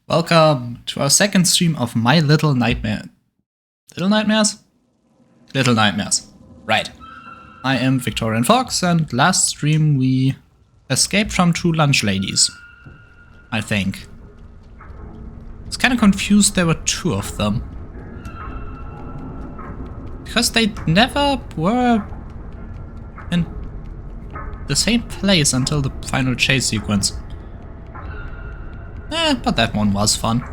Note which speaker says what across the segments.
Speaker 1: Welcome to our second stream of My Little Nightmare. Little Nightmares? Little Nightmares. Right. I am Victorian Fox, and last stream we escaped from two lunch ladies. I think. I was kinda confused there were two of them. Because they never were in the same place until the final chase sequence. But that one was fun.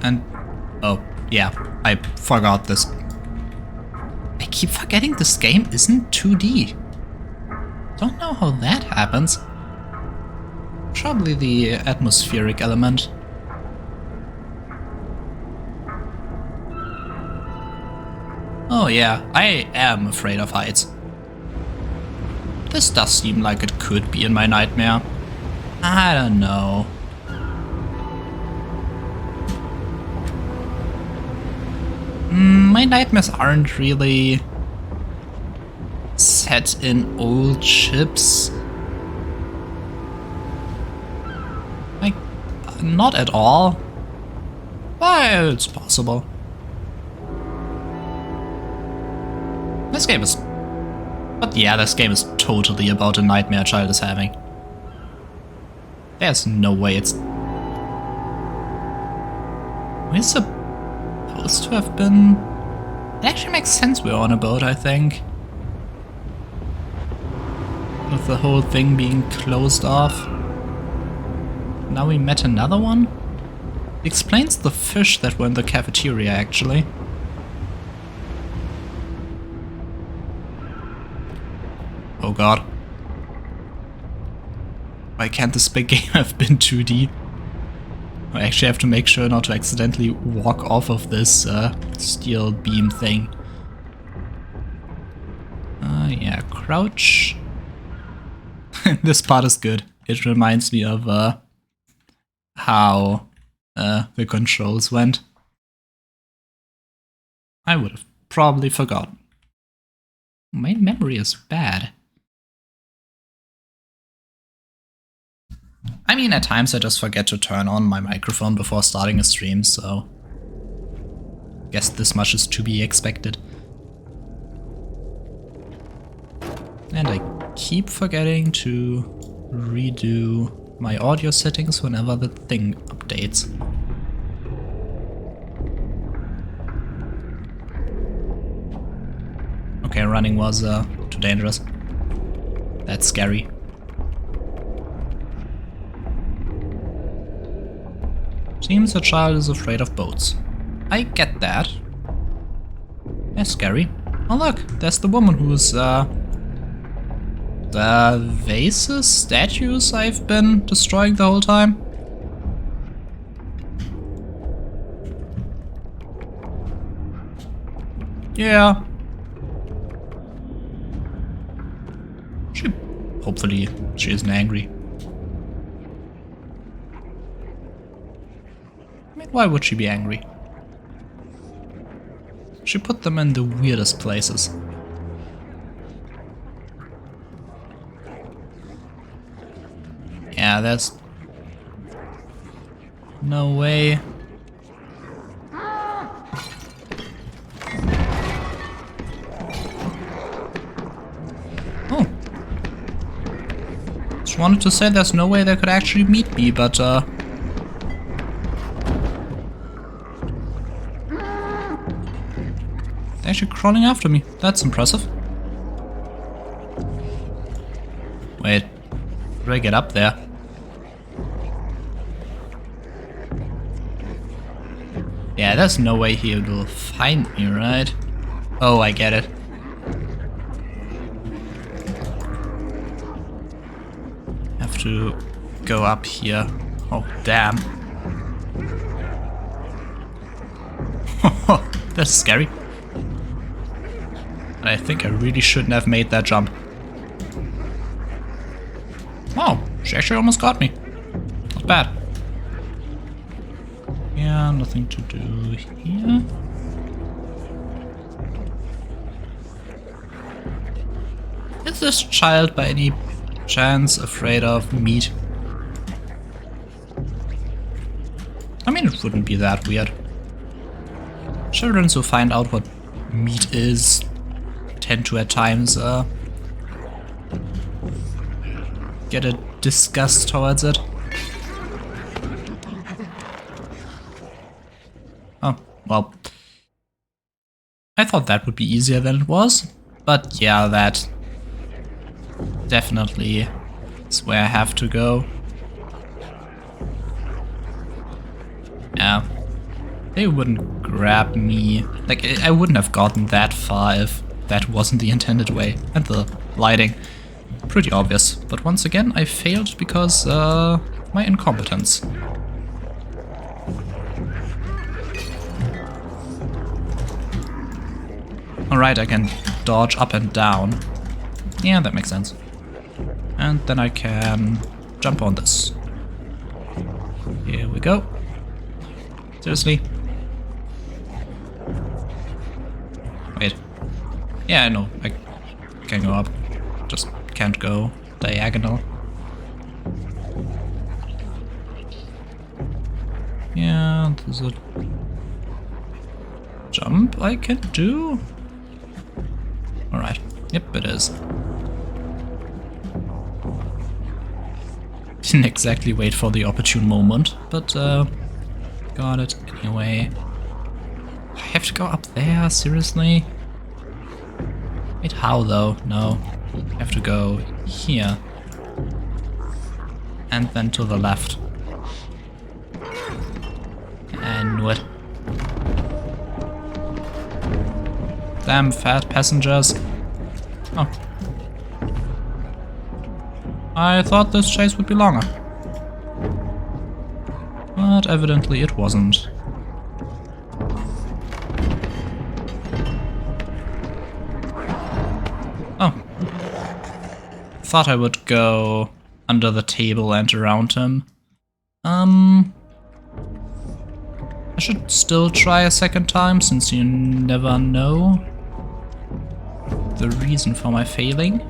Speaker 1: And, oh, yeah, I forgot this. I keep forgetting this game isn't 2D. Don't know how that happens. Probably the atmospheric element. Oh yeah, I am afraid of heights. This does seem like it could be in my nightmare. I don't know. My nightmares aren't really set in old ships. Like, not at all. But it's possible. This game is... But yeah, this game is totally about a nightmare a child is having. There's no way it's... It's supposed to have been... It actually makes sense we're on a boat, I think. With the whole thing being closed off. Now we met another one? It explains the fish that were in the cafeteria, actually. Oh god. Why can't this big game have been 2D? I actually have to make sure not to accidentally walk off of this steel beam thing. Yeah, crouch. This part is good. It reminds me of how the controls went. I would have probably forgotten. My memory is bad. I mean, at times I just forget to turn on my microphone before starting a stream, so... Guess this much is to be expected. And I keep forgetting to redo my audio settings whenever the thing updates. Okay, running was too dangerous. That's scary. Seems the child is afraid of boats. I get that. That's scary. Oh look, there's the woman who's the vases, statues I've been destroying the whole time. Yeah. Hopefully she isn't angry. Why would she be angry? She put them in the weirdest places. Yeah, there's no way. Oh. Just wanted to say there's no way they could actually meet me, but they're actually crawling after me. That's impressive. Wait, how do I get up there? Yeah, there's no way he will find me, right? Oh, I get it. Have to go up here. Oh, damn. That's scary. I think I really shouldn't have made that jump. Oh, she actually almost got me. Not bad. Yeah, nothing to do here. Is this child by any chance afraid of meat? I mean, it wouldn't be that weird. Children who find out what meat is tend to at times get a disgust towards it. Oh, well. I thought that would be easier than it was, but yeah, that definitely is where I have to go. Yeah, they wouldn't grab me. Like, I wouldn't have gotten that far if that wasn't the intended way. And the lighting, pretty obvious. But once again, I failed because my incompetence. Alright, I can dodge up and down. Yeah, that makes sense. And then I can jump on this. Here we go. Seriously? Wait. Yeah, I know. I can go up. Just can't go diagonal. Yeah, there's a jump I can do. Alright. Yep, it is. Didn't exactly wait for the opportune moment, but got it anyway. I have to go up there, seriously? Wait, how though? No. I have to go here. And then to the left. I knew it. Damn fat passengers. Oh. I thought this chase would be longer. But evidently it wasn't. Oh. Thought I would go under the table and around him. I should still try a second time, since you never know the reason for my failing.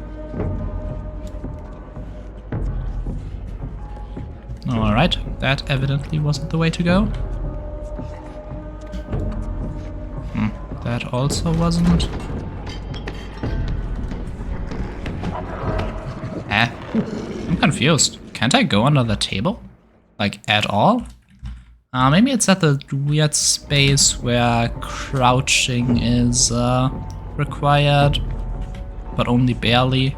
Speaker 1: Alright, that evidently wasn't the way to go. That also wasn't. I'm confused. Can't I go under the table? Like, at all? Maybe it's at the weird space where crouching is required, but only barely.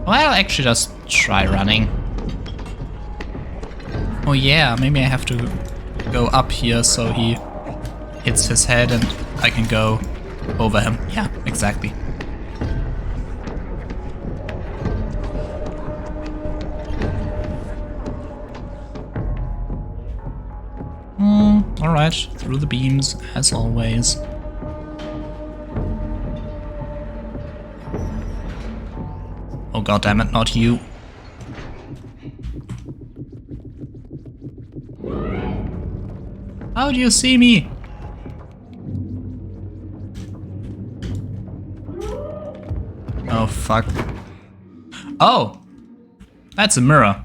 Speaker 1: Well, I'll actually just try running. Oh yeah, maybe I have to go up here so he hits his head and I can go over him. Yeah, exactly. Alright, through the beams, as always. Oh goddammit, not you. How do you see me? Oh fuck. Oh! That's a mirror.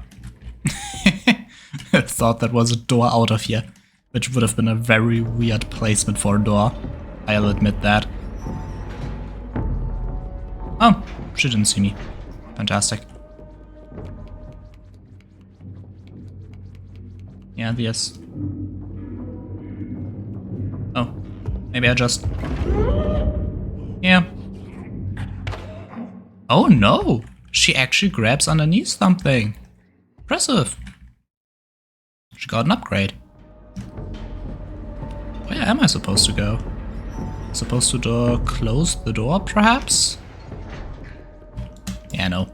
Speaker 1: I thought that was a door out of here, which would have been a very weird placement for a door. I'll admit that. Oh, she didn't see me. Fantastic. Yeah, yes. Oh, maybe I just... Yeah. Oh no! She actually grabs underneath something. Impressive. She got an upgrade. Where am I supposed to go? Supposed to close the door, perhaps? Yeah, no.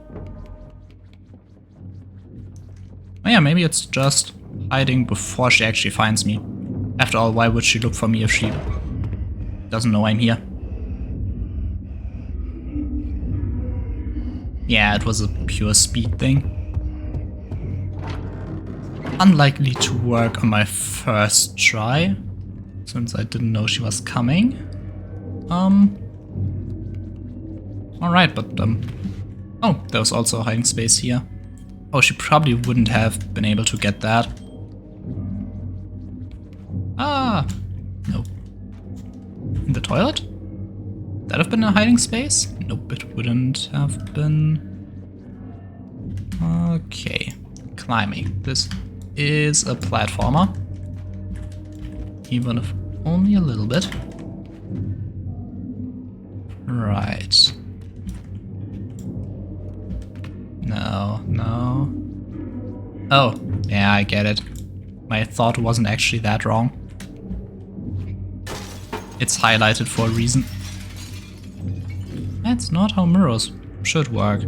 Speaker 1: Oh yeah, maybe it's just hiding before she actually finds me. After all, why would she look for me if she doesn't know I'm here? Yeah, it was a pure speed thing. Unlikely to work on my first try, since I didn't know she was coming. Alright, but oh, there was also a hiding space here. Oh, she probably wouldn't have been able to get that. Ah, no. In the toilet? That have been a hiding space? Nope, it wouldn't have been. Okay, climbing. This is a platformer. Even if only a little bit. Right. No, no. Oh, yeah, I get it. My thought wasn't actually that wrong. It's highlighted for a reason. That's not how mirrors should work.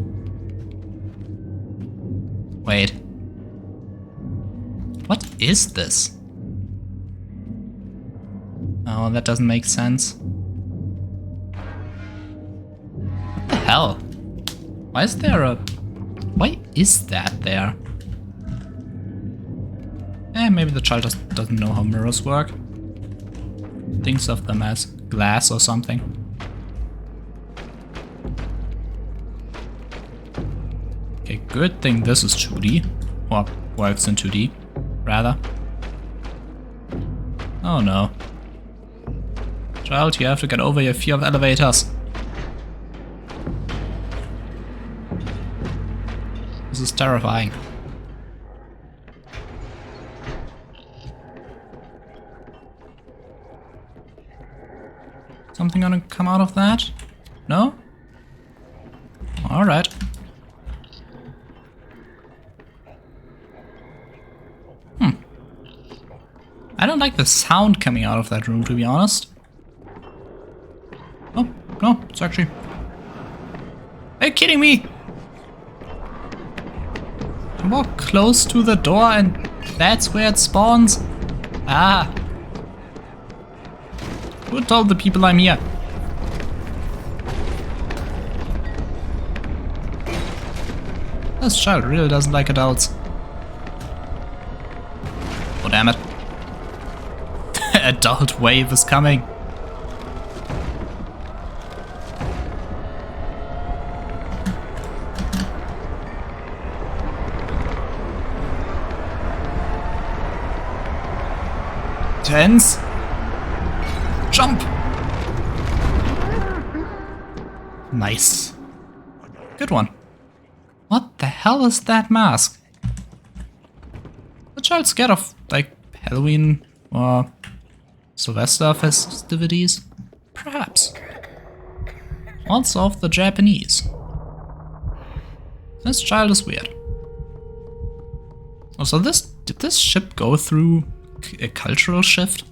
Speaker 1: Wait. What is this? Oh, that doesn't make sense. What the hell? Why is there a... Why is that there? Maybe the child doesn't know how mirrors work. Thinks of them as glass or something. Okay, good thing this is 2D. Or works in 2D, rather. Oh no. Child, you have to get over your fear of elevators. This is terrifying. Something gonna come out of that? No? Alright. I don't like the sound coming out of that room, to be honest. Oh, no, it's actually... Are you kidding me? I walk close to the door and that's where it spawns? Ah. Who told the people I'm here? This child really doesn't like adults. Oh, damn it. Adult wave is coming. Tense. Jump. Nice. Good one. What the hell is that mask? The child's scared of, like, Halloween or Sylvester festivities? Perhaps. Also of the Japanese. This child is weird. Also, did this ship go through a cultural shift?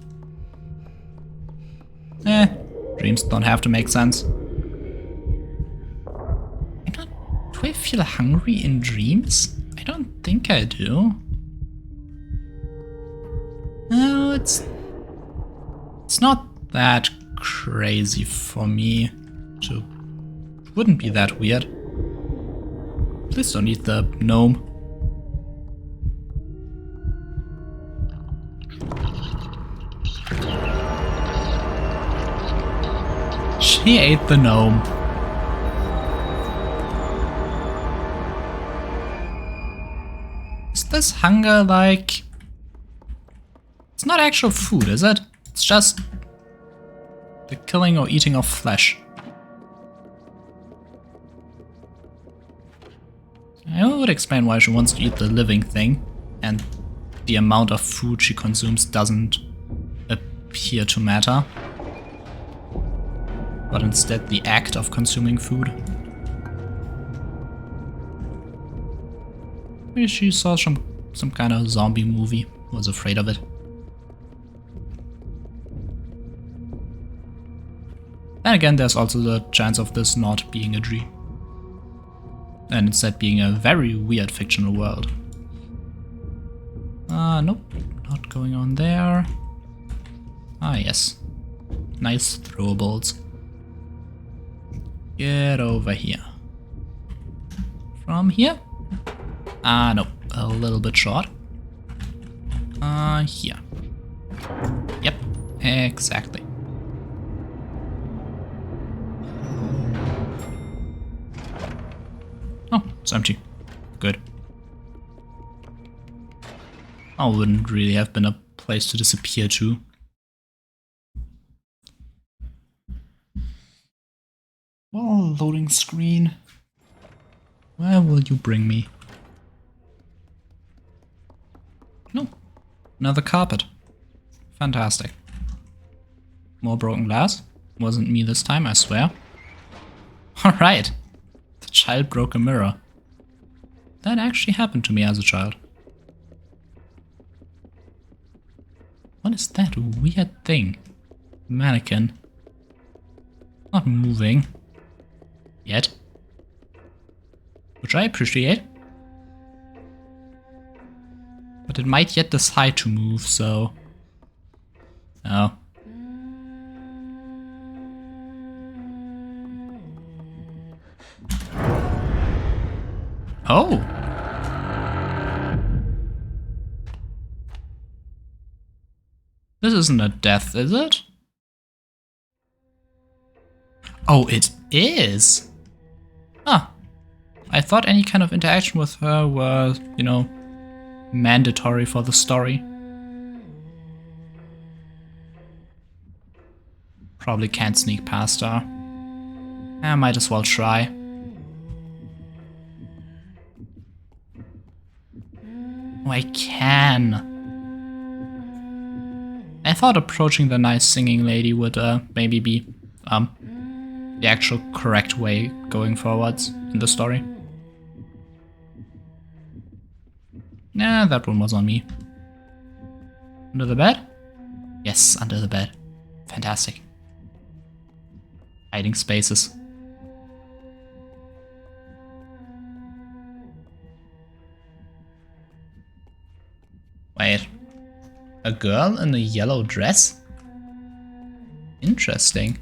Speaker 1: Dreams don't have to make sense. Do I feel hungry in dreams? I don't think I do. No, it's not that crazy for me. So it wouldn't be that weird. Please don't eat the gnome. She ate the gnome. Is this hunger like... It's not actual food, is it? It's just the killing or eating of flesh. I would explain why she wants to eat the living thing, and the amount of food she consumes doesn't appear to matter, but instead the act of consuming food. Maybe she saw some kind of zombie movie, was afraid of it. Then again, there's also the chance of this not being a dream, and instead being a very weird fictional world. Nope, not going on there. Ah, yes. Nice throwables. Get over here. From here? Nope, a little bit short. Here. Yep, exactly. Oh, it's empty. Good. Oh, wouldn't really have been a place to disappear to, Well, loading screen. Where will you bring me? No. Another carpet. Fantastic. More broken glass. Wasn't me this time, I swear. Alright. The child broke a mirror. That actually happened to me as a child. What is that weird thing? Mannequin. Not moving. Yet. Which I appreciate. But it might yet decide to move, so... Oh. Oh! This isn't a death, is it? Oh, it is! Ah. I thought any kind of interaction with her was, you know, mandatory for the story. Probably can't sneak past her. I might as well try. Oh, I can. I thought approaching the nice singing lady would maybe be the actual correct way going forwards in the story. Nah, that one was on me. Under the bed? Yes, under the bed. Fantastic. Hiding spaces. Wait. A girl in a yellow dress? Interesting.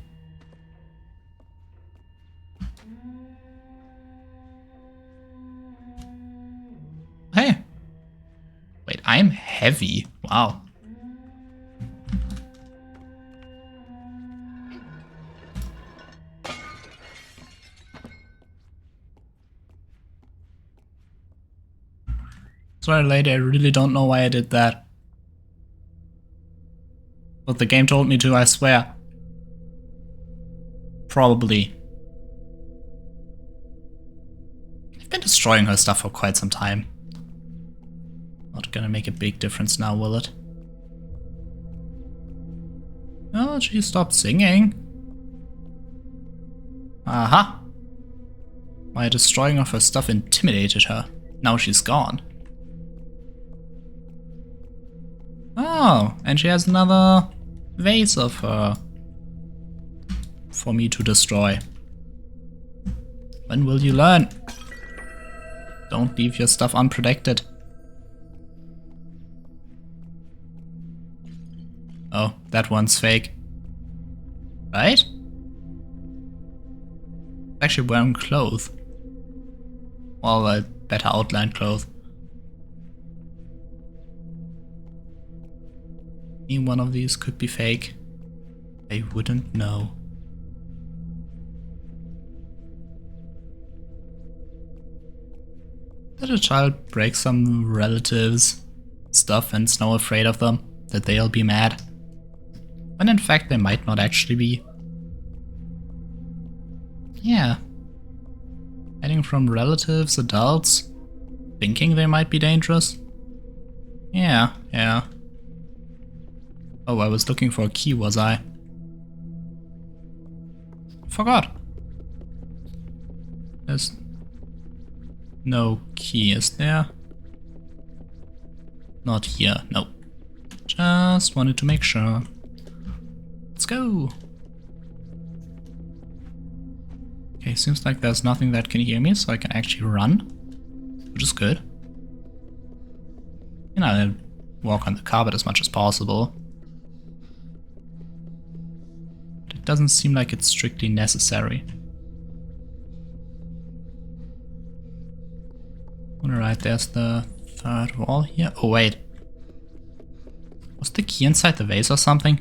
Speaker 1: Hey. Wait, I'm heavy. Wow. Sorry, lady, I really don't know why I did that. But the game told me to, I swear. Probably. I've been destroying her stuff for quite some time. Not gonna make a big difference now, will it? Oh, she stopped singing. Aha! My destroying of her stuff intimidated her. Now she's gone. Oh, and she has another vase of her for me to destroy. When will you learn? Don't leave your stuff unprotected. Oh, that one's fake. Right? Actually wearing clothes. Well, a better outlined clothes. One of these could be fake. I wouldn't know. Did a child break some relatives' stuff and is now afraid of them? That they'll be mad? When in fact they might not actually be. Yeah. Hiding from relatives, adults, thinking they might be dangerous? Yeah. Oh, I was looking for a key, was I? Forgot. There's no key, is there? Not here, no. Just wanted to make sure. Let's go. Okay, seems like there's nothing that can hear me, so I can actually run, which is good. You know, I walk on the carpet as much as possible. It doesn't seem like it's strictly necessary. Alright, there's the third wall here. Oh wait. Was the key inside the vase or something?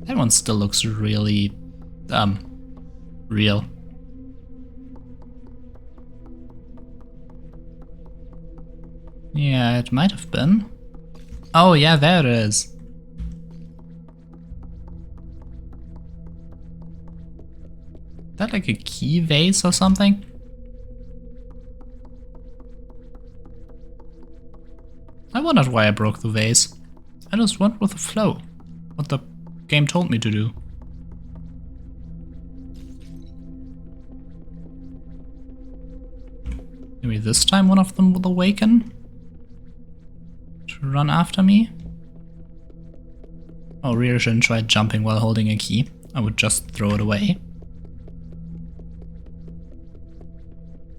Speaker 1: That one still looks really, real. Yeah, it might have been. Oh yeah, there it is. that like a key vase or something? I wondered why I broke the vase. I just went with the flow. What the game told me to do. Maybe this time one of them will awaken to run after me. Oh, really shouldn't try jumping while holding a key. I would just throw it away.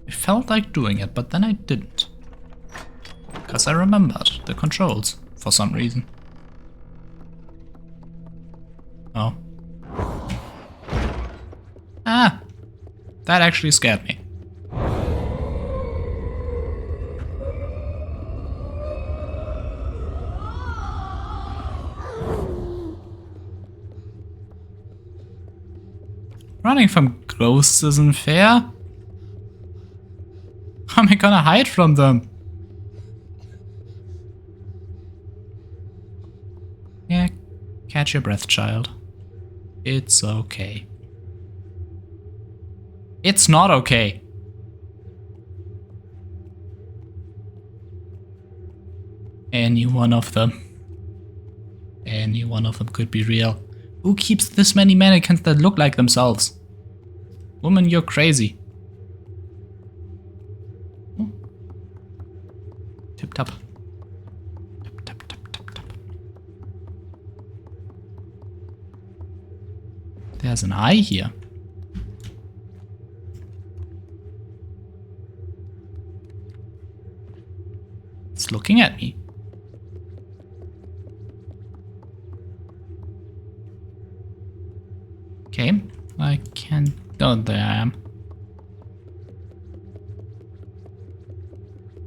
Speaker 1: I felt like doing it, but then I didn't. Because I remembered the controls for some reason. Oh. Ah! That actually scared me. Running from ghosts isn't fair. How am I gonna hide from them? Yeah, catch your breath, child. It's okay. It's not okay. Any one of them. Any one of them could be real. Who keeps this many mannequins that look like themselves? Woman, you're crazy. Oh. Tip tap. Tap tap tap tap tap. There's an eye here. It's looking at me. Okay, I can't. Oh, there I am.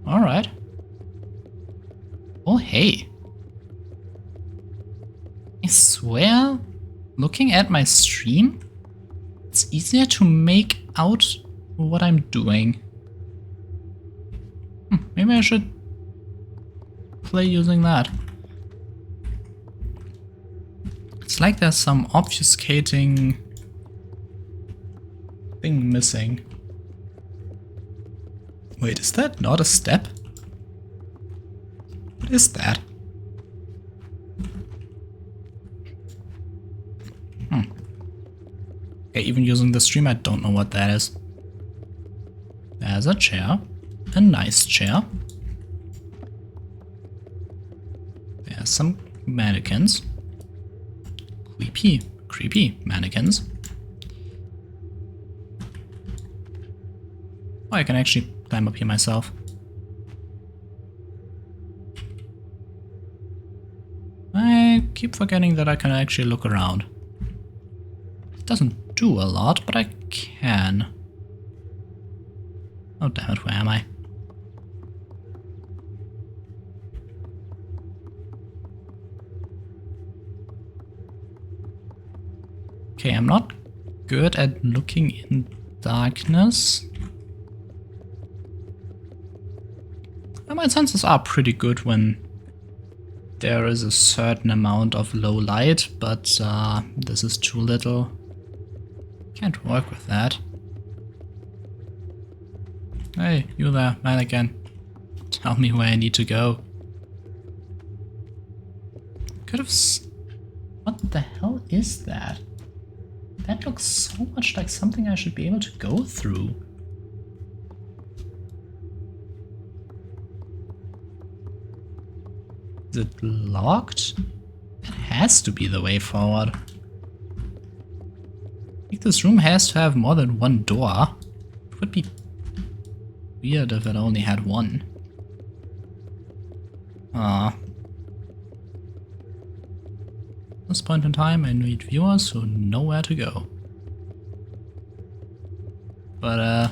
Speaker 1: Alright. Oh, hey. I swear, looking at my stream, it's easier to make out what I'm doing. Maybe I should play using that. It's like there's some obfuscating thing missing. Wait, is that not a step? What is that? Okay, even using the stream, I don't know what that is. There's a chair. A nice chair. There's some mannequins. Creepy mannequins. Oh, I can actually climb up here myself. I keep forgetting that I can actually look around. It doesn't do a lot, but I can. Oh damn it, where am I? Okay, I'm not good at looking in darkness. And my senses are pretty good when there is a certain amount of low light, but this is too little. Can't work with that. Hey, you there, mannequin. Tell me where I need to go. Could have. What the hell is that? That looks so much like something I should be able to go through. Is it locked? It has to be the way forward. I think this room has to have more than one door. It would be weird if it only had one. At this point in time, I need viewers who know where to go. But,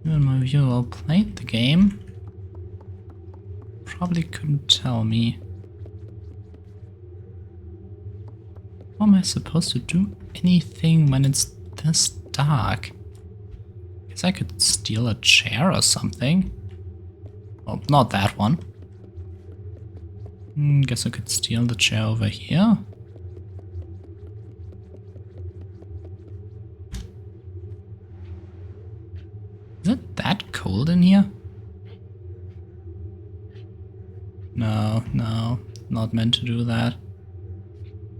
Speaker 1: even my viewer played the game probably couldn't tell me. How am I supposed to do anything when it's this dark? Guess I could steal a chair or something. Well, not that one. Guess I could steal the chair over here. cold in here? No, no, not meant to do that.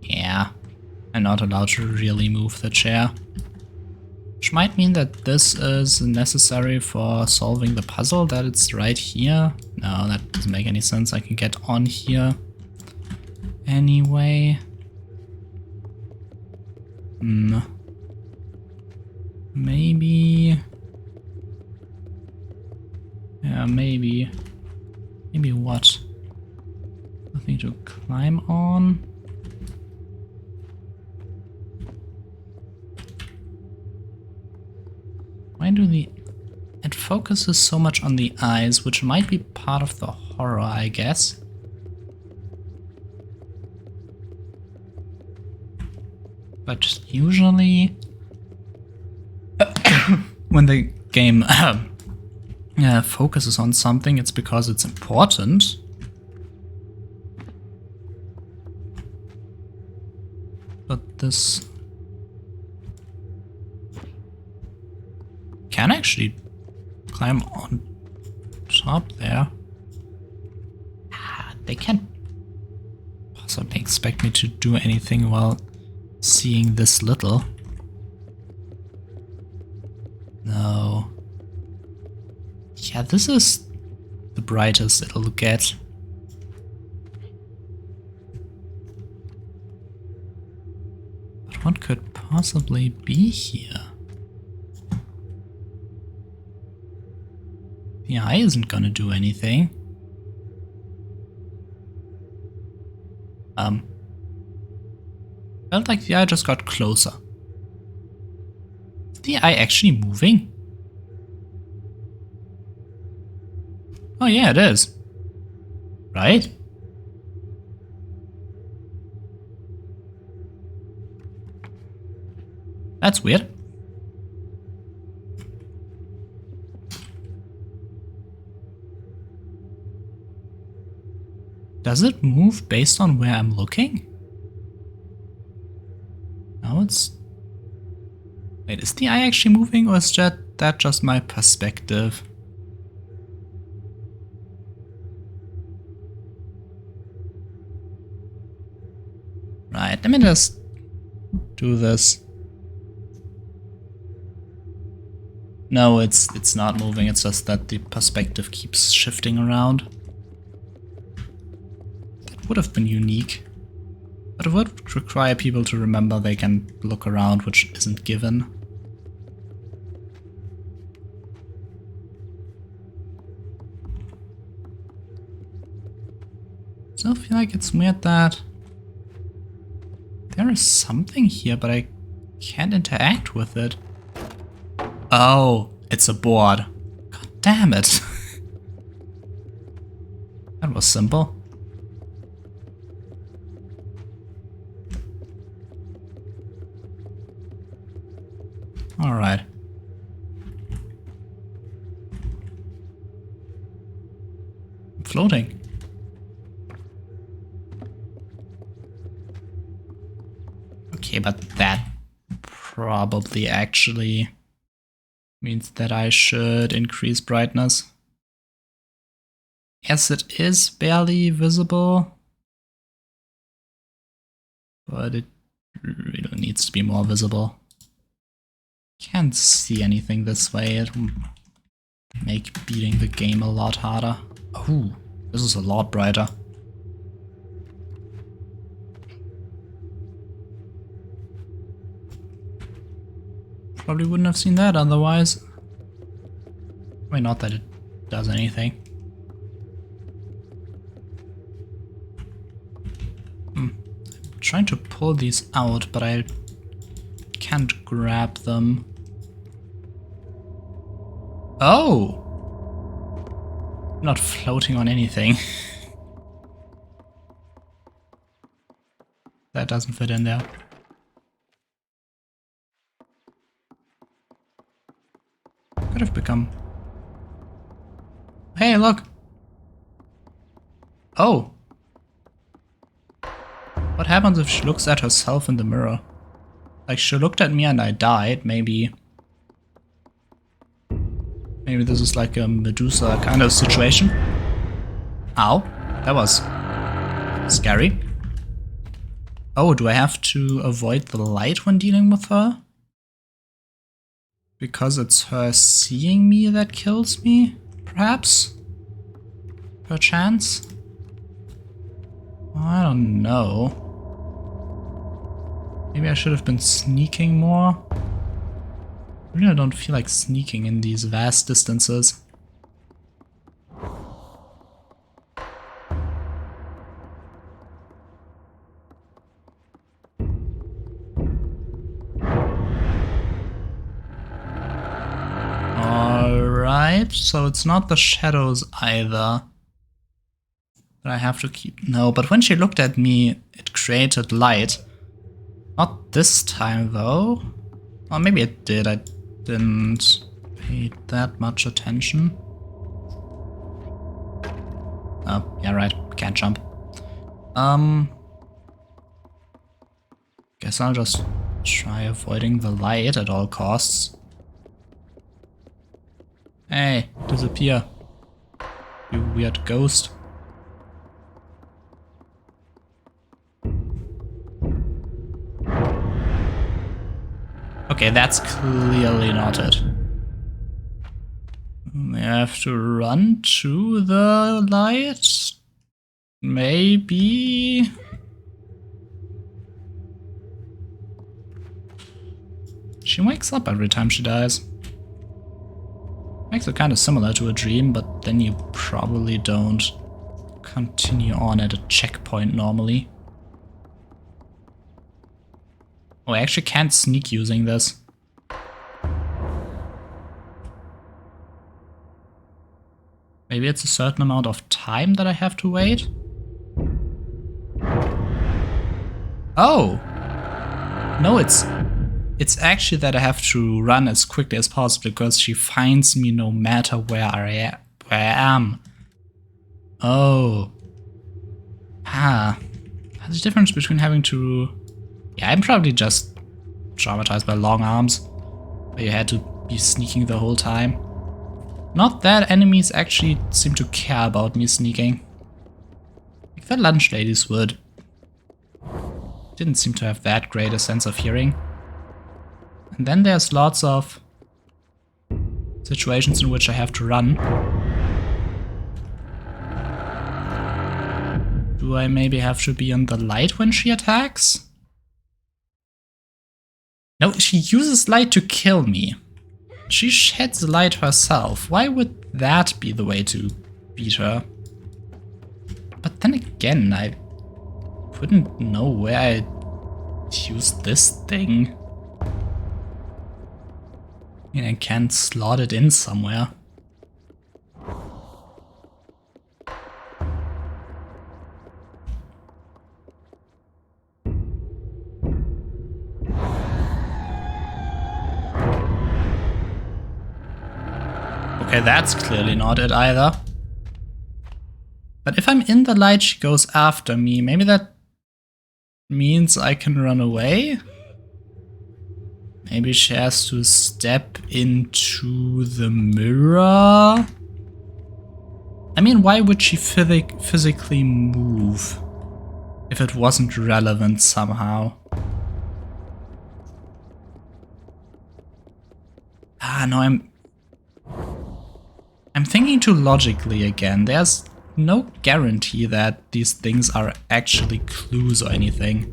Speaker 1: Yeah, I'm not allowed to really move the chair. Which might mean that this is necessary for solving the puzzle, that it's right here. No, that doesn't make any sense. I can get on here anyway. Maybe... Yeah, maybe... Maybe what? Nothing to climb on? Why do it focuses so much on the eyes, which might be part of the horror, I guess. But usually when the game focuses on something, it's because it's important. But this can actually climb on top there. They can't possibly expect me to do anything while seeing this little. No. Yeah, this is the brightest it'll get. But what could possibly be here? The eye isn't gonna do anything. Felt like the eye just got closer. Is the eye actually moving? Oh yeah, it is. Right? That's weird. Does it move based on where I'm looking? Now it's... Wait, is the eye actually moving, or is that just my perspective? Right, let me just do this. No, it's not moving, it's just that the perspective keeps shifting around. That would have been unique. But it would require people to remember they can look around, which isn't given. Still feel like it's weird that there is something here, but I can't interact with it. Oh, it's a board. God damn it. That was simple. All right. I'm floating. Okay, but that probably actually means that I should increase brightness. Yes, it is barely visible, but it really needs to be more visible. Can't see anything this way. It'll make beating the game a lot harder. Oh, this is a lot brighter. Probably wouldn't have seen that otherwise. I mean, not that it does anything. I'm trying to pull these out, but I can't grab them. Oh! I'm not floating on anything. That doesn't fit in there. Could have become... Hey, look! Oh! What happens if she looks at herself in the mirror? Like, she looked at me and I died, maybe Maybe this is like a Medusa kind of situation. Ow, that was scary. Oh, do I have to avoid the light when dealing with her? Because it's her seeing me that kills me, perhaps? Perchance? I don't know. Maybe I should have been sneaking more. I really don't feel like sneaking in these vast distances. Alright, so it's not the shadows either that I have to keep. No, but when she looked at me, it created light. Not this time though. Or maybe it did, I didn't pay that much attention. Oh, yeah, right, can't jump. Guess I'll just try avoiding the light at all costs. Hey, disappear. You weird ghost. Okay, that's clearly not it. I have to run to the light? Maybe? She wakes up every time she dies. Makes it kind of similar to a dream, but then you probably don't continue on at a checkpoint normally. Oh, I actually can't sneak using this. Maybe it's a certain amount of time that I have to wait? Oh! No, it's actually that I have to run as quickly as possible because she finds me no matter where I am. Oh. Ah. There's a difference between having to... Yeah, I'm probably just traumatized by long arms, where you had to be sneaking the whole time. Not that enemies actually seem to care about me sneaking. Like the lunch ladies would. Didn't seem to have that great a sense of hearing. And then there's lots of situations in which I have to run. Do I maybe have to be in the light when she attacks? No, she uses light to kill me. She sheds light herself. Why would that be the way to beat her? But then again, I wouldn't know where I'd use this thing. I mean, I can slot it in somewhere. Okay, that's clearly not it either. But if I'm in the light, she goes after me. Maybe that means I can run away? Maybe she has to step into the mirror? I mean, why would she physically move if it wasn't relevant somehow? Ah, no, I'm thinking too logically again. There's no guarantee that these things are actually clues or anything.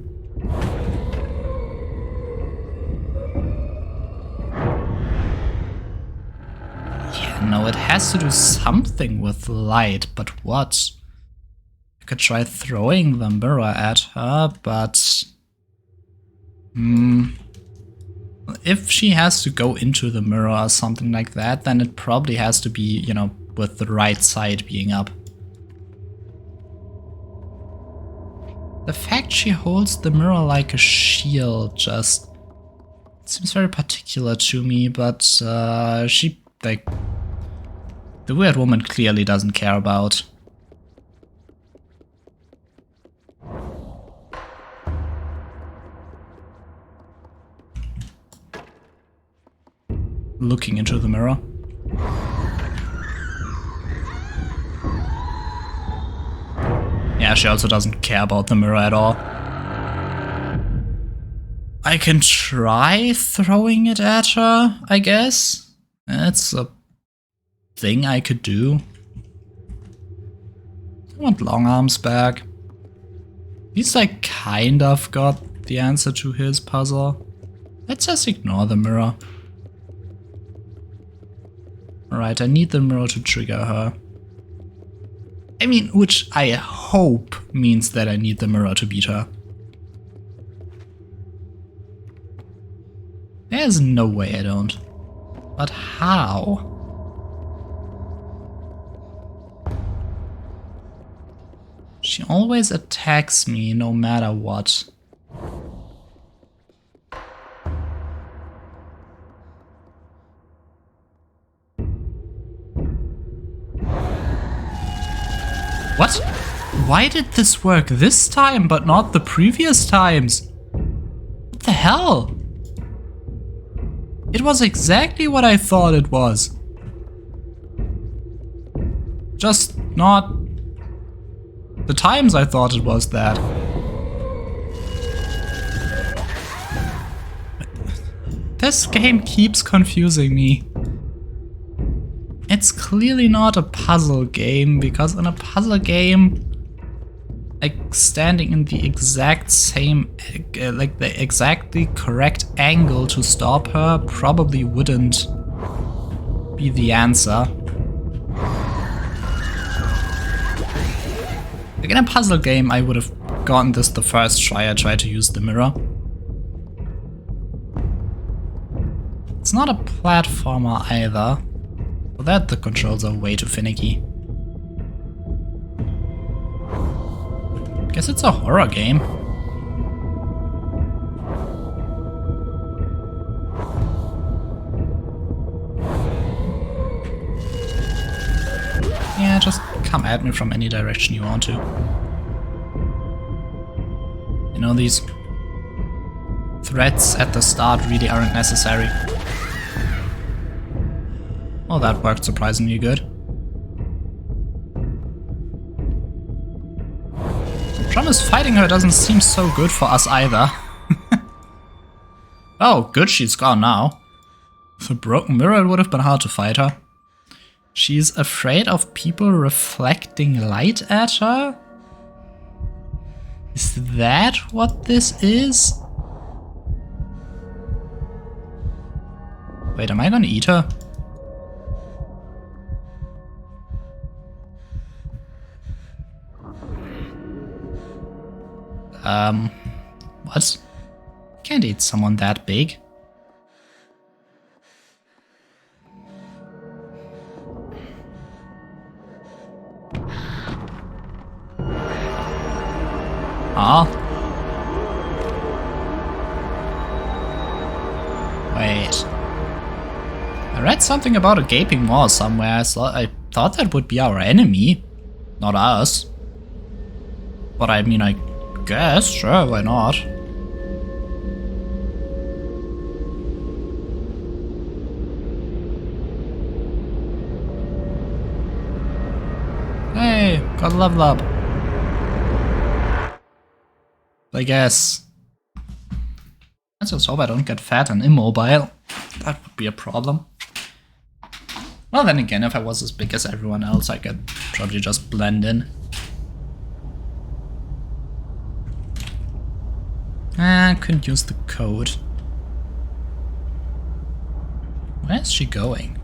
Speaker 1: Yeah, no, it has to do something with light, but what? I could try throwing the mirror at her, but... if she has to go into the mirror or something like that, then it probably has to be, you know, with the right side being up. The fact she holds the mirror like a shield just seems very particular to me, but she, like, the weird woman clearly doesn't care about. Looking into the mirror. Yeah, she also doesn't care about the mirror at all. I can try throwing it at her, I guess. That's a thing I could do. I want long arms back. At least I kind of got the answer to his puzzle. Let's just ignore the mirror. Alright, I need the mirror to trigger her. I mean, which I hope means that I need the mirror to beat her. There's no way I don't. But how? She always attacks me no matter what. What? Why did this work this time but not the previous times? What the hell? It was exactly what I thought it was. Just not the times I thought it was that. This game keeps confusing me. It's clearly not a puzzle game, because in a puzzle game, like standing in the exact same, like the exactly correct angle to stop her probably wouldn't be the answer. Like in a puzzle game, I would have gotten this the first try I tried to use the mirror. It's not a platformer either. For that, the controls are way too finicky. Guess it's a horror game. Yeah, just come at me from any direction you want to. You know, these threats at the start really aren't necessary. Well, that worked surprisingly good. Promise fighting her doesn't seem so good for us either. Oh, good, she's gone now. With a broken mirror, it would have been hard to fight her. She's afraid of people reflecting light at her? Is that what this is? Wait, am I gonna eat her? What? Can't eat someone that big. Ah. Wait. I read something about a gaping maw somewhere. I thought that would be our enemy, not us. But I mean, I guess, sure, why not? Hey, got a level up. I guess. Let's just hope I don't get fat and immobile. That would be a problem. Well, then again, if I was as big as everyone else, I could probably just blend in. I couldn't use the code. Where is she going?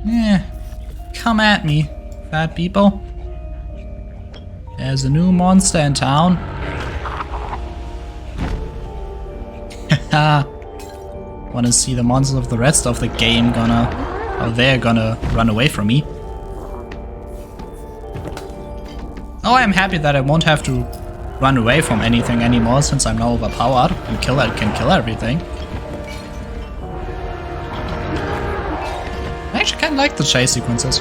Speaker 1: Yeah, come at me, fat people. There's a new monster in town. Wanna see the monsters of the rest of the game they're gonna run away from me. Oh, I'm happy that I won't have to run away from anything anymore since I'm now overpowered and can kill everything. I actually kinda like the chase sequences.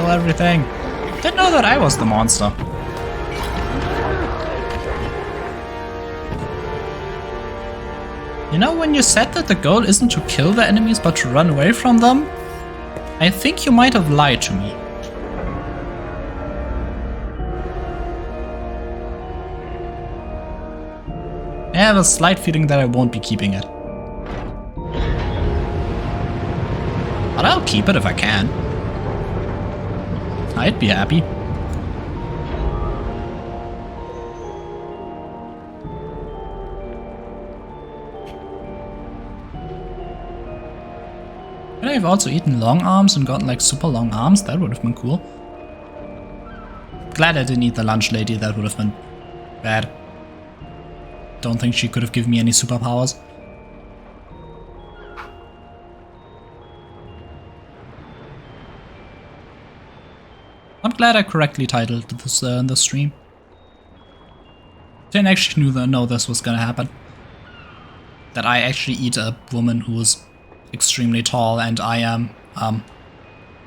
Speaker 1: kill everything. Didn't know that I was the monster. You know, when you said that the goal isn't to kill the enemies but to run away from them, I think you might have lied to me. I have a slight feeling that I won't be keeping it. But I'll keep it if I can. I'd be happy. Could I have also eaten long arms and gotten like super long arms? That would have been cool. Glad I didn't eat the lunch lady, that would have been bad. Don't think she could have given me any superpowers. I'm glad I correctly titled this in the stream. Didn't actually know this was gonna happen. That I actually eat a woman who is extremely tall and I am,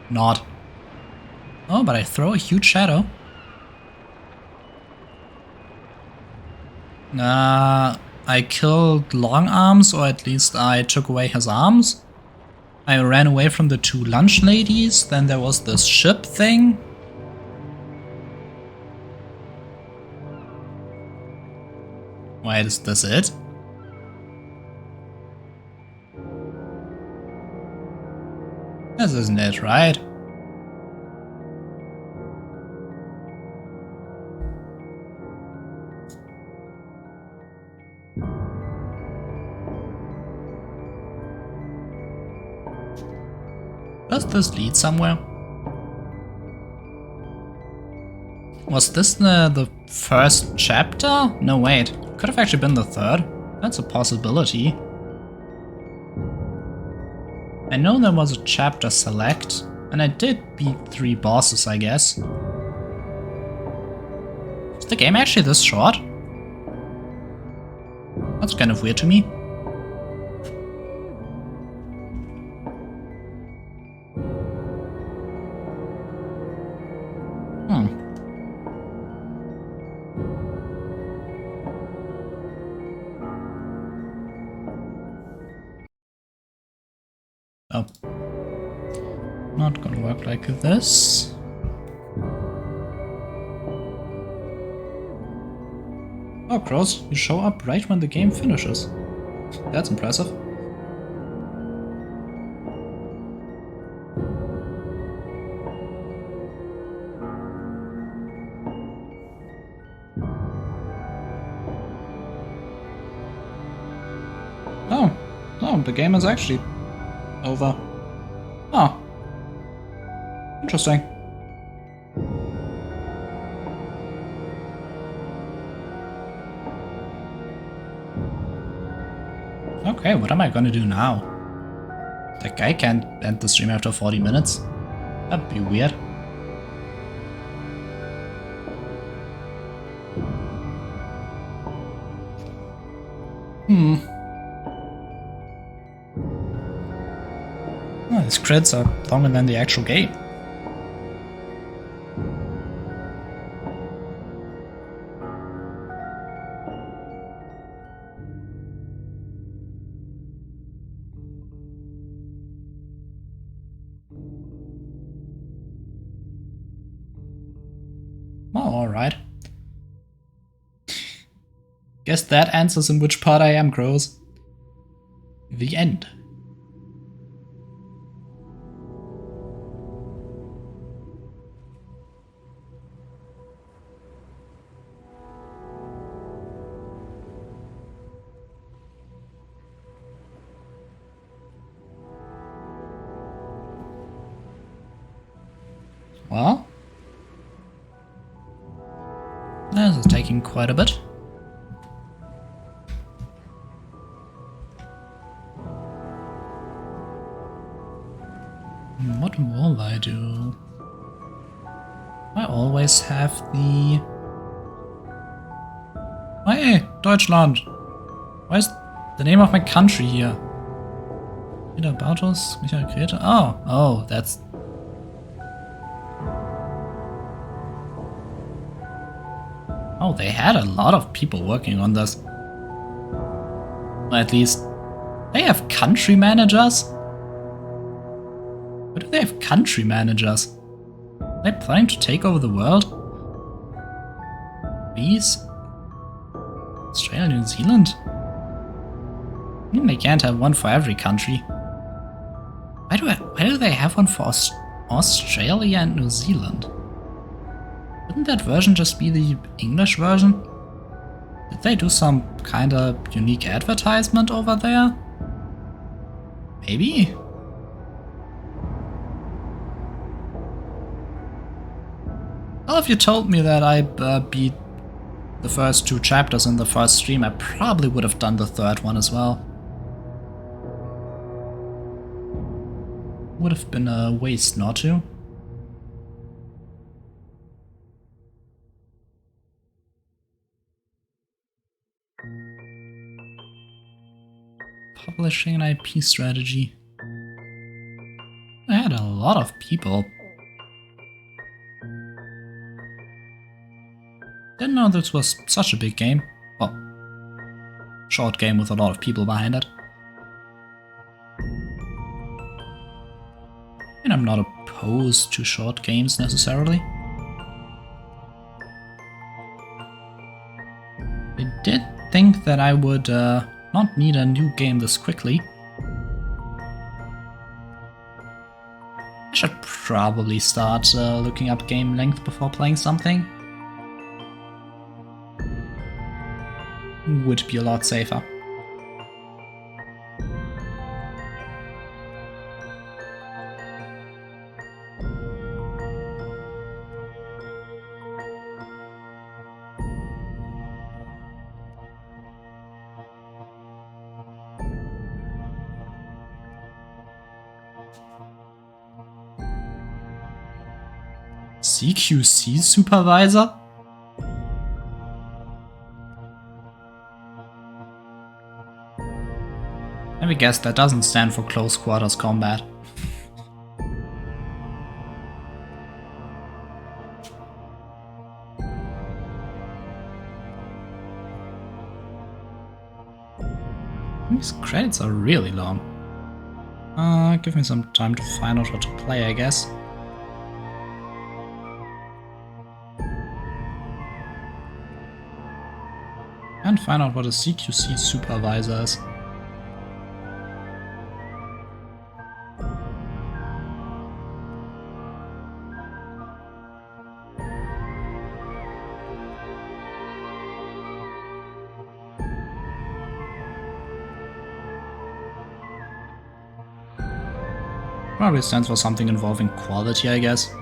Speaker 1: not. Oh, but I throw a huge shadow. I killed long arms, or at least I took away his arms. I ran away from the two lunch ladies, then there was this ship thing. Wait, is this it? This isn't it, right? Does this lead somewhere? Was this the first chapter? No, wait. Could have actually been the third. That's a possibility. I know there was a chapter select, and I did beat 3 bosses, I guess. Is the game actually this short? That's kind of weird to me. Oh. Not gonna work like this. Oh, Crows, you show up right when the game finishes. That's impressive. Oh, no, the game is actually over. Oh. Interesting. Okay, what am I gonna do now? That guy can't end the stream after 40 minutes. That'd be weird. Oh, these crits are longer than the actual game. Oh, alright. Guess that answers in which part I am, Crows. The end. Well, this is taking quite a bit. What will I do? I always have the... Hey, Deutschland! Why is the name of my country here? Peter Bartos, Michael Grete. Oh, that's... Oh, they had a lot of people working on this. Or at least, they have country managers? Why do they have country managers? Are they planning to take over the world? Bees? Australia, New Zealand? I mean, they can't have one for every country. Why do they have one for Australia and New Zealand? Wouldn't that version just be the English version? Did they do some kinda unique advertisement over there? Maybe? Well, if you told me that I beat the first 2 chapters in the first stream, I probably would have done the third one as well. Would have been a waste not to. Publishing an IP strategy. I had a lot of people. Didn't know this was such a big game. Well, short game with a lot of people behind it. And I'm not opposed to short games necessarily. I did think that I would not need a new game this quickly. I should probably start looking up game length before playing something. Would be a lot safer. CQC supervisor? Let me guess, that doesn't stand for close quarters combat. These credits are really long. Give me some time to find out what to play, I guess. And find out what a CQC supervisor is. Probably stands for something involving quality, I guess.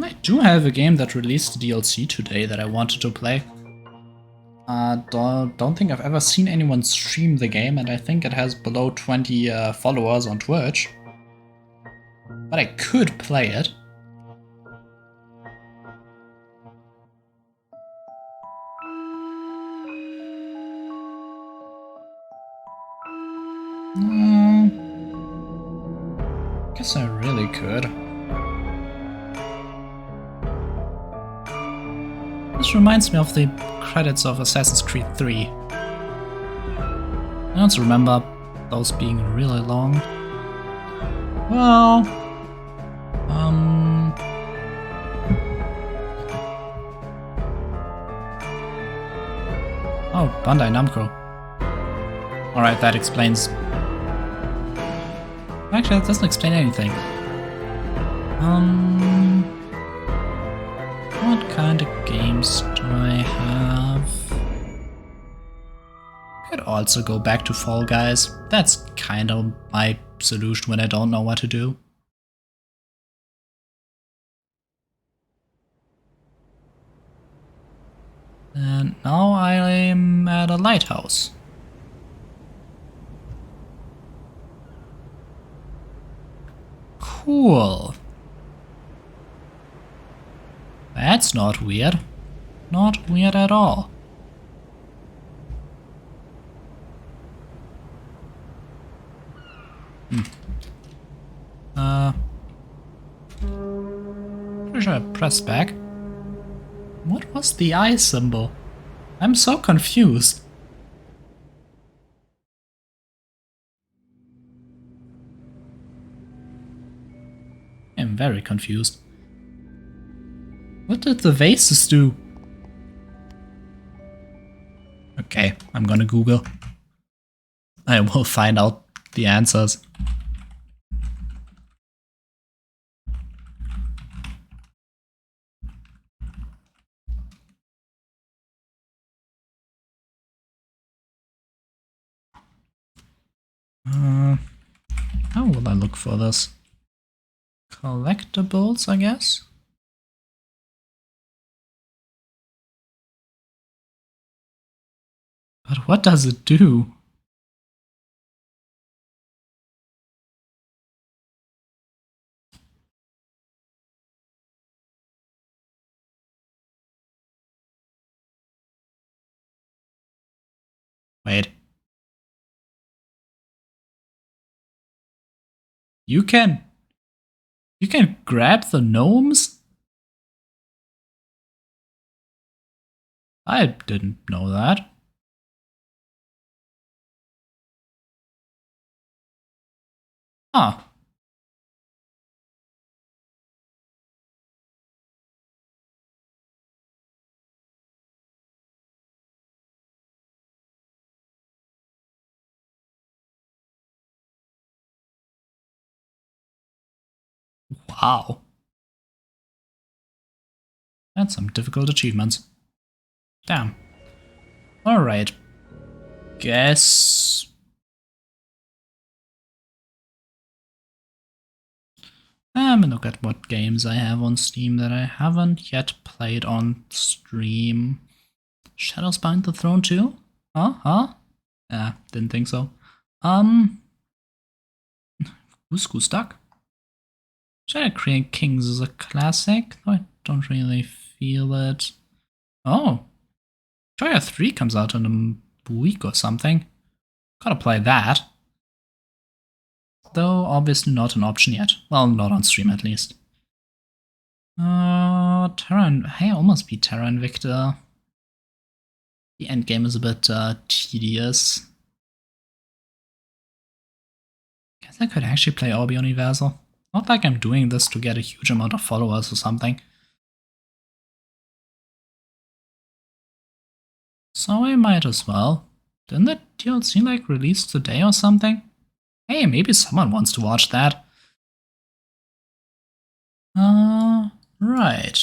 Speaker 1: I do have a game that released DLC today that I wanted to play. Don't think I've ever seen anyone stream the game, and I think it has below 20 followers on Twitch. But I could play it. Guess I really could. This reminds me of the credits of Assassin's Creed 3. I don't remember those being really long. Well... Oh, Bandai Namco. Alright, that explains... Actually, that doesn't explain anything. What kind of games do I have? Could also go back to Fall Guys. That's kind of my solution when I don't know what to do. And now I'm at a lighthouse. Cool. That's not weird. Not weird at all. Pretty sure I pressed back. What was the eye symbol? I'm so confused. I'm very confused. What did the vases do? Okay, I'm gonna Google. I will find out the answers. How will I look for this? Collectibles, I guess? But what does it do? Wait. You can grab the gnomes? I didn't know that. Huh. Wow. That's some difficult achievements. Damn. Alright. Guess... I'm gonna look at what games I have on Steam that I haven't yet played on stream. Shadows Bind the Throne 2? Huh? Didn't think so. Who's Duck? Shadow Create Kings is a classic, though I don't really feel it. Oh, Joya 3 comes out in a week or something. Gotta play that. Though obviously not an option yet. Well, not on stream at least. Hey, I almost beat Terra Invicta. The endgame is a bit tedious. Guess I could actually play Orbo Universo. Not like I'm doing this to get a huge amount of followers or something. So I might as well. Didn't that DLC like release today or something? Hey, maybe someone wants to watch that. Right.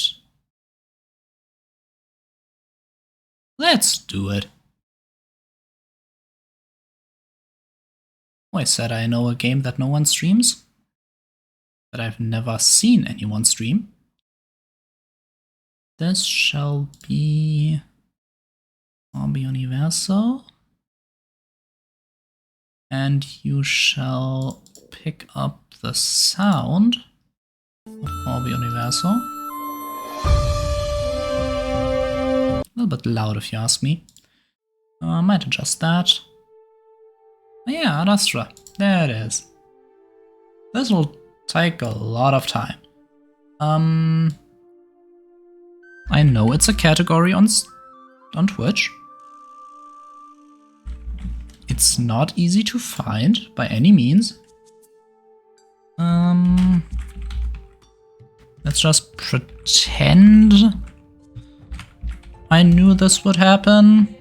Speaker 1: Let's do it. I said I know a game that no one streams, that I've never seen anyone stream. This shall be Orbo Universo. And you shall pick up the sound of Orbo Universo. A little bit loud if you ask me. I might adjust that. Oh yeah, Ad Astra. There it is. This will take a lot of time. I know it's a category on Twitch. It's not easy to find by any means. Let's just pretend I knew this would happen.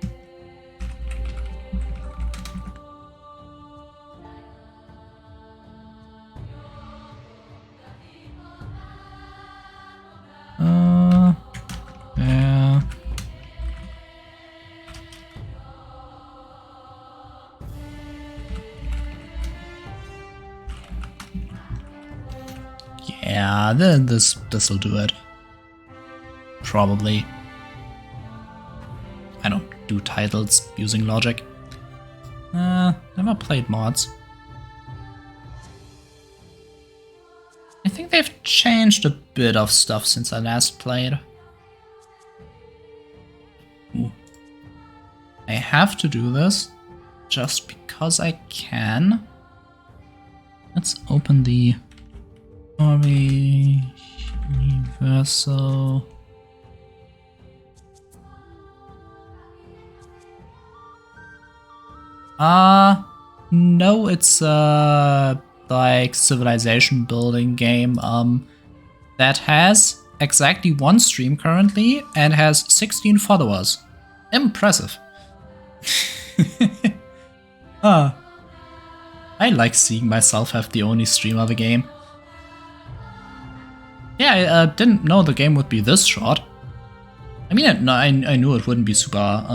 Speaker 1: Yeah. Yeah, this'll do it. Probably. I don't do titles using logic. Never played mods. I think they've changed a bit of stuff since I last played. Ooh. I have to do this just because I can. Let's open the Orbo, Universo. No, it's like civilization building game that has exactly 1 stream currently and has 16 followers. Impressive. I like seeing myself have the only stream of a game. Yeah, I didn't know the game would be this short. I mean, I knew it wouldn't be super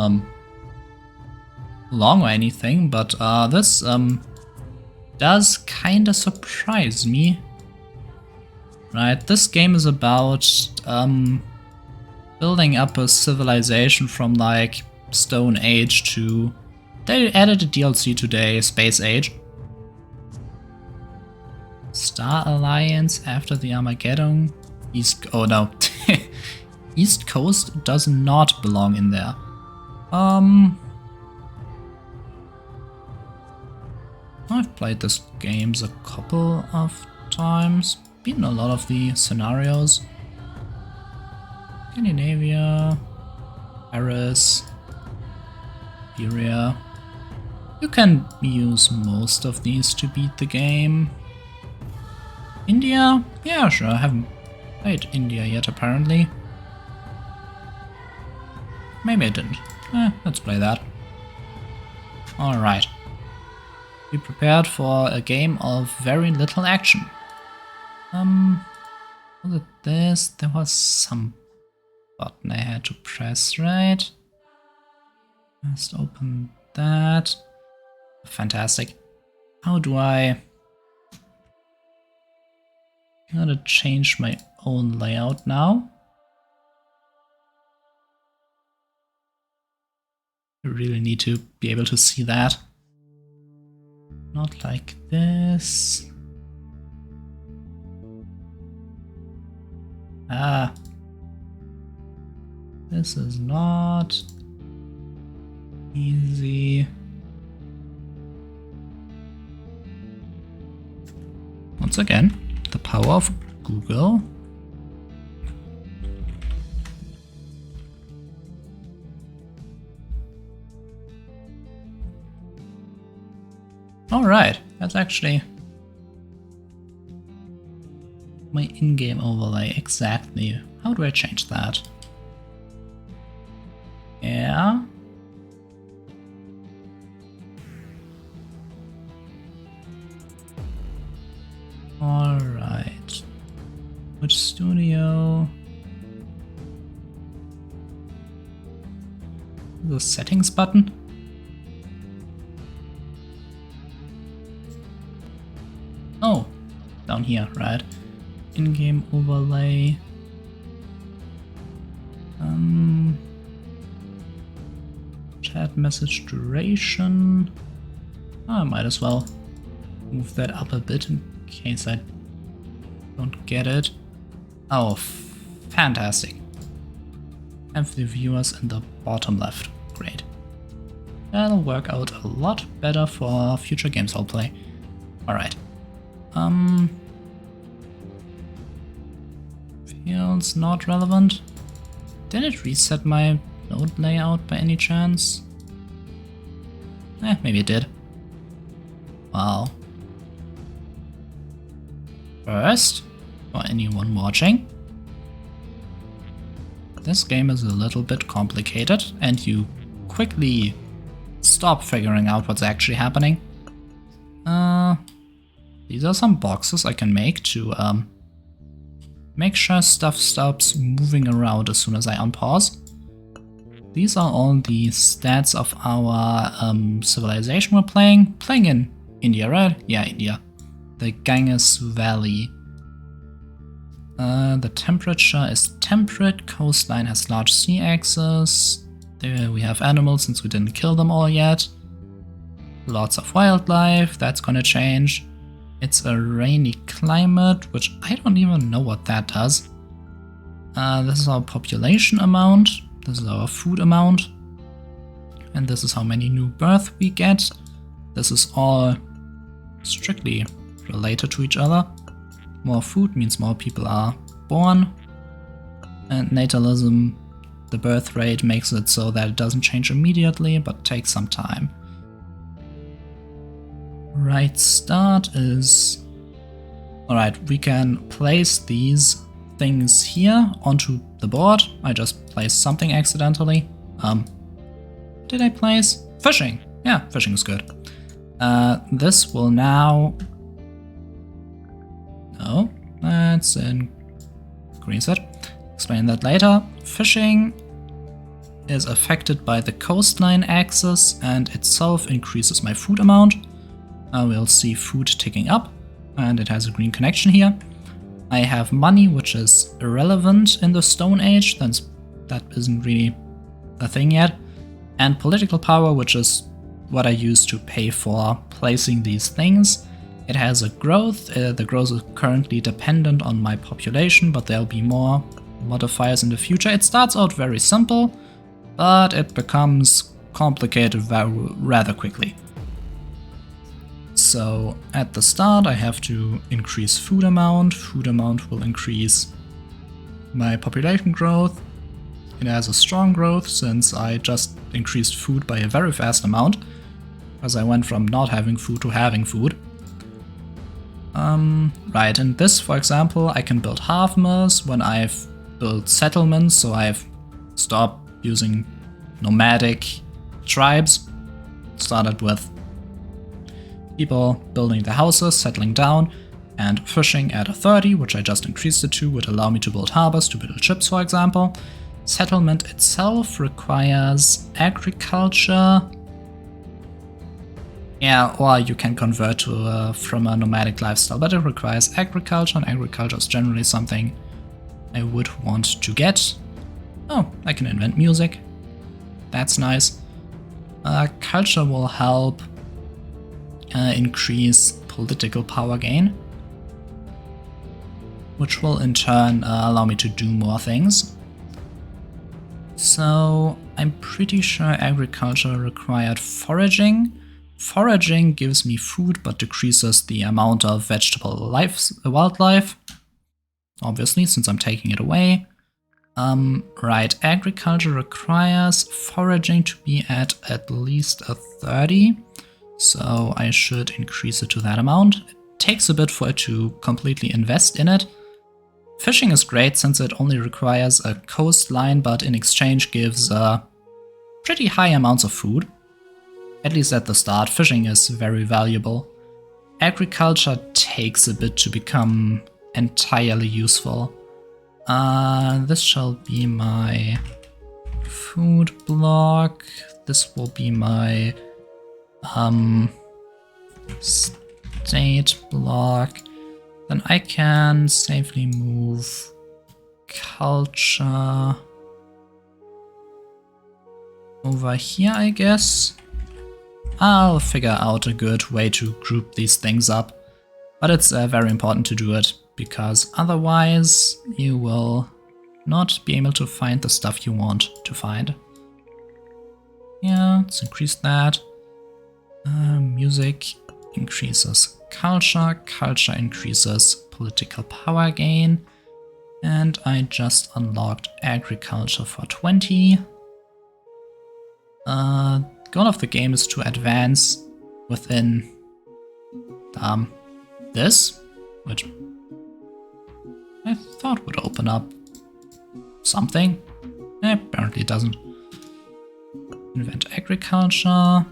Speaker 1: long or anything, but this does kinda surprise me. Right, this game is about building up a civilization from like Stone Age to... They added a DLC today, Space Age. Star Alliance after the Armageddon. Oh no. East Coast does not belong in there. I've played this games a couple of times. Beaten a lot of the scenarios. Scandinavia, Paris, Iberia. You can use most of these to beat the game. India? Yeah, sure, I haven't played India yet apparently. Maybe I didn't. Let's play that. Alright. Be prepared for a game of very little action. Was it this? There was some button I had to press, right? Just open that. Fantastic. How do I... Gotta change my own layout now. I really need to be able to see that. Not like this. This is not easy. Once again, the power of Google. Alright, that's actually my in-game overlay exactly. How do I change that? Yeah. Alright. Which studio? The settings button? Oh, down here, right. In-game overlay. Chat message duration. I might as well move that up a bit in case I don't get it. Oh, fantastic. Have the viewers in the bottom left. Great. That'll work out a lot better for future games I'll play. Alright. Fields not relevant. Did it reset my node layout by any chance? Maybe it did. Wow. First, for anyone watching, this game is a little bit complicated and you quickly stop figuring out what's actually happening. These are some boxes I can make to make sure stuff stops moving around as soon as I unpause. These are all the stats of our civilization we're playing. Playing in India, right? Yeah, India. The Ganges Valley. The temperature is temperate, coastline has large sea axis. There we have animals since we didn't kill them all yet. Lots of wildlife, that's gonna change. It's a rainy climate, which I don't even know what that does. This is our population amount, this is our food amount, and this is how many new births we get. This is all strictly related to each other. More food means more people are born. And natalism, the birth rate, makes it so that it doesn't change immediately, but takes some time. Right start is... Alright, we can place these things here onto the board. I just placed something accidentally. Did I place? Fishing! Yeah, fishing is good. This will now... No, that's in green set. Explain that later. Fishing is affected by the coastline axis and itself increases my food amount. We'll see food ticking up, and it has a green connection here. I have money, which is irrelevant in the Stone Age, since that isn't really a thing yet. And political power, which is what I use to pay for placing these things. It has a growth. The growth is currently dependent on my population, but there'll be more modifiers in the future. It starts out very simple, but it becomes complicated rather quickly. So at the start I have to increase food amount. Food amount will increase my population growth. It has a strong growth since I just increased food by a very fast amount, as I went from not having food to having food. Right, in this, for example, I can build half mills when I've built settlements, so I've stopped using nomadic tribes. Started with people building the houses, settling down, and fishing at a 30, which I just increased it to, would allow me to build harbors, to build ships, for example. Settlement itself requires agriculture. Yeah, or you can convert to from a nomadic lifestyle, but it requires agriculture, and agriculture is generally something I would want to get. Oh, I can invent music. That's nice. Culture will help increase political power gain, which will in turn allow me to do more things. So I'm pretty sure agriculture required foraging. Foraging gives me food but decreases the amount of vegetable wildlife, obviously, since I'm taking it away. Right, agriculture requires foraging to be at least a 30, so I should increase it to that amount. It takes a bit for it to completely invest in it. Fishing is great since it only requires a coastline, but in exchange gives pretty high amounts of food. At least at the start, fishing is very valuable. Agriculture takes a bit to become entirely useful. This shall be my food block. This will be my state block. Then I can safely move culture over here, I guess. I'll figure out a good way to group these things up, but it's very important to do it, because otherwise you will not be able to find the stuff you want to find. Yeah, let's increase that. Music increases culture, culture increases political power gain, and I just unlocked agriculture for 20. Goal of the game is to advance within this, which I thought would open up something. Apparently it doesn't. Invent agriculture.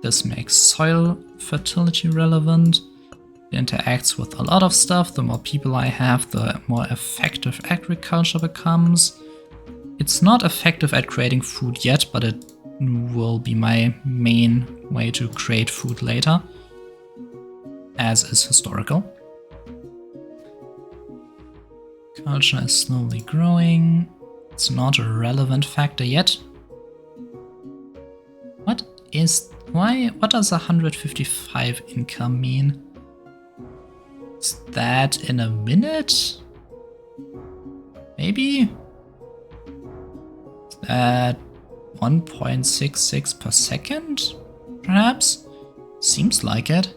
Speaker 1: This makes soil fertility relevant. It interacts with a lot of stuff. The more people I have, the more effective agriculture becomes. It's not effective at creating food yet, but it will be my main way to create food later, as is historical. Culture is slowly growing. It's not a relevant factor yet. What does 155 income mean? Is that in a minute? Maybe? Is that 1.66 per second? Perhaps? Seems like it.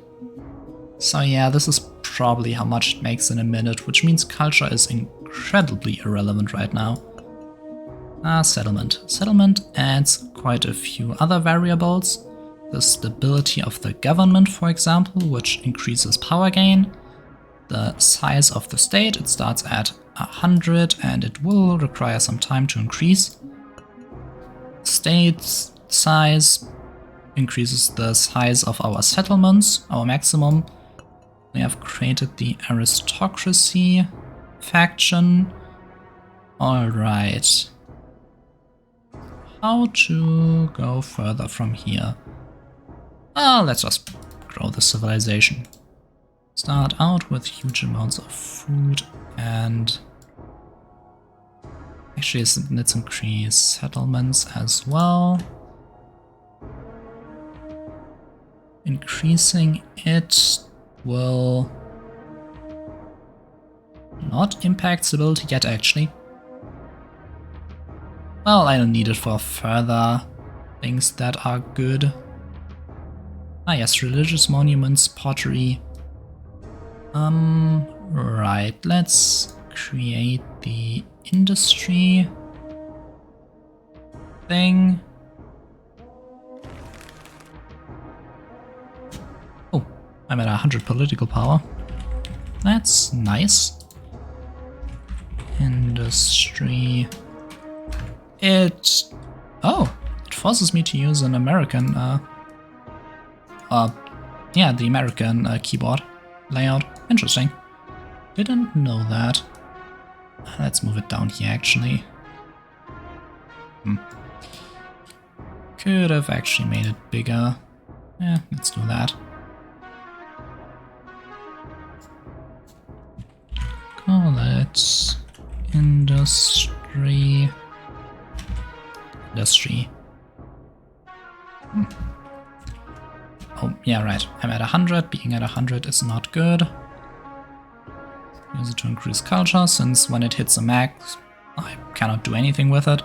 Speaker 1: So yeah, this is probably how much it makes in a minute, which means culture is incredibly irrelevant right now. Settlement. Settlement adds quite a few other variables. The stability of the government, for example, which increases power gain. The size of the state, it starts at 100 and it will require some time to increase. State size increases the size of our settlements, our maximum. We have created the aristocracy faction. Alright. How to go further from here? Let's just grow the civilization. Start out with huge amounts of food and actually let's increase settlements as well. Increasing it will not impact stability yet actually. Well, I don't need it for further things that are good. Yes, religious monuments, pottery. Right, let's create the industry thing. Oh, I'm at 100 political power. That's nice. Industry. It forces me to use an American, the American keyboard layout. Interesting. Didn't know that. Let's move it down here, actually. Could have actually made it bigger. Yeah, let's do that. Call it industry. Oh, yeah, right. I'm at 100. Being at 100 is not good. Use it to increase culture, since when it hits a max, I cannot do anything with it.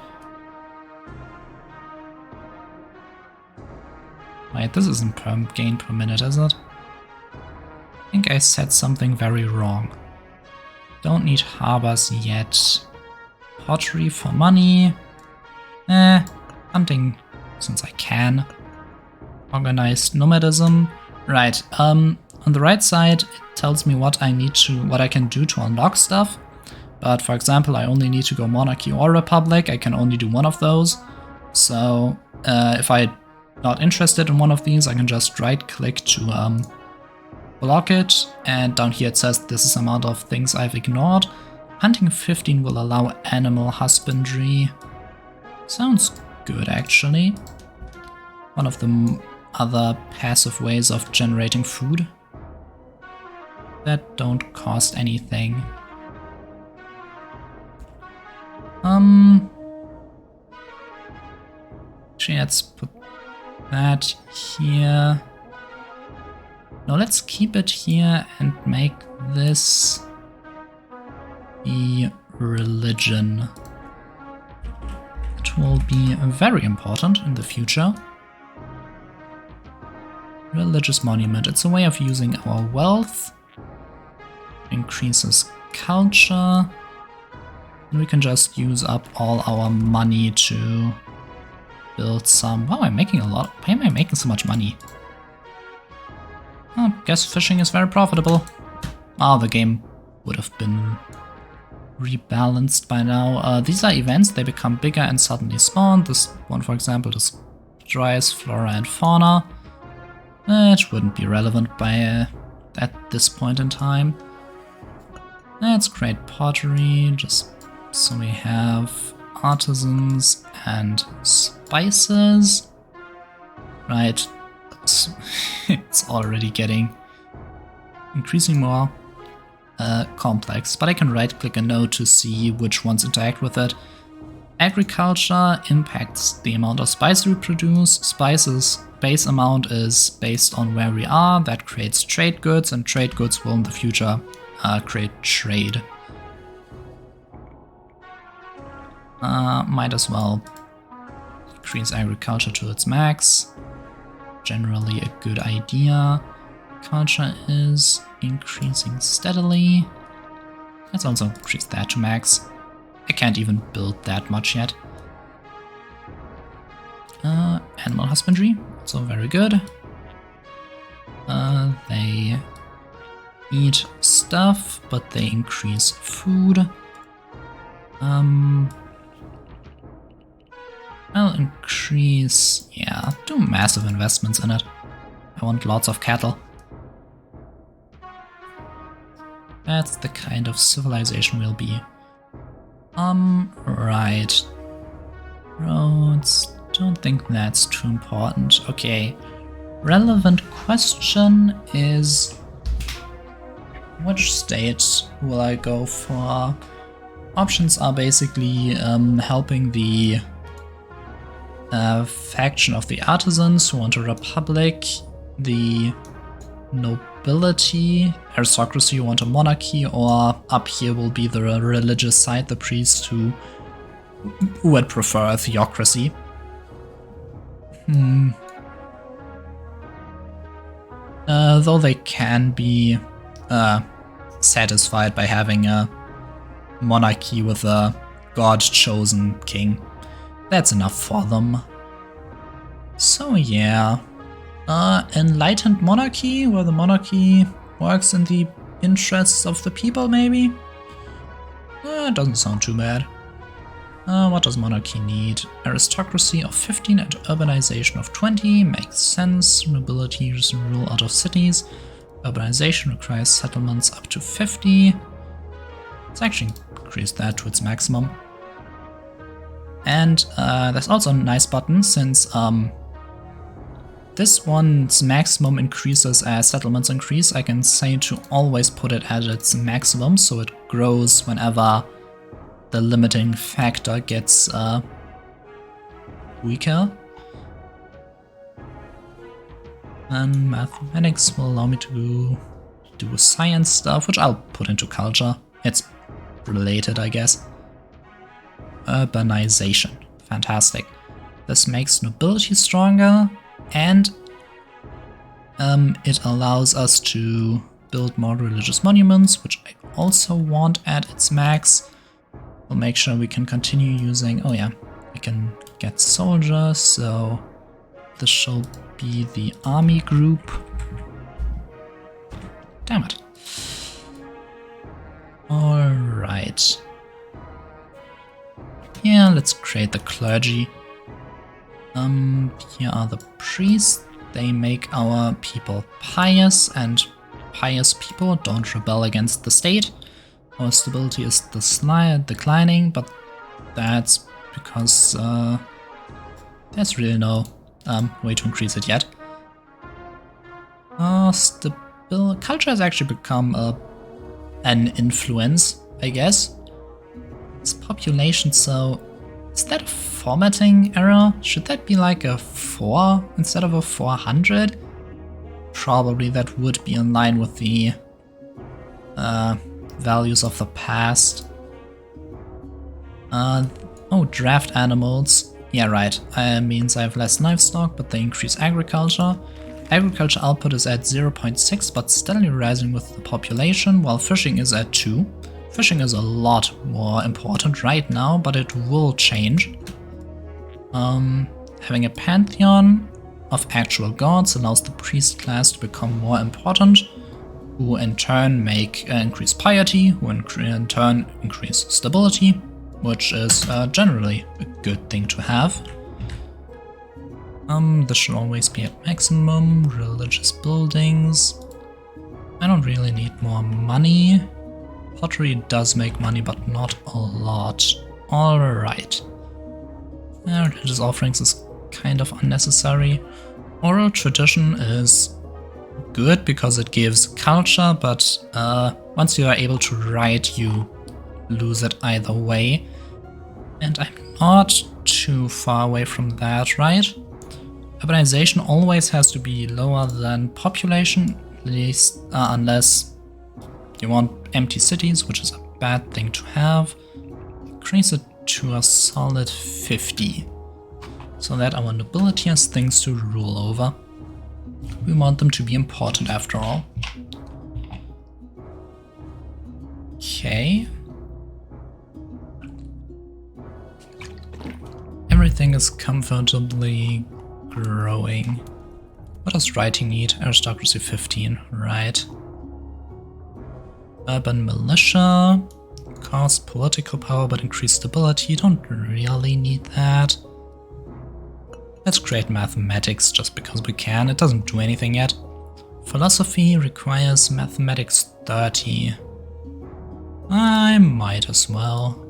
Speaker 1: Wait, this isn't per gain per minute, is it? I think I said something very wrong. Don't need harbors yet. Pottery for money. Hunting, since I can. Organized nomadism. Right, on the right side, it tells me what I can do to unlock stuff. But for example, I only need to go monarchy or republic. I can only do one of those. So if I'm not interested in one of these, I can just right click to block it. And down here it says this is the amount of things I've ignored. Hunting 15 will allow animal husbandry. Sounds good, actually. One of the other passive ways of generating food that don't cost anything. Actually, let's put that here. No, let's keep it here and make this the religion. It will be very important in the future. Religious monument. It's a way of using our wealth. Increases culture. And we can just use up all our money to build some... Wow, I'm making a lot. Why am I making so much money? Oh, guess fishing is very profitable. The game would have been rebalanced by now. These are events. They become bigger and suddenly spawn. This one, for example, destroys flora and fauna. It wouldn't be relevant by at this point in time. Let's create pottery, just so we have artisans and spices. Right, it's already getting increasing more complex, but I can right click a node to see which ones interact with it. Agriculture impacts the amount of spice we produce. Spices base amount is based on where we are. That creates trade goods, and trade goods will in the future create trade. Might as well increase agriculture to its max. Generally a good idea. Culture is increasing steadily. Let's also increase that to max. I can't even build that much yet. Animal husbandry, also very good. They eat stuff, but they increase food. I'll increase, yeah, do massive investments in it. I want lots of cattle. That's the kind of civilization we'll be. Right. Roads, don't think that's too important. Okay. Relevant question is, which state will I go for? Options are basically helping the faction of the artisans who want a republic, the nobility, aristocracy who want a monarchy, or up here will be the religious side, the priests who would prefer a theocracy. Though they can be satisfied by having a monarchy with a god-chosen king. That's enough for them. So yeah. Enlightened monarchy, where the monarchy works in the interests of the people, maybe? It doesn't sound too bad. What does monarchy need? Aristocracy of 15 and urbanization of 20. Makes sense. Nobility rule out of cities. Urbanization requires settlements up to 50. Let's actually increase that to its maximum. And there's also a nice button, since this one's maximum increases as settlements increase. I can say to always put it at its maximum, so it grows whenever the limiting factor gets weaker. And mathematics will allow me to do science stuff, which I'll put into culture. It's related, I guess. Urbanization. Fantastic. This makes nobility stronger, and it allows us to build more religious monuments, which I also want at its max. We'll make sure we can continue using... oh yeah, we can get soldiers, so this shall be the army group. Damn it. Alright. Yeah, let's create the clergy. Here are the priests. They make our people pious, and pious people don't rebel against the state. Our stability is declining, but that's because there's really no way to increase it yet. Culture has actually become an influence, I guess. It's population, so is that a formatting error? Should that be like a 4 instead of a 400? Probably that would be in line with the values of the past. Oh, draft animals. Yeah, right. Means I have less livestock, but they increase agriculture. Agriculture output is at 0.6, but steadily rising with the population, while fishing is at 2. Fishing is a lot more important right now, but it will change. Having a pantheon of actual gods allows the priest class to become more important, who in turn make increase piety, who in turn increase stability, which is generally a good thing to have. This should always be at maximum. Religious buildings. I don't really need more money. Pottery does make money, but not a lot. Alright. Religious offerings is kind of unnecessary. Oral tradition is good because it gives culture, but once you are able to write, you lose it either way. And I'm not too far away from that, right? Urbanization always has to be lower than population, at least unless you want empty cities, which is a bad thing to have. Increase it to a solid 50, so that our nobility has things to rule over. We want them to be important after all. Okay. Everything is comfortably growing. What does writing need? Aristocracy 15, right. Urban militia. Cost political power but increase stability. Don't really need that. Let's create mathematics just because we can. It doesn't do anything yet. Philosophy requires mathematics 30. I might as well.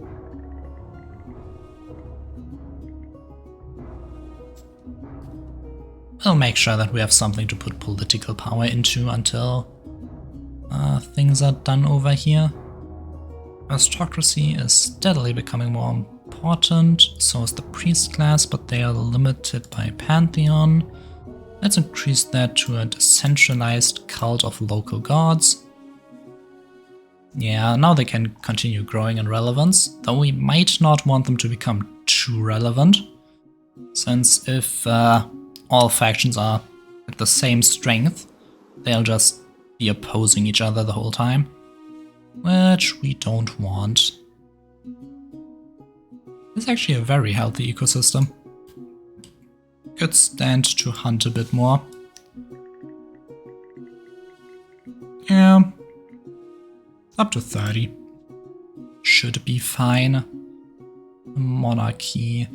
Speaker 1: I'll make sure that we have something to put political power into until things are done over here. Aristocracy is steadily becoming more important, so is the priest class, but they are limited by Pantheon. Let's increase that to a decentralized cult of local gods. Yeah, now they can continue growing in relevance, though we might not want them to become too relevant, since if all factions are at the same strength, they'll just be opposing each other the whole time, which we don't want. It's actually a very healthy ecosystem. Could stand to hunt a bit more. Yeah, up to 30. Should be fine. Monarchy.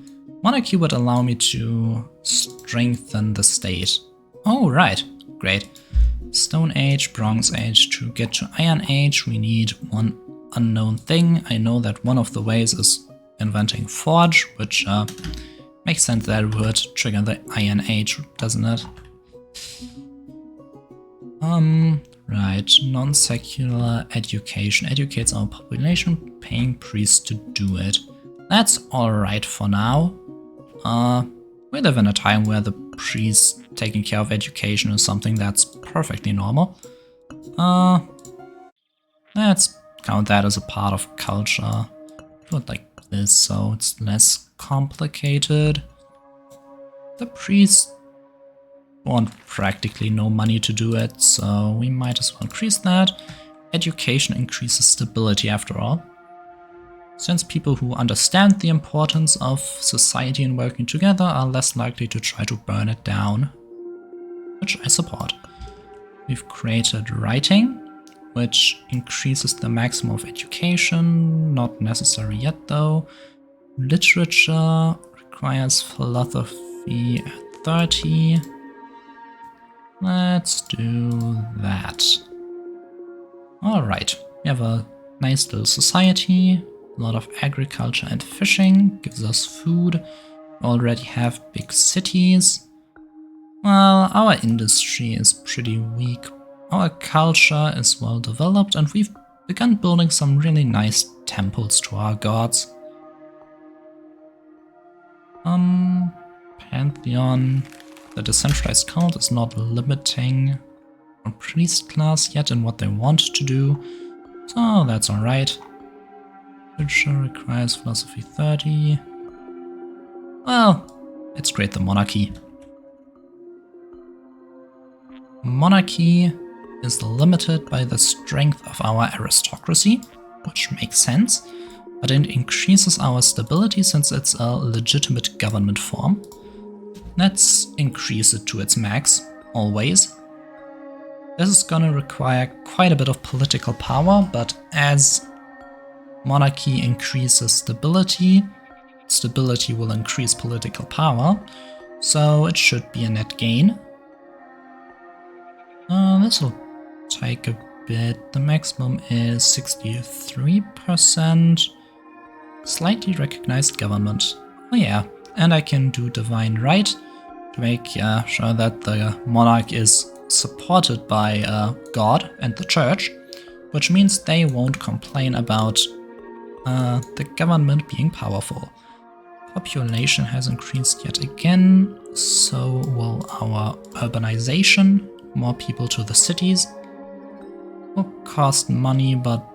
Speaker 1: Monarchy would allow me to strengthen the state. Oh, right. Great. Stone Age, Bronze Age. To get to Iron Age, we need one unknown thing. I know that one of the ways is inventing Forge, which makes sense that it would trigger the Iron Age, doesn't it? Right. Non-secular education. Educates our population, paying priests to do it. That's alright for now. We live in a time where the priests taking care of education is something that's perfectly normal. Let's count that as a part of culture. Do it like this so it's less complicated. The priests want practically no money to do it, so we might as well increase that. Education increases stability after all. Since people who understand the importance of society and working together are less likely to try to burn it down, which I support. We've created writing, which increases the maximum of education, not necessary yet though. Literature requires philosophy at 30. Let's do that. Alright, we have a nice little society. A lot of agriculture and fishing gives us food. We already have big cities. Well, our industry is pretty weak. Our culture is well developed and we've begun building some really nice temples to our gods. Pantheon. The decentralized cult is not limiting a priest class yet in what they want to do, so that's alright. Literature requires philosophy 30. Well, let's create the monarchy. Monarchy is limited by the strength of our aristocracy, which makes sense, but it increases our stability since it's a legitimate government form. Let's increase it to its max, always. This is gonna require quite a bit of political power, but as monarchy increases stability, stability will increase political power, so it should be a net gain. This will take a bit. The maximum is 63%. Slightly recognized government. Oh yeah, and I can do divine right to make sure that the monarch is supported by God and the church, which means they won't complain about the government being powerful. Population has increased yet again, so will our urbanization. More people to the cities. Will cost money, but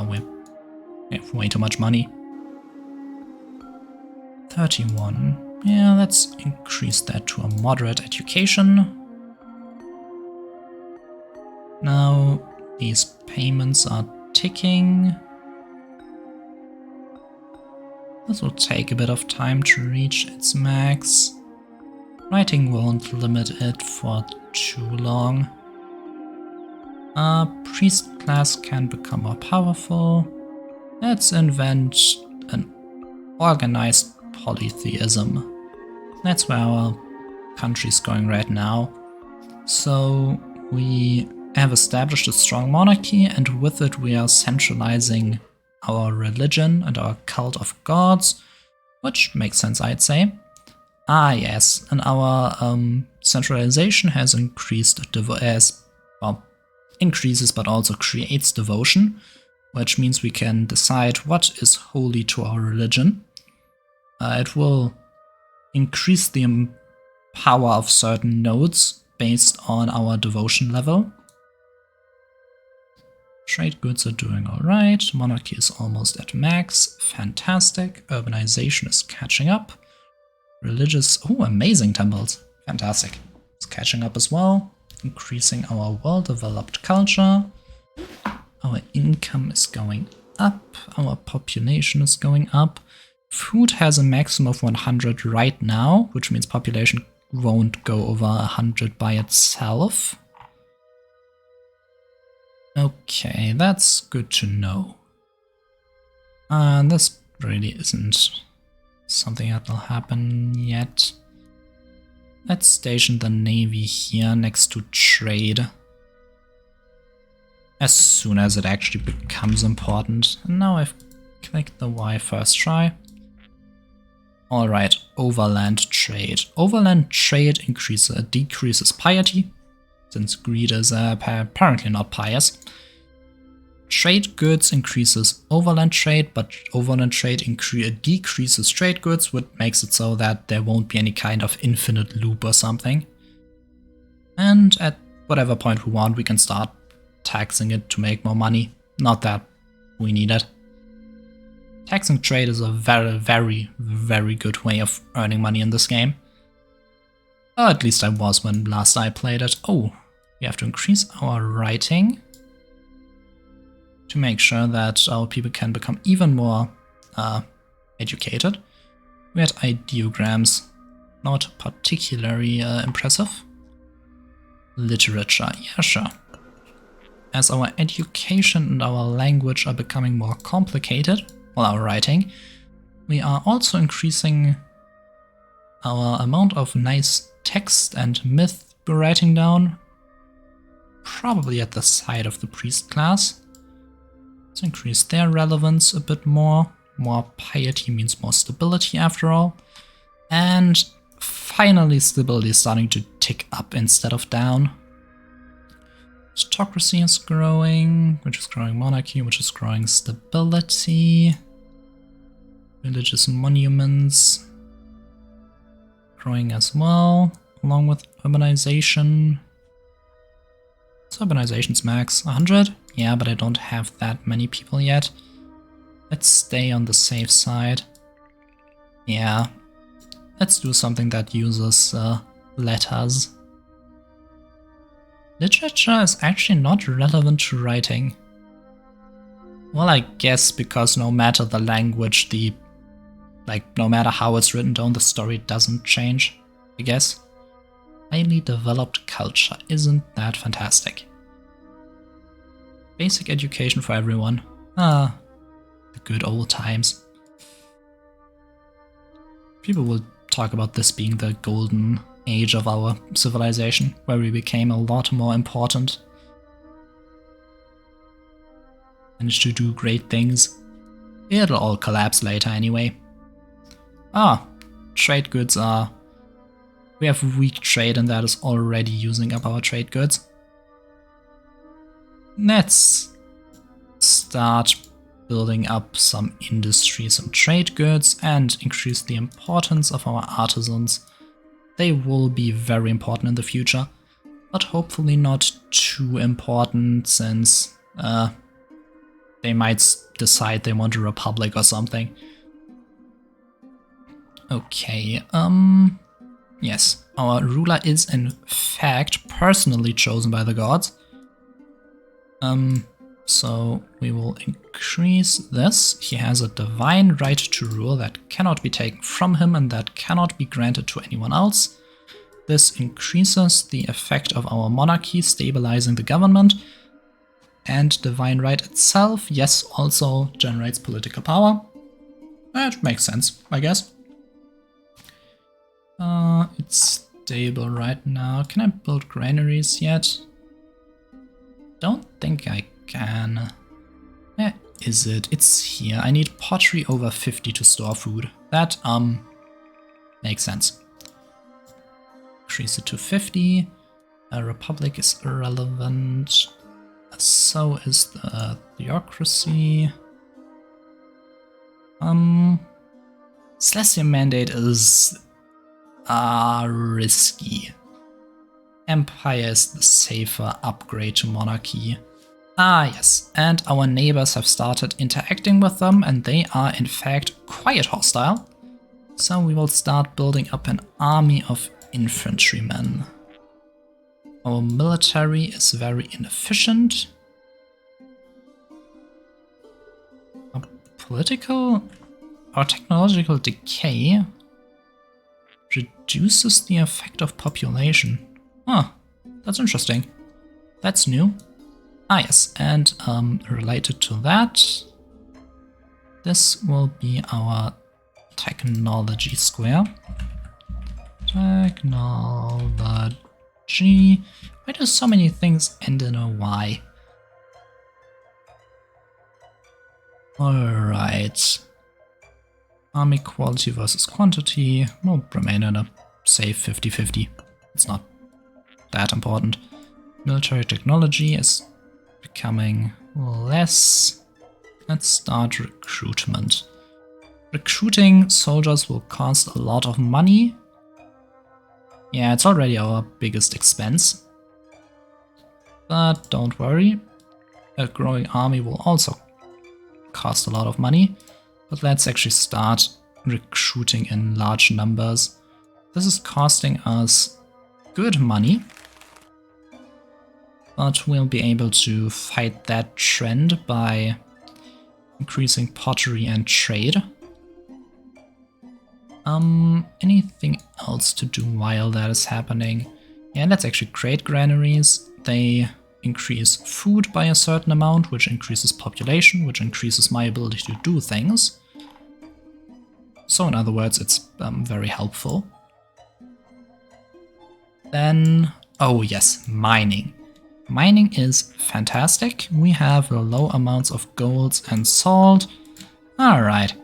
Speaker 1: we have way too much money. 31. Yeah, let's increase that to a moderate education. Now these payments are ticking. This will take a bit of time to reach its max. Writing won't limit it for too long. Priest class can become more powerful. Let's invent an organized polytheism. That's where our country's going right now. So we have established a strong monarchy, and with it we are centralizing our religion and our cult of gods, which makes sense, I'd say. Ah, yes, and our centralization has increased, increases but also creates devotion, which means we can decide what is holy to our religion. It will increase the power of certain nodes based on our devotion level. Trade goods are doing alright, monarchy is almost at max, fantastic, urbanization is catching up, religious, amazing temples, fantastic, it's catching up as well, increasing our well-developed culture, our income is going up, our population is going up, food has a maximum of 100 right now, which means population won't go over 100 by itself. Okay, that's good to know. And this really isn't something that will happen yet. Let's station the navy here next to trade. As soon as it actually becomes important. And now I've clicked the Y first try. Alright, overland trade. Overland trade decreases piety, since greed is apparently not pious. Trade goods increases overland trade, but overland trade decreases trade goods, which makes it so that there won't be any kind of infinite loop or something. And at whatever point we want, we can start taxing it to make more money. Not that we need it. Taxing trade is a very, very, very good way of earning money in this game. Or at least I was when last I played it. Oh, we have to increase our writing to make sure that our people can become even more educated. We had ideograms, not particularly impressive. Literature, yeah, sure. As our education and our language are becoming more complicated, well, our writing, we are also increasing our amount of nice text and myth we're writing down, probably at the side of the priest class. Let's increase their relevance a bit more. More piety means more stability after all. And finally stability is starting to tick up instead of down. Aristocracy is growing, which is growing monarchy, which is growing stability. Religious monuments growing as well, along with urbanization. So urbanization's max 100. Yeah, but I don't have that many people yet. Let's stay on the safe side. Yeah, let's do something that uses letters. Literature is actually not relevant to writing. Well, I guess because no matter the language, no matter how it's written down, the story doesn't change, I guess. Highly developed culture, isn't that fantastic? Basic education for everyone. Ah, the good old times. People will talk about this being the golden age of our civilization, where we became a lot more important. Managed to do great things. It'll all collapse later anyway. Ah, trade goods are... We have weak trade and that is already using up our trade goods. Let's start building up some industry, some trade goods, and increase the importance of our artisans. They will be very important in the future, but hopefully not too important, since they might decide they want a republic or something. Okay, yes, our ruler is in fact personally chosen by the gods. So we will increase this. He has a divine right to rule that cannot be taken from him and that cannot be granted to anyone else. This increases the effect of our monarchy, stabilizing the government. And divine right itself, yes, also generates political power. That makes sense, I guess. It's stable right now. Can I build granaries yet? Don't think I can. Where is it? It's here. I need pottery over 50 to store food. That, makes sense. Increase it to 50. A republic is irrelevant. So is the theocracy. Celestial Mandate is risky. Empire is the safer upgrade to monarchy. Ah yes, and our neighbors have started interacting with them and they are in fact quite hostile. So we will start building up an army of infantrymen. Our military is very inefficient. Our political or technological decay reduces the effect of population. Huh, that's interesting. That's new. Ah yes, and related to that, this will be our technology square. Technology. Why do so many things end in a Y? Alright. Army quality versus quantity will remain in a safe 50-50. It's not that important. Military technology is becoming less. Let's start recruitment. Recruiting soldiers will cost a lot of money. Yeah, it's already our biggest expense. But don't worry, a growing army will also cost a lot of money. But let's actually start recruiting in large numbers. This is costing us good money. But we'll be able to fight that trend by increasing pottery and trade. Anything else to do while that is happening? Yeah, let's actually create granaries. They increase food by a certain amount, which increases population, which increases my ability to do things. So in other words, it's very helpful. Then, oh yes, mining. Mining is fantastic. We have low amounts of gold and salt. Alright.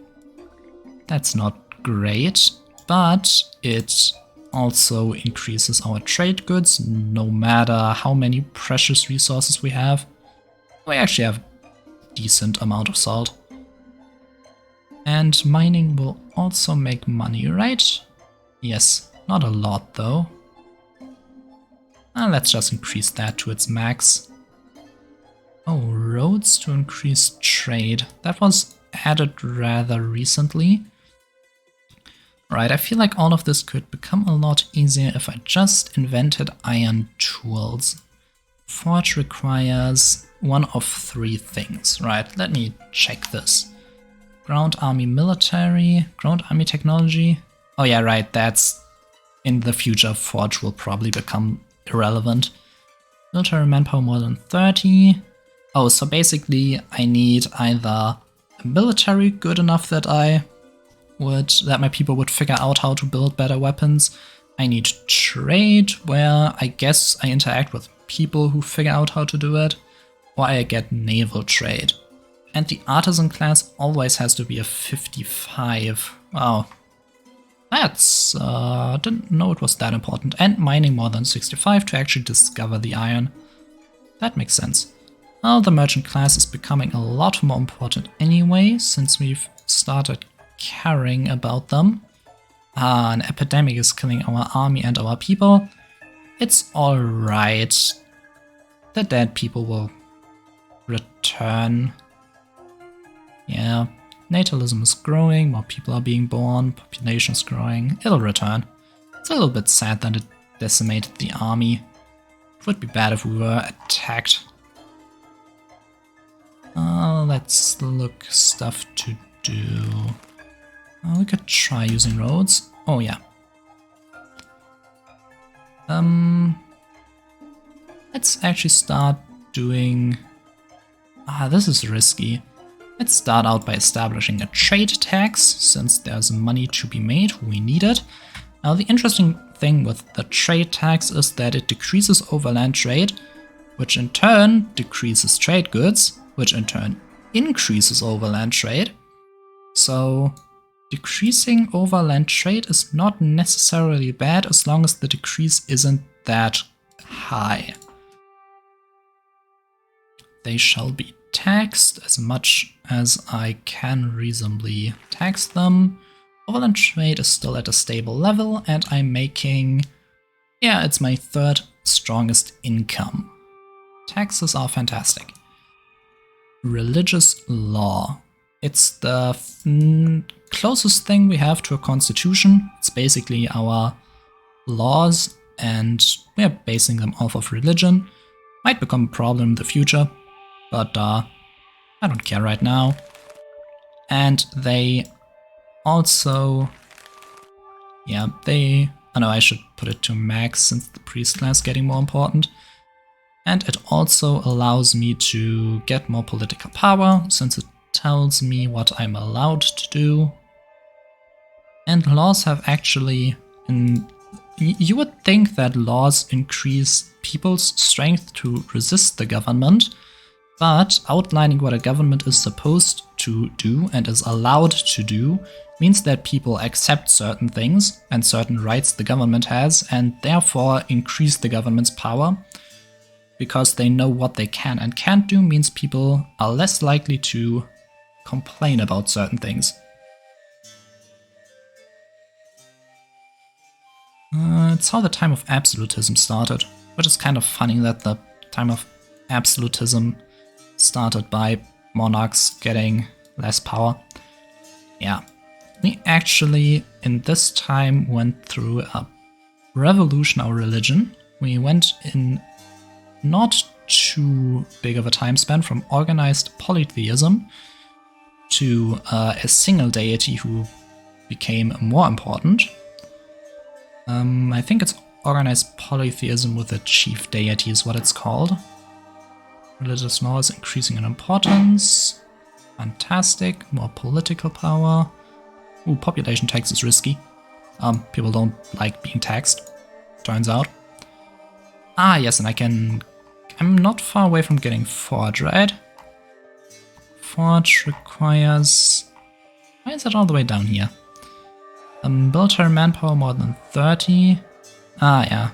Speaker 1: That's not great, but it also increases our trade goods no matter how many precious resources we have. We actually have a decent amount of salt. And mining will also make money, right? Yes, not a lot though. Let's just increase that to its max. Oh, roads to increase trade. That was added rather recently. Right, I feel like all of this could become a lot easier if I just invented iron tools. Forge requires one of three things. Right, let me check this. Ground army military, ground army technology. Oh yeah, right, that's in the future. Forge will probably become irrelevant. Military manpower more than 30. Oh, so basically I need either a military good enough that my people would figure out how to build better weapons. I need trade, where I guess I interact with people who figure out how to do it, or I get naval trade. And the artisan class always has to be a 55. Wow. That's, didn't know it was that important. And mining more than 65 to actually discover the iron. That makes sense. Well, the merchant class is becoming a lot more important anyway, since we've started caring about them. An epidemic is killing our army and our people. It's alright. The dead people will return. Yeah, natalism is growing, more people are being born, population is growing, it'll return. It's a little bit sad that it decimated the army. It would be bad if we were attacked. let's look stuff to do. We could try using roads. Oh yeah. Let's actually start doing... this is risky. Let's start out by establishing a trade tax, since there's money to be made, we need it. Now the interesting thing with the trade tax is that it decreases overland trade, which in turn decreases trade goods, which in turn increases overland trade. So decreasing overland trade is not necessarily bad as long as the decrease isn't that high. They shall be taxed as much as I can reasonably tax them. Overland trade is still at a stable level and I'm making, yeah, it's my third strongest income. Taxes are fantastic. Religious law. It's the closest thing we have to a constitution. It's basically our laws and we're basing them off of religion. Might become a problem in the future, but I don't care right now. And they also, yeah, I know I should put it to max since the priest class is getting more important. And it also allows me to get more political power, since it tells me what I'm allowed to do. And laws have actually, you would think that laws increase people's strength to resist the government, but outlining what a government is supposed to do and is allowed to do means that people accept certain things and certain rights the government has and therefore increase the government's power. Because they know what they can and can't do means people are less likely to complain about certain things. It's how the time of absolutism started, which is kind of funny that the time of absolutism started by monarchs getting less power. Yeah, we actually in this time went through a revolution of religion. We went in not too big of a time span from organized polytheism to a single deity who became more important. I think it's organized polytheism with a chief deity is what it's called. Religious law is increasing in importance. Fantastic. More political power. Ooh, population tax is risky. People don't like being taxed, turns out. Ah, yes, and I'm not far away from getting Forge, right? Forge requires... Why is that all the way down here? Military manpower more than 30. Ah, yeah.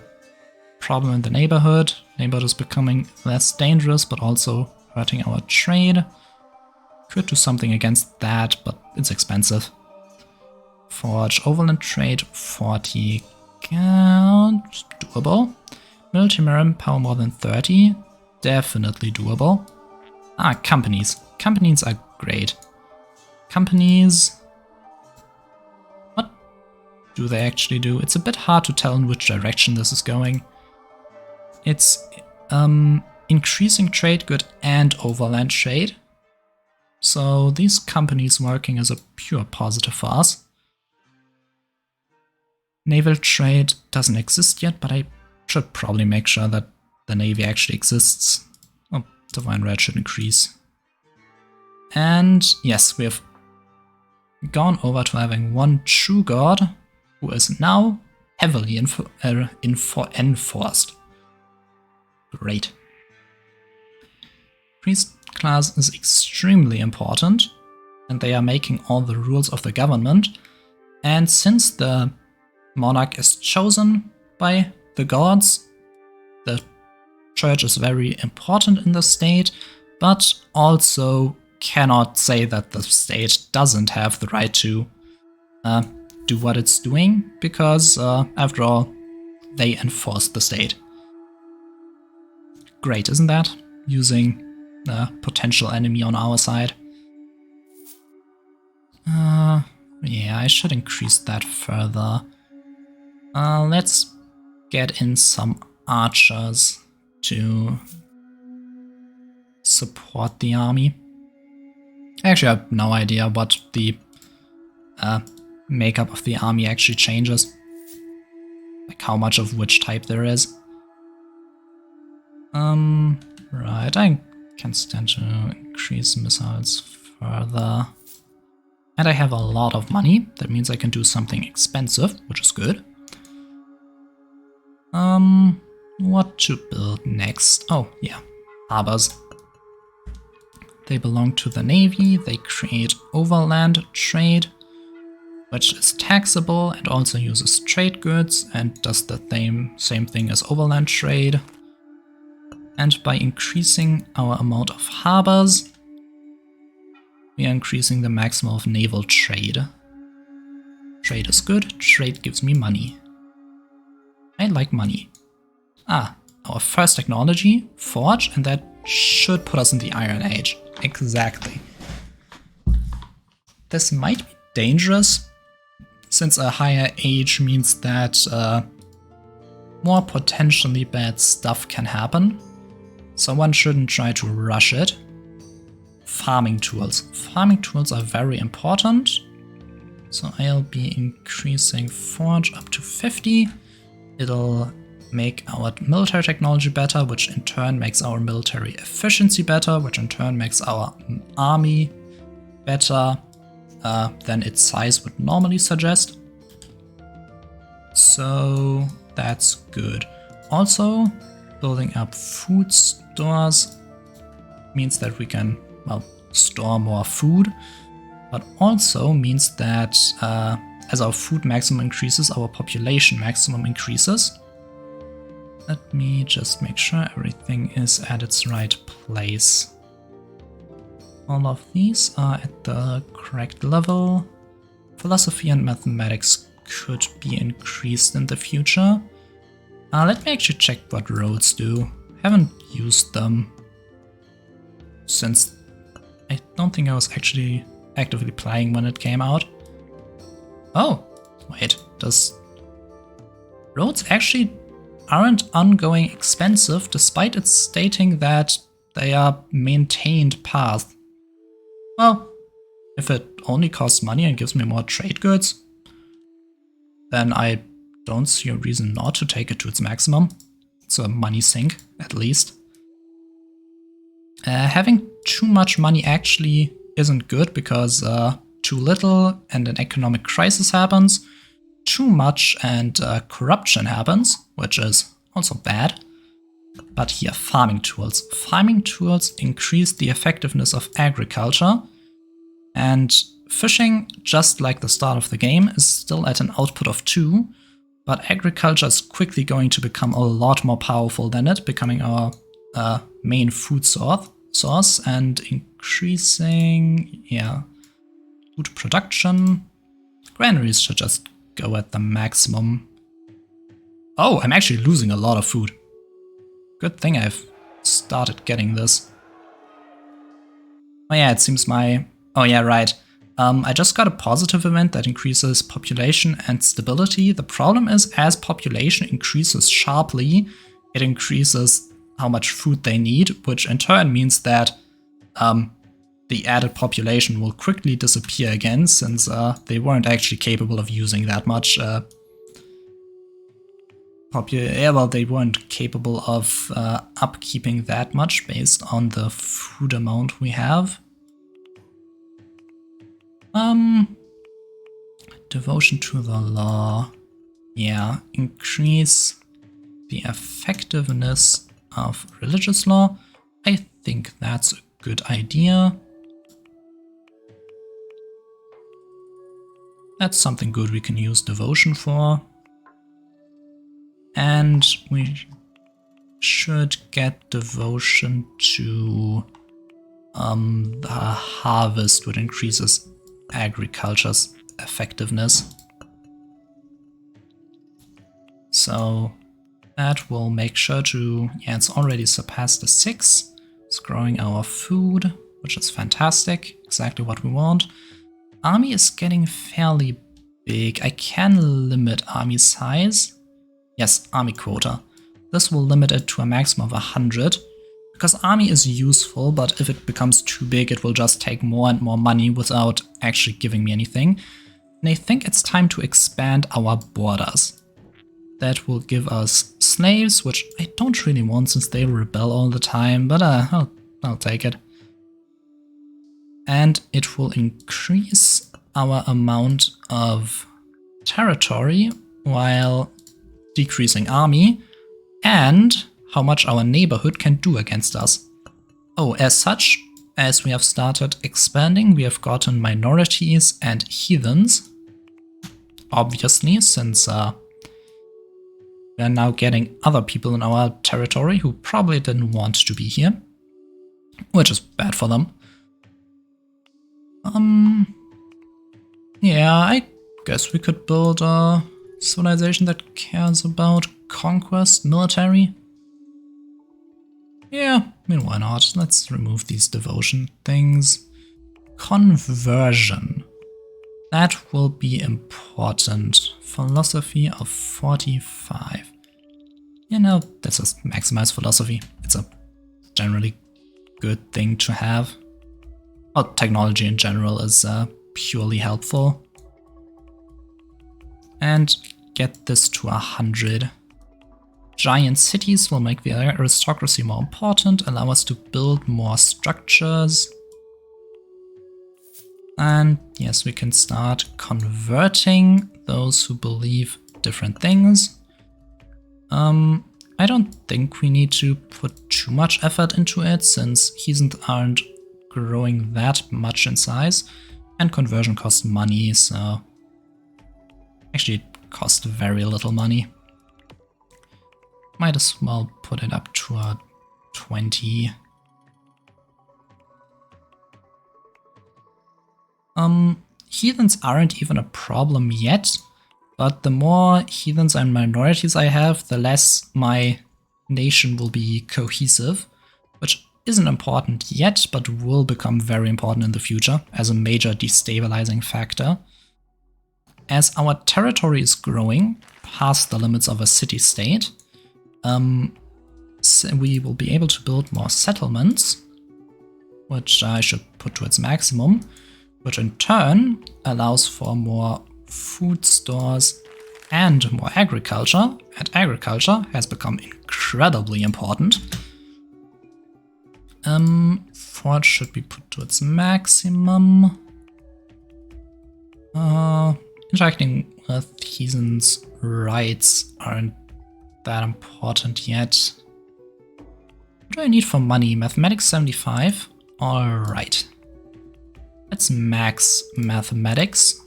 Speaker 1: Problem in the neighborhood. Neighborhood is becoming less dangerous, but also hurting our trade. Could do something against that, but it's expensive. Forge overland trade 40. Doable. Military manpower more than 30. Definitely doable. Ah, companies. Companies are great. Companies... What do they actually do? It's a bit hard to tell in which direction this is going. It's increasing trade good and overland trade. So these companies working as a pure positive for us. Naval trade doesn't exist yet, but I should probably make sure that the navy actually exists. Oh, divine red should increase. And yes, we have gone over to having one true god, who is now heavily enforced. Great. Priest class is extremely important, and they are making all the rules of the government. And since the monarch is chosen by the gods, the church is very important in the state, but also cannot say that the state doesn't have the right to do what it's doing, because after all, they enforce the state. Great, isn't that? Using a potential enemy on our side. Yeah, I should increase that further. Let's get in some archers to support the army. Actually, I have no idea what the makeup of the army actually changes. Like how much of which type there is. Right, I can stand to increase missiles further. And I have a lot of money. That means I can do something expensive, which is good. What to build next? Oh, yeah, harbors. They belong to the Navy. They create overland trade, which is taxable and also uses trade goods and does the same thing as overland trade. And by increasing our amount of harbors, we are increasing the maximum of naval trade. Trade is good. Trade gives me money. I like money. Ah, our first technology, Forge, and that should put us in the Iron Age. Exactly. This might be dangerous, since a higher age means that more potentially bad stuff can happen. So one shouldn't try to rush it. Farming tools. Farming tools are very important. So I'll be increasing Forge up to 50. It'll make our military technology better, which in turn makes our military efficiency better, which in turn makes our army better than its size would normally suggest. So that's good. Also, building up food stores means that we can, well, store more food, but also means that as our food maximum increases, our population maximum increases. Let me just make sure everything is at its right place. All of these are at the correct level. Philosophy and mathematics could be increased in the future. Let me actually check what roads do. Haven't used them since I don't think I was actually actively playing when it came out. Oh, wait, does roads actually aren't ongoing expensive despite it stating that they are maintained paths? Well, if it only costs money and gives me more trade goods, then I don't see a reason not to take it to its maximum. It's a money sink, at least. Having too much money actually isn't good because too little and an economic crisis happens. Too much and corruption happens, which is also bad. But here, farming tools. Farming tools increase the effectiveness of agriculture. And fishing, just like the start of the game, is still at an output of 2. But agriculture is quickly going to become a lot more powerful than it, becoming our main food source and increasing, food production. Granaries should just go at the maximum. Oh, I'm actually losing a lot of food. Good thing I've started getting this. Oh yeah, it seems oh yeah, right. I just got a positive event that increases population and stability. The problem is, as population increases sharply, it increases how much food they need, which in turn means that the added population will quickly disappear again, since they weren't actually capable of using that much. They weren't capable of upkeeping that much based on the food amount we have. Devotion to the law. Yeah, increase the effectiveness of religious law. I think that's a good idea. That's something good we can use devotion for. And we should get devotion to the harvest, which increases agriculture's effectiveness. So that will make sure to, it's already surpassed the 6. It's growing our food, which is fantastic, exactly what we want. Army is getting fairly big. I can limit army size. Yes, army quota. This will limit it to a maximum of 100, Because army is useful, but if it becomes too big, it will just take more and more money without actually giving me anything. And I think it's time to expand our borders. That will give us slaves, which I don't really want since they rebel all the time, but I'll take it. And it will increase our amount of territory while decreasing army and how much our neighborhood can do against us. Oh, as such, as we have started expanding, we have gotten minorities and heathens. Obviously, since we are now getting other people in our territory who probably didn't want to be here, which is bad for them. Yeah, I guess we could build a civilization that cares about conquest, military. Yeah, I mean, why not? Let's remove these devotion things. Conversion. That will be important. Philosophy of 45. You know, let's just maximize philosophy. It's a generally good thing to have. Well, technology in general is purely helpful. And get this to 100. Giant cities will make the aristocracy more important, allow us to build more structures. And yes, we can start converting those who believe different things. I don't think we need to put too much effort into it, since heathens aren't growing that much in size, and conversion costs money, so actually it costs very little money. Might as well put it up to a 20. Heathens aren't even a problem yet, but the more heathens and minorities I have, the less my nation will be cohesive, which isn't important yet, but will become very important in the future as a major destabilizing factor. As our territory is growing past the limits of a city-state, so we will be able to build more settlements, which I should put to its maximum, which in turn allows for more food stores and more agriculture, and agriculture has become incredibly important. Forge should be put to its maximum. Interacting with heathens' rights aren't that important yet. What do I need for money? Mathematics 75? Alright. Let's max mathematics.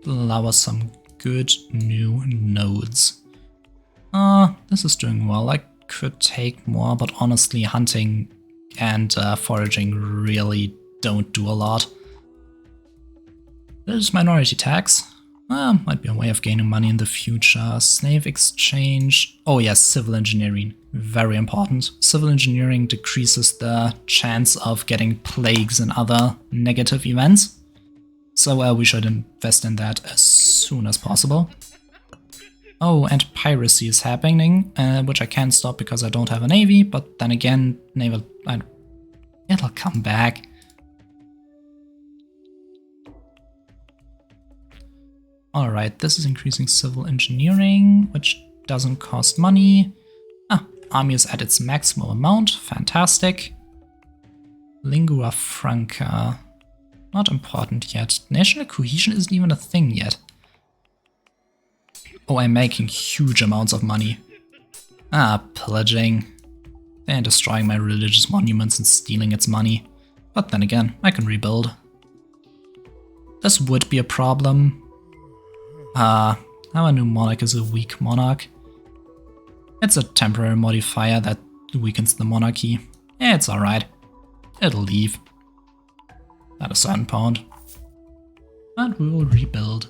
Speaker 1: Allow us some good new nodes. This is doing well. I could take more, but honestly hunting and foraging really don't do a lot. There's minority tax. Might be a way of gaining money in the future. Slave exchange. Oh yes, civil engineering. Very important. Civil engineering decreases the chance of getting plagues and other negative events. So we should invest in that as soon as possible. Oh, and piracy is happening, which I can't stop because I don't have a navy, but then again, naval... it'll come back. Alright, this is increasing civil engineering, which doesn't cost money. Army is at its maximum amount, fantastic. Lingua franca, not important yet. National cohesion isn't even a thing yet. Oh, I'm making huge amounts of money. Pillaging. They're destroying my religious monuments and stealing its money. But then again, I can rebuild. This would be a problem. Our new monarch is a weak monarch. It's a temporary modifier that weakens the monarchy. It's alright. It'll leave. At a certain point. But we will rebuild.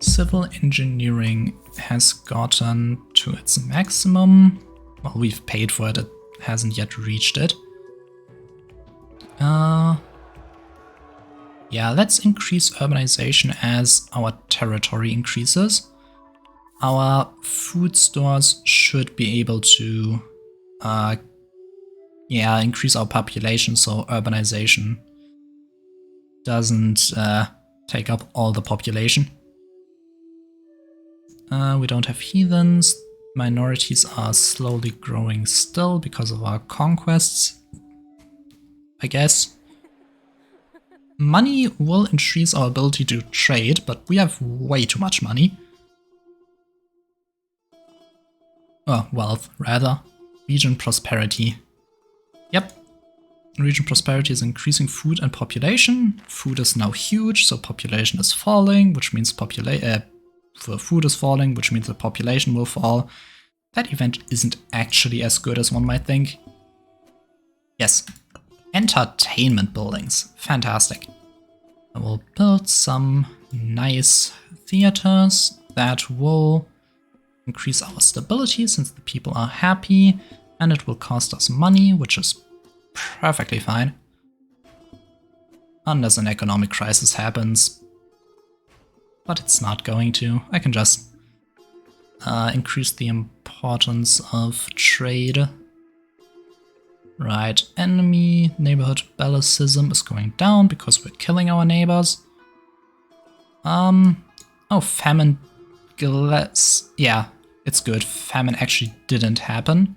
Speaker 1: Civil engineering has gotten to its maximum. Well, we've paid for it, it hasn't yet reached it. Yeah, let's increase urbanization as our territory increases. Our food stores should be able to increase our population so urbanization doesn't take up all the population. We don't have heathens. Minorities are slowly growing still because of our conquests, I guess. Money will increase our ability to trade, but we have way too much money. Oh, wealth, rather. Region prosperity. Yep. Region prosperity is increasing food and population. Food is now huge, so population is falling, which means food is falling, which means the population will fall. That event isn't actually as good as one might think. Yes. Entertainment buildings. Fantastic. I will build some nice theaters that will increase our stability since the people are happy, and it will cost us money, which is perfectly fine. Unless an economic crisis happens. But it's not going to. I can just increase the importance of trade. Right, enemy neighborhood ballicism is going down because we're killing our neighbors. Oh, famine glass. Yeah, it's good. Famine actually didn't happen.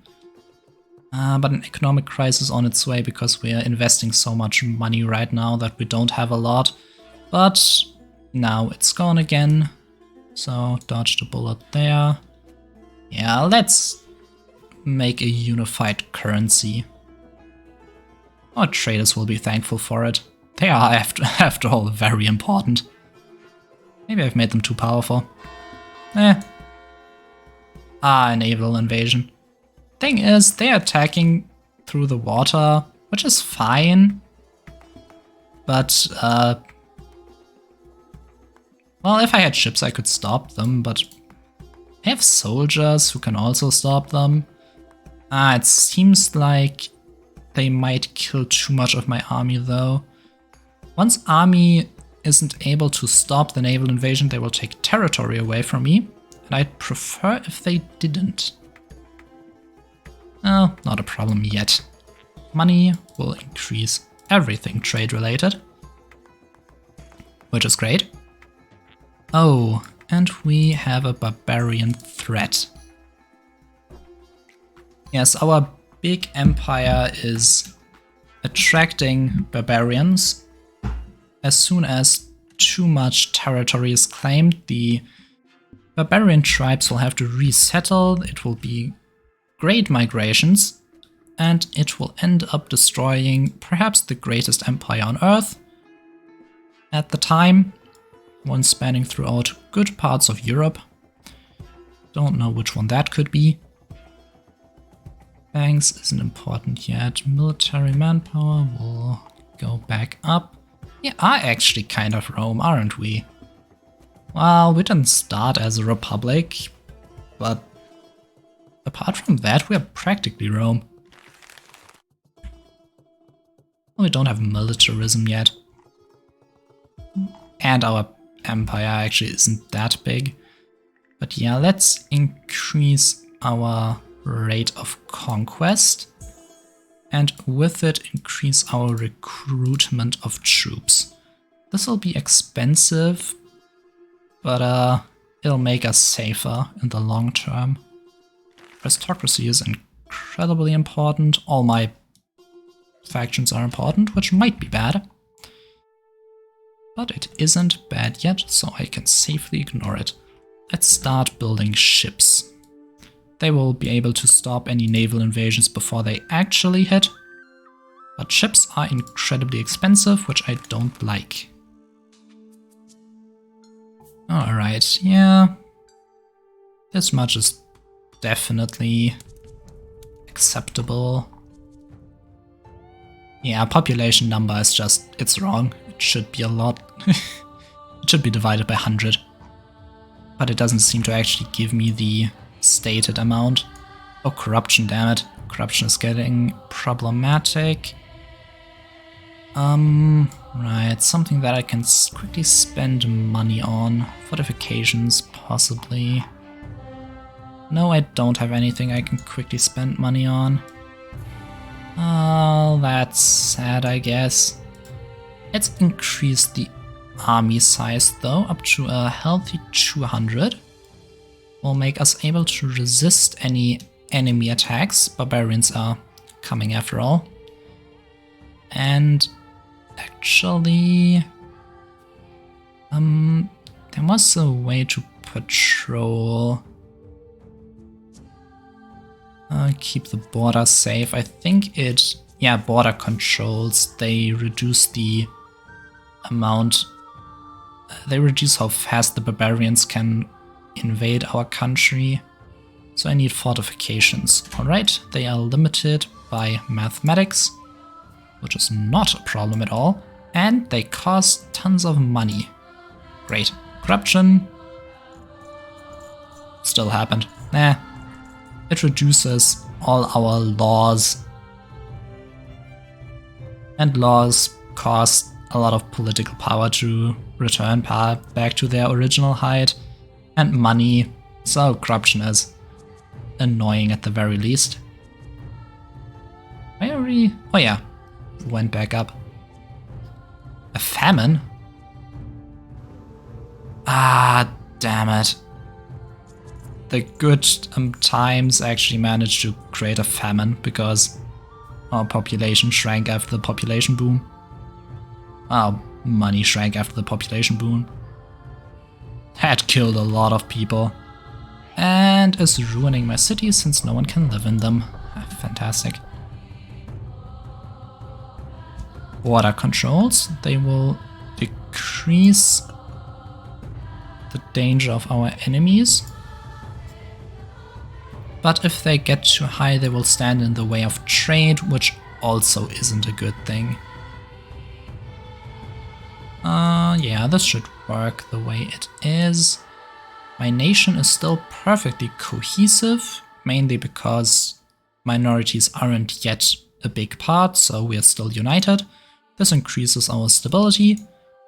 Speaker 1: But an economic crisis on its way because we're investing so much money right now that we don't have a lot. But now it's gone again. So dodge the bullet there. Yeah, let's make a unified currency. Our traders will be thankful for it. They are, after all, very important. Maybe I've made them too powerful. A naval invasion. Thing is, they're attacking through the water, which is fine. But, well, if I had ships, I could stop them, but I have soldiers who can also stop them. It seems like they might kill too much of my army, though. Once army isn't able to stop the naval invasion, they will take territory away from me, and I'd prefer if they didn't. Oh, not a problem yet. Money will increase everything trade-related, which is great. Oh, and we have a barbarian threat. Yes, our big empire is attracting barbarians. As soon as too much territory is claimed, the barbarian tribes will have to resettle. It will be great migrations, and it will end up destroying perhaps the greatest empire on Earth at the time, one spanning throughout good parts of Europe. Don't know which one that could be. Banks isn't important yet. Military manpower will go back up. We are actually kind of Rome, aren't we? Well, we didn't start as a republic, but apart from that, we're practically Rome. We don't have militarism yet. And our empire actually isn't that big. But yeah, let's increase our rate of conquest. And with it, increase our recruitment of troops. This will be expensive, but it'll make us safer in the long term. Aristocracy is incredibly important. All my factions are important, which might be bad. But it isn't bad yet, so I can safely ignore it. Let's start building ships. They will be able to stop any naval invasions before they actually hit. But ships are incredibly expensive, which I don't like. Alright, yeah. This much is definitely acceptable. Yeah, population number is just, it's wrong. It should be a lot. It should be divided by 100. But it doesn't seem to actually give me the stated amount. Oh, corruption, damn it. Corruption is getting problematic. Right, something that I can quickly spend money on. Fortifications, possibly. No, I don't have anything I can quickly spend money on. Oh, that's sad, I guess. Let's increase the army size, though, up to a healthy 200. Will make us able to resist any enemy attacks. Barbarians are coming after all. And actually, there was a way to patrol. Keep the border safe. I think border controls, they reduce the amount, they reduce how fast the barbarians can invade our country. So I need fortifications. Alright, they are limited by mathematics, which is not a problem at all. And they cost tons of money. Great. Corruption. Still happened. Nah. It reduces all our laws. And laws cost a lot of political power to return power back to their original height. And money. So corruption is annoying at the very least. I already... Oh yeah. Went back up. A famine? Ah, damn it. The good times actually managed to create a famine because our population shrank after the population boom. Our money shrank after the population boom. Had killed a lot of people. And is ruining my cities since no one can live in them. Fantastic. Border controls, they will decrease the danger of our enemies. But if they get too high, they will stand in the way of trade, which also isn't a good thing. Yeah, this should work the way it is. My nation is still perfectly cohesive, mainly because minorities aren't yet a big part, so we are still united. This increases our stability,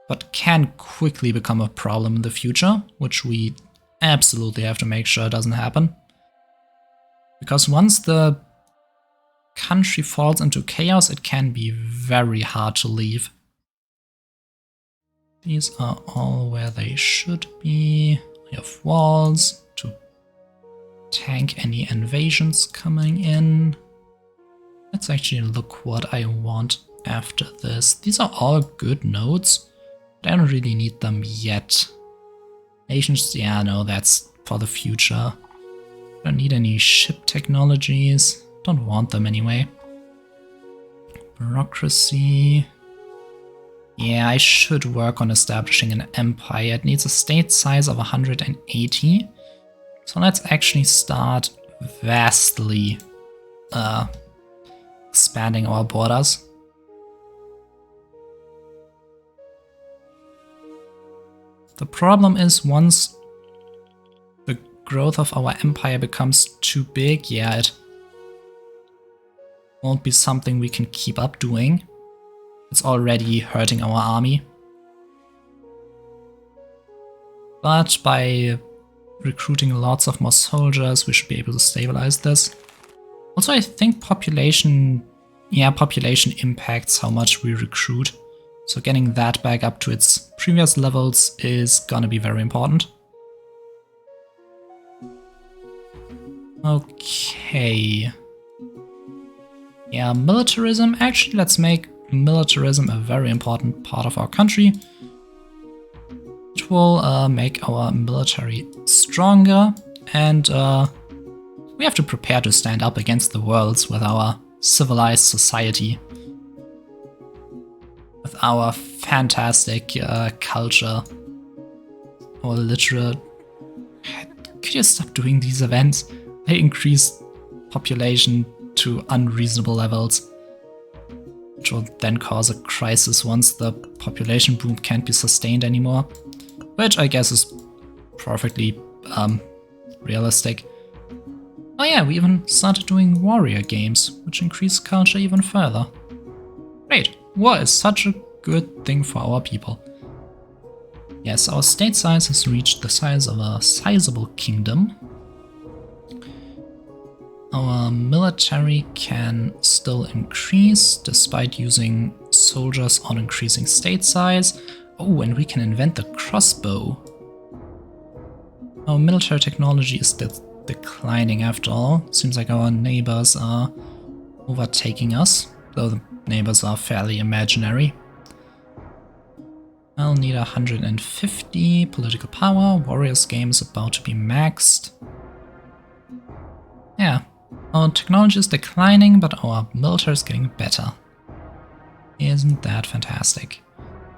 Speaker 1: but can quickly become a problem in the future, which we absolutely have to make sure doesn't happen. Because once the country falls into chaos, it can be very hard to leave. These are all where they should be. We have walls to tank any invasions coming in. Let's actually look what I want after this. These are all good nodes, but I don't really need them yet. Nations, yeah, no, that's for the future. Don't need any ship technologies. Don't want them anyway. Bureaucracy. Yeah, I should work on establishing an empire. It needs a state size of 180. So let's actually start vastly expanding our borders. The problem is once the growth of our empire becomes too big, yeah, it won't be something we can keep up doing. It's already hurting our army. But by recruiting lots of more soldiers, we should be able to stabilize this. Also, I think population impacts how much we recruit. So getting that back up to its previous levels is gonna be very important. Okay. Yeah, militarism. Actually, let's make militarism a very important part of our country. It will make our military stronger, and we have to prepare to stand up against the worlds with our civilized society. With our fantastic culture. Or literate. Could you stop doing these events? They increase population to unreasonable levels, which will then cause a crisis once the population boom can't be sustained anymore, which I guess is perfectly realistic. Oh yeah, we even started doing warrior games, which increase culture even further. Great. War is such a good thing for our people. Yes, our state size has reached the size of a sizable kingdom. Our military can still increase despite using soldiers on increasing state size. Oh, and we can invent the crossbow. Our military technology is declining after all. Seems like our neighbors are overtaking us, though the neighbors are fairly imaginary. I'll need 150 political power. Warriors game is about to be maxed. Yeah, our technology is declining, but our military is getting better. Isn't that fantastic?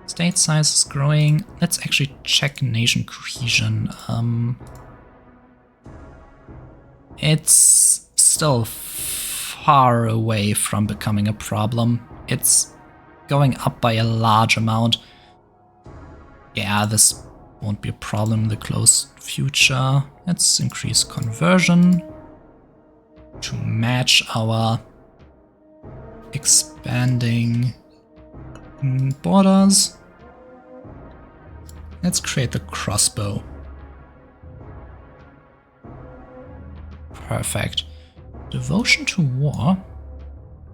Speaker 1: State size is growing. Let's actually check nation cohesion. It's still far away from becoming a problem. It's going up by a large amount. Yeah, this won't be a problem in the close future. Let's increase conversion to match our expanding borders. Let's create the crossbow. Perfect. Devotion to war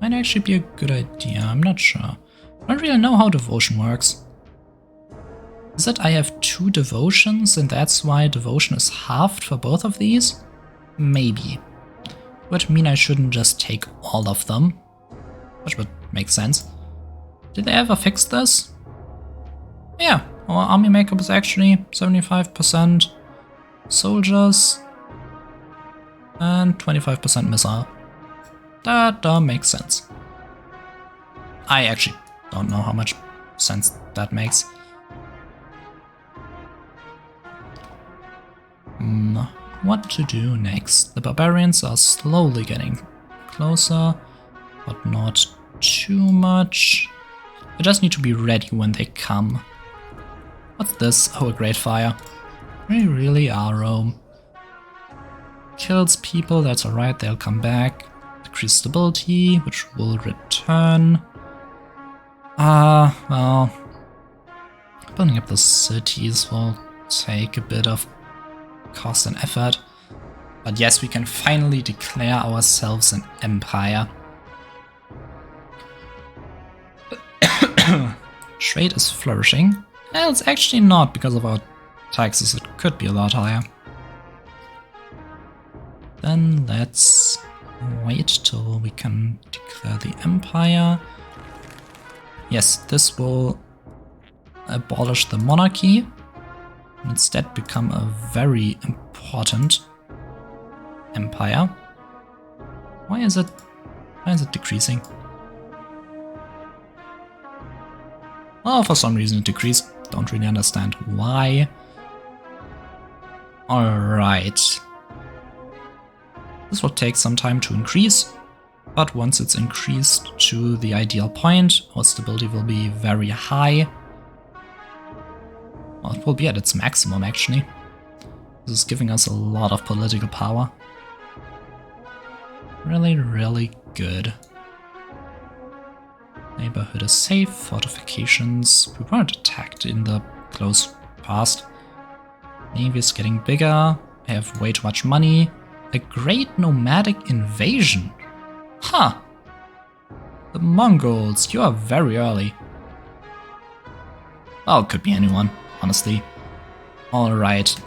Speaker 1: might actually be a good idea. I'm not sure. I don't really know how devotion works. Is it I have 2 devotions and that's why devotion is halved for both of these? Maybe. Would mean I shouldn't just take all of them, which would make sense. Did they ever fix this? Yeah, our army makeup is actually 75% soldiers and 25% missile. That makes sense. I actually don't know how much sense that makes. What to do next? The barbarians are slowly getting closer, but not too much. I just need to be ready when they come. What's this? Oh, a great fire. We really are Rome. Kills people, that's alright, they'll come back. Decrease stability, which will return. Well, building up the cities will take a bit of cost and effort. But yes, we can finally declare ourselves an empire. Trade is flourishing. Well, it's actually not because of our taxes, it could be a lot higher. Then let's wait till we can declare the empire. Yes, this will abolish the monarchy and instead become a very important empire. Why is it decreasing? Well, for some reason it decreased. Don't really understand why. Alright. This will take some time to increase, but once it's increased to the ideal point, our stability will be very high. Well, it will be at its maximum actually. This is giving us a lot of political power. Really, really good. Neighborhood is safe, fortifications. We weren't attacked in the close past. Navy is getting bigger. I have way too much money. A great nomadic invasion. Huh. The Mongols, you are very early. Well, it could be anyone, honestly. Alright.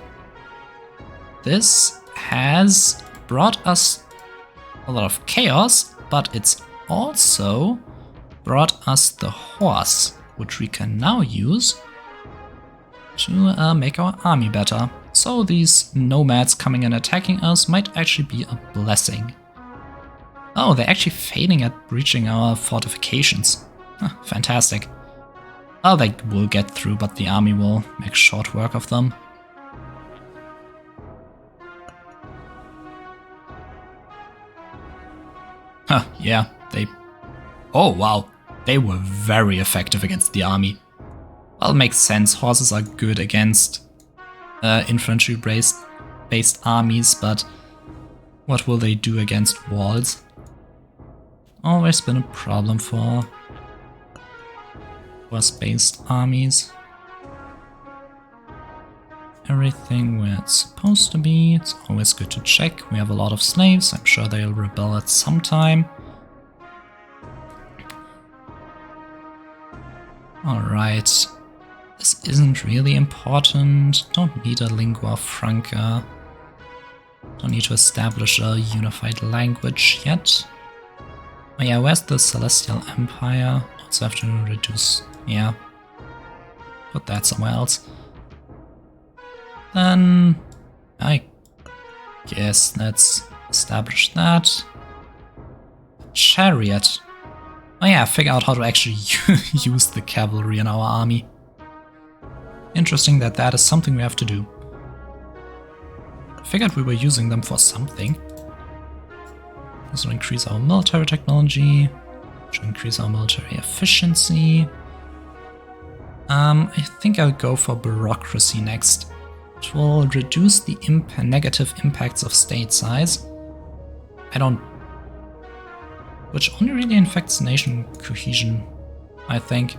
Speaker 1: This has brought us a lot of chaos, but it's also brought us the horse, which we can now use to make our army better. So these nomads coming and attacking us might actually be a blessing. Oh, they're actually failing at breaching our fortifications. Huh, fantastic. Oh, they will get through, but the army will make short work of them. Huh, yeah, they... Oh, wow. They were very effective against the army. Well, it makes sense. Horses are good against infantry-based armies, but what will they do against walls? Always been a problem for force-based armies. Everything where it's supposed to be. It's always good to check. We have a lot of slaves. I'm sure they'll rebel at some time. Alright. This isn't really important. Don't need a lingua franca. Don't need to establish a unified language yet. Oh yeah, where's the Celestial Empire? Also have to reduce... yeah. Put that somewhere else. Then... I guess let's establish that. Chariot. Oh yeah, figure out how to actually use the cavalry in our army. Interesting that that is something we have to do. Figured we were using them for something. This will increase our military technology, should increase our military efficiency. I think I'll go for bureaucracy next. It will reduce the negative impacts of state size. Which only really affects nation cohesion, I think.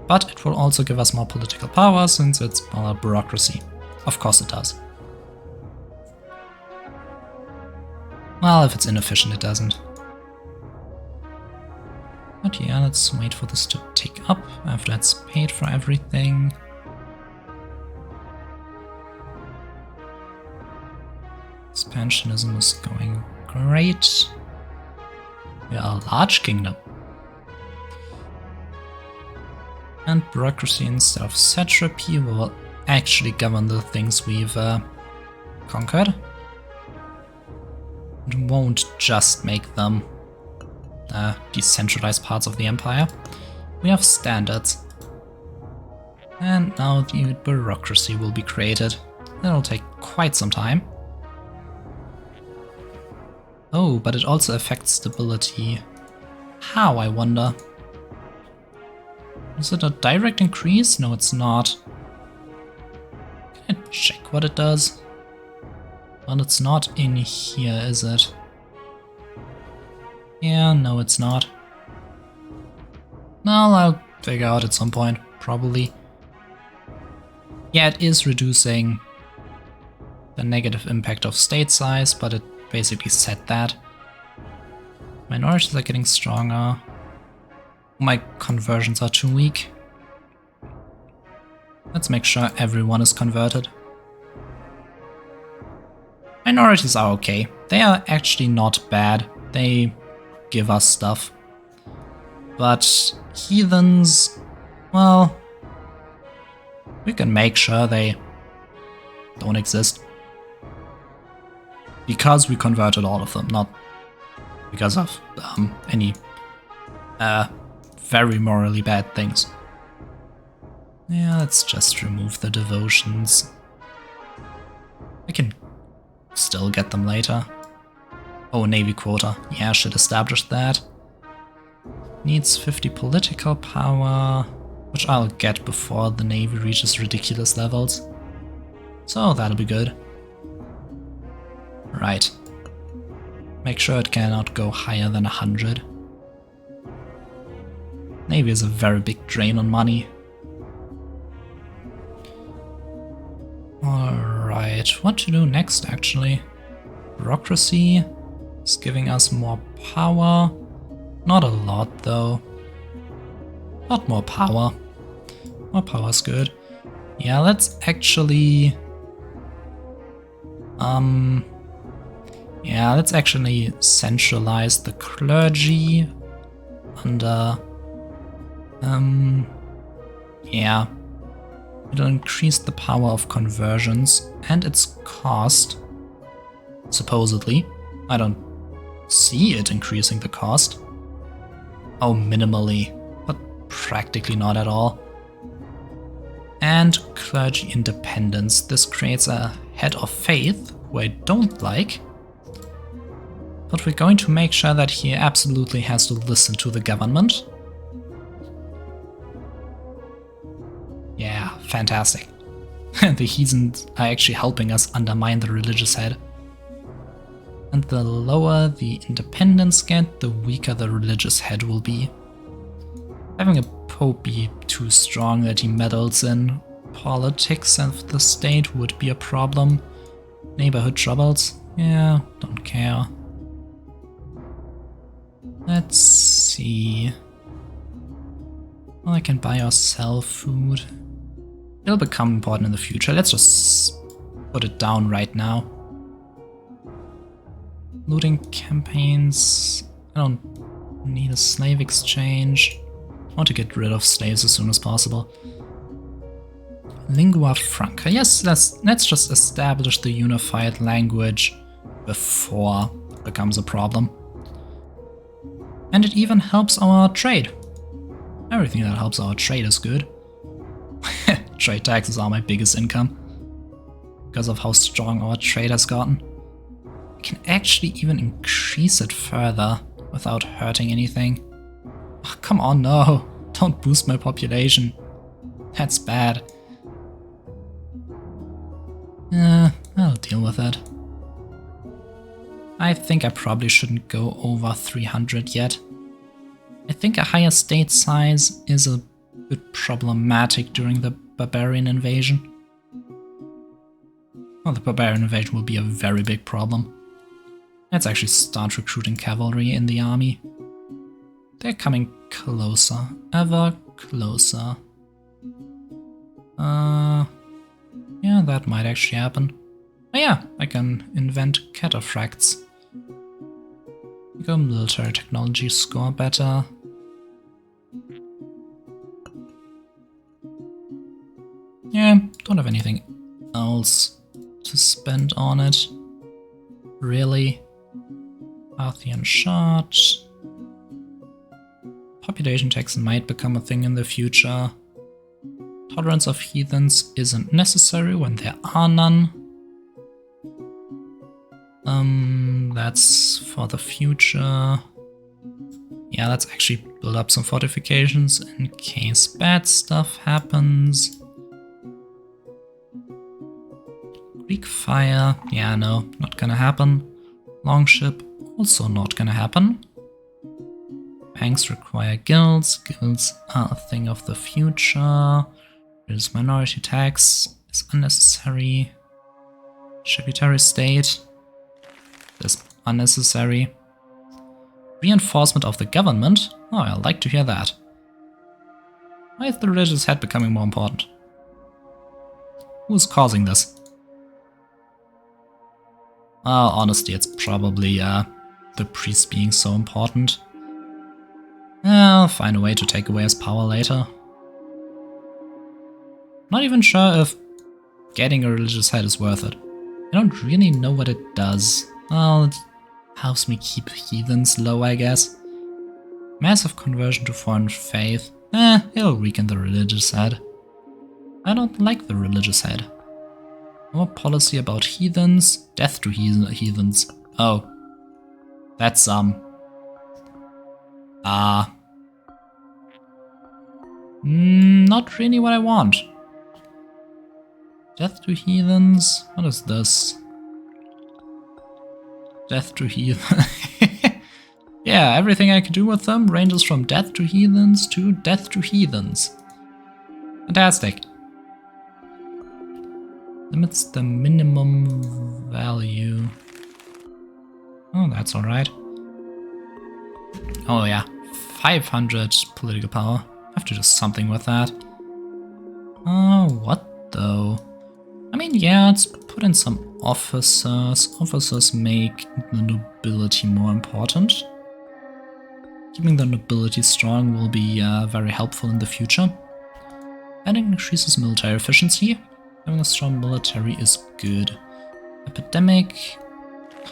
Speaker 1: But it will also give us more political power since it's more bureaucracy. Of course it does. Well, if it's inefficient, it doesn't. But yeah, let's wait for this to tick up after it's paid for everything. Expansionism is going great. We are a large kingdom. And bureaucracy instead of satrapy will actually govern the things we've conquered. It won't just make them decentralized parts of the empire. We have standards. And now the bureaucracy will be created. That'll take quite some time. Oh, but it also affects stability. How, I wonder? Is it a direct increase? No, it's not. Can I check what it does? Well, it's not in here, is it? Yeah, no, it's not. Well, I'll figure out at some point, probably. Yeah, it is reducing the negative impact of state size, but it basically said that. Minorities are getting stronger. My conversions are too weak. Let's make sure everyone is converted. Minorities are okay. They are actually not bad. They give us stuff. But heathens, well, we can make sure they don't exist. Because we converted all of them, not because of any very morally bad things. Yeah, let's just remove the devotions. I can still get them later. Oh, Navy quota. Yeah, I should establish that. Needs 50 political power, which I'll get before the Navy reaches ridiculous levels. So that'll be good. Right. Make sure it cannot go higher than 100. Navy is a very big drain on money. Alright, what to do next actually? Bureaucracy is giving us more power. Not a lot though. Not more power. More power is good. Yeah, let's actually... yeah, let's actually centralize the clergy under... yeah. It'll increase the power of conversions and its cost, supposedly. I don't see it increasing the cost. Oh, minimally, but practically not at all. And clergy independence. This creates a head of faith, who I don't like. But we're going to make sure that he absolutely has to listen to the government. Yeah, fantastic. The heathens are actually helping us undermine the religious head. And the lower the independence get, the weaker the religious head will be. Having a Pope be too strong that he meddles in politics and the state would be a problem. Neighborhood troubles? Yeah, don't care. Let's see. Well, I can buy or sell food. It'll become important in the future. Let's just put it down right now. Looting campaigns. I don't need a slave exchange. I want to get rid of slaves as soon as possible. Lingua franca. Yes, let's just establish the unified language before it becomes a problem. And it even helps our trade. Everything that helps our trade is good. Trade taxes are my biggest income because of how strong our trade has gotten. I can actually even increase it further without hurting anything. Oh, come on, no. Don't boost my population. That's bad. I'll deal with it. I think I probably shouldn't go over 300 yet. I think a higher state size is a bit problematic during the barbarian invasion. Well, the barbarian invasion will be a very big problem. Let's actually start recruiting cavalry in the army. They're coming closer, ever closer. Yeah, that might actually happen. Oh yeah, I can invent cataphracts. Make our military technology score better. Yeah, don't have anything else to spend on it. Really? Parthian shot. Population tax might become a thing in the future. Tolerance of heathens isn't necessary when there are none. That's for the future. Yeah, let's actually build up some fortifications in case bad stuff happens. Greek fire, yeah, no, not gonna happen. Longship, also not gonna happen. Banks require guilds. Guilds are a thing of the future. Reduce minority tax is unnecessary. Tributary state is unnecessary. Reinforcement of the government? Oh, I like to hear that. Why is the religious head becoming more important? Who's causing this? Well, honestly, it's probably the priest being so important. I'll find a way to take away his power later. Not even sure if getting a religious head is worth it. I don't really know what it does. Well, it helps me keep heathens low, I guess. Massive conversion to foreign faith. It'll weaken the religious head. I don't like the religious head. More policy about heathens. Death to heathens. Oh. That's, not really what I want. Death to heathens? What is this? Death to heathens. Yeah, everything I can do with them ranges from death to heathens to death to heathens. Fantastic. Limits the minimum value. Oh, that's alright. Oh yeah, 500 political power. Have to do something with that. What though? I mean, yeah, let's put in some officers. Officers make the nobility more important. Keeping the nobility strong will be very helpful in the future. And it increases military efficiency. Having a strong military is good. Epidemic.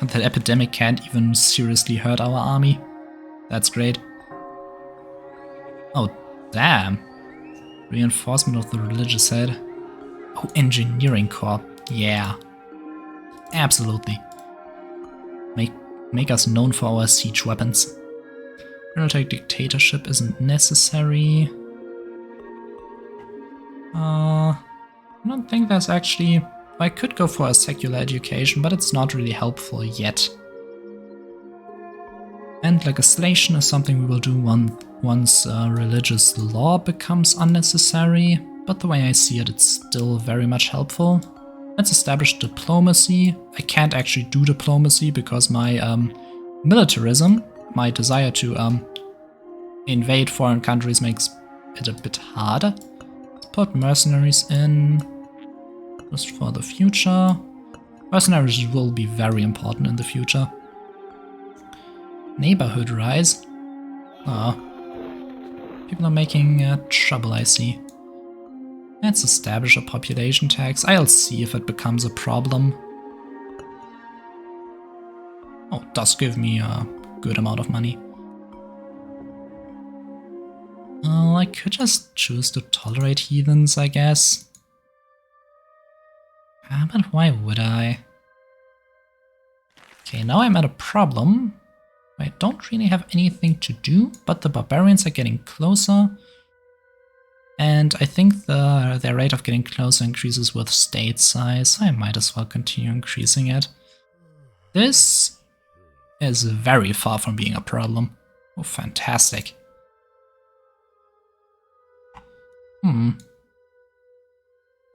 Speaker 1: That epidemic can't even seriously hurt our army. That's great. Oh, damn. Reinforcement of the religious head. Oh, engineering corps. Yeah. Absolutely. Make us known for our siege weapons. Military dictatorship isn't necessary. I don't think there's actually... I could go for a secular education, but it's not really helpful yet. And legislation is something we will do once religious law becomes unnecessary, but the way I see it, it's still very much helpful. Let's establish diplomacy. I can't actually do diplomacy because my militarism, my desire to invade foreign countries makes it a bit harder. Let's put mercenaries in just for the future. Mercenaries will be very important in the future. Neighborhood rise. Oh, people are making trouble, I see. Let's establish a population tax. I'll see if it becomes a problem. Oh, it does give me a good amount of money. Oh, I could just choose to tolerate heathens, I guess. But why would I? Okay, now I'm at a problem. I don't really have anything to do, but the barbarians are getting closer. And I think their rate of getting closer increases with state size, so I might as well continue increasing it. This is very far from being a problem. Oh, fantastic.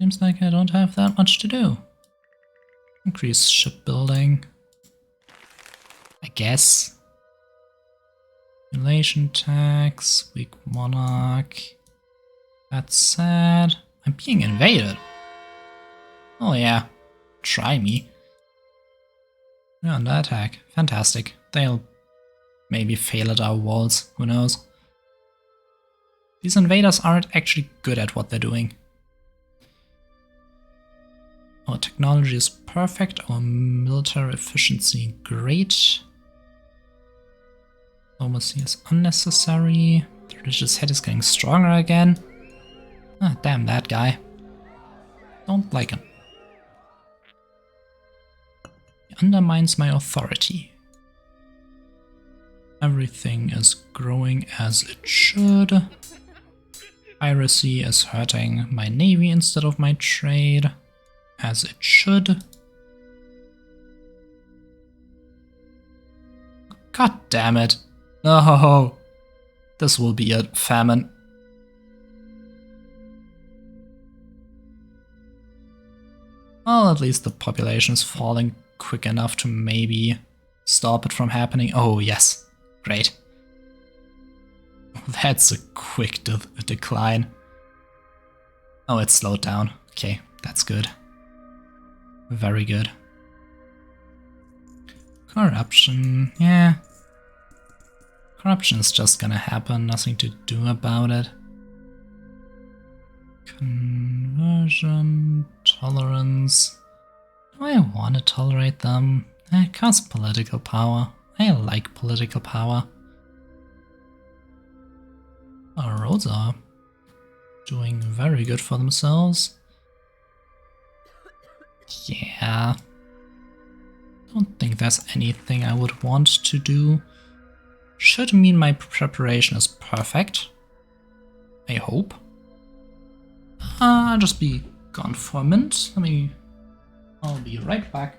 Speaker 1: Seems like I don't have that much to do. Increase shipbuilding. I guess. Relation tax, weak monarch. That's sad. I'm being invaded. Oh yeah, try me. We're under attack. Fantastic. They'll maybe fail at our walls, who knows. These invaders aren't actually good at what they're doing. Our technology is perfect, our military efficiency great. Diplomacy is unnecessary. The religious head is getting stronger again. Ah, damn that guy. Don't like him. He undermines my authority. Everything is growing as it should. Piracy is hurting my navy instead of my trade, as it should. God damn it. No, this will be a famine. Well, at least the population is falling quick enough to maybe stop it from happening. Oh, yes. Great. That's a quick decline. Oh, it slowed down. Okay, that's good. Very good. Corruption, yeah. Corruption is just gonna happen, nothing to do about it. Conversion, tolerance. Do I want to tolerate them? It costs political power. I like political power. Our roads are doing very good for themselves. Yeah. Don't think there's anything I would want to do. Should mean my preparation is perfect. I hope. I'll just be gone for a minute. I'll be right back.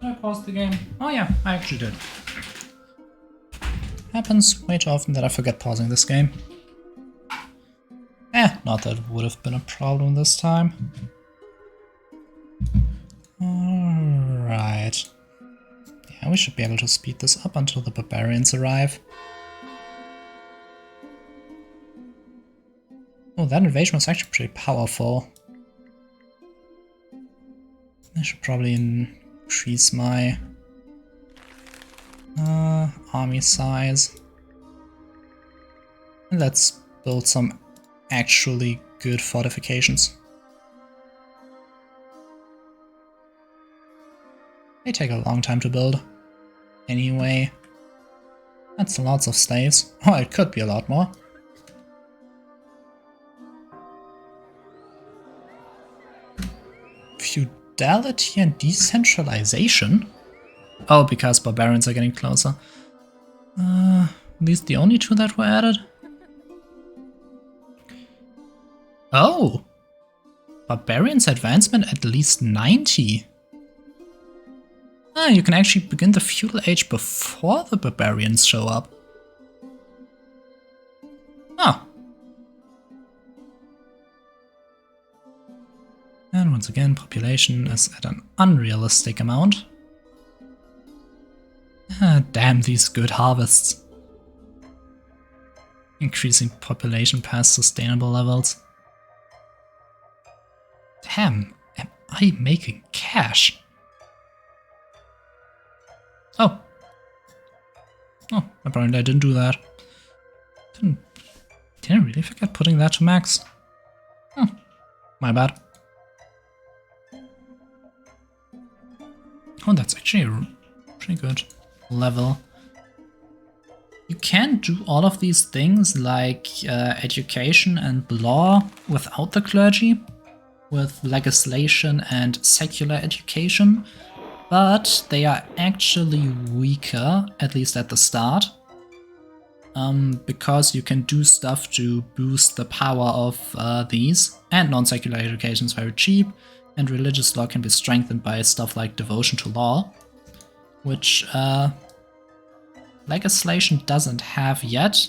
Speaker 1: I pause the game? Oh yeah, I actually did. Happens way too often that I forget pausing this game. Not that it would have been a problem this time. Alright. Yeah, we should be able to speed this up until the barbarians arrive. Oh, that invasion was actually pretty powerful. I should probably increase my army size. And let's build some actually good fortifications. They take a long time to build. Anyway, that's lots of slaves. Oh, it could be a lot more. Feudality and decentralization? Oh, because barbarians are getting closer. These the only two that were added? Oh! Barbarians advancement at least 90. You can actually begin the feudal age before the barbarians show up. Oh. And once again, population is at an unrealistic amount. Damn these good harvests. Increasing population past sustainable levels. Damn, am I making cash? Oh, apparently I didn't do that. Didn't really forget putting that to max. My bad. Oh, that's actually a pretty good level. You can do all of these things like education and law without the clergy, with legislation and secular education, but they are actually weaker, at least at the start, because you can do stuff to boost the power of these, and non-secular education is very cheap, and religious law can be strengthened by stuff like devotion to law, which legislation doesn't have yet,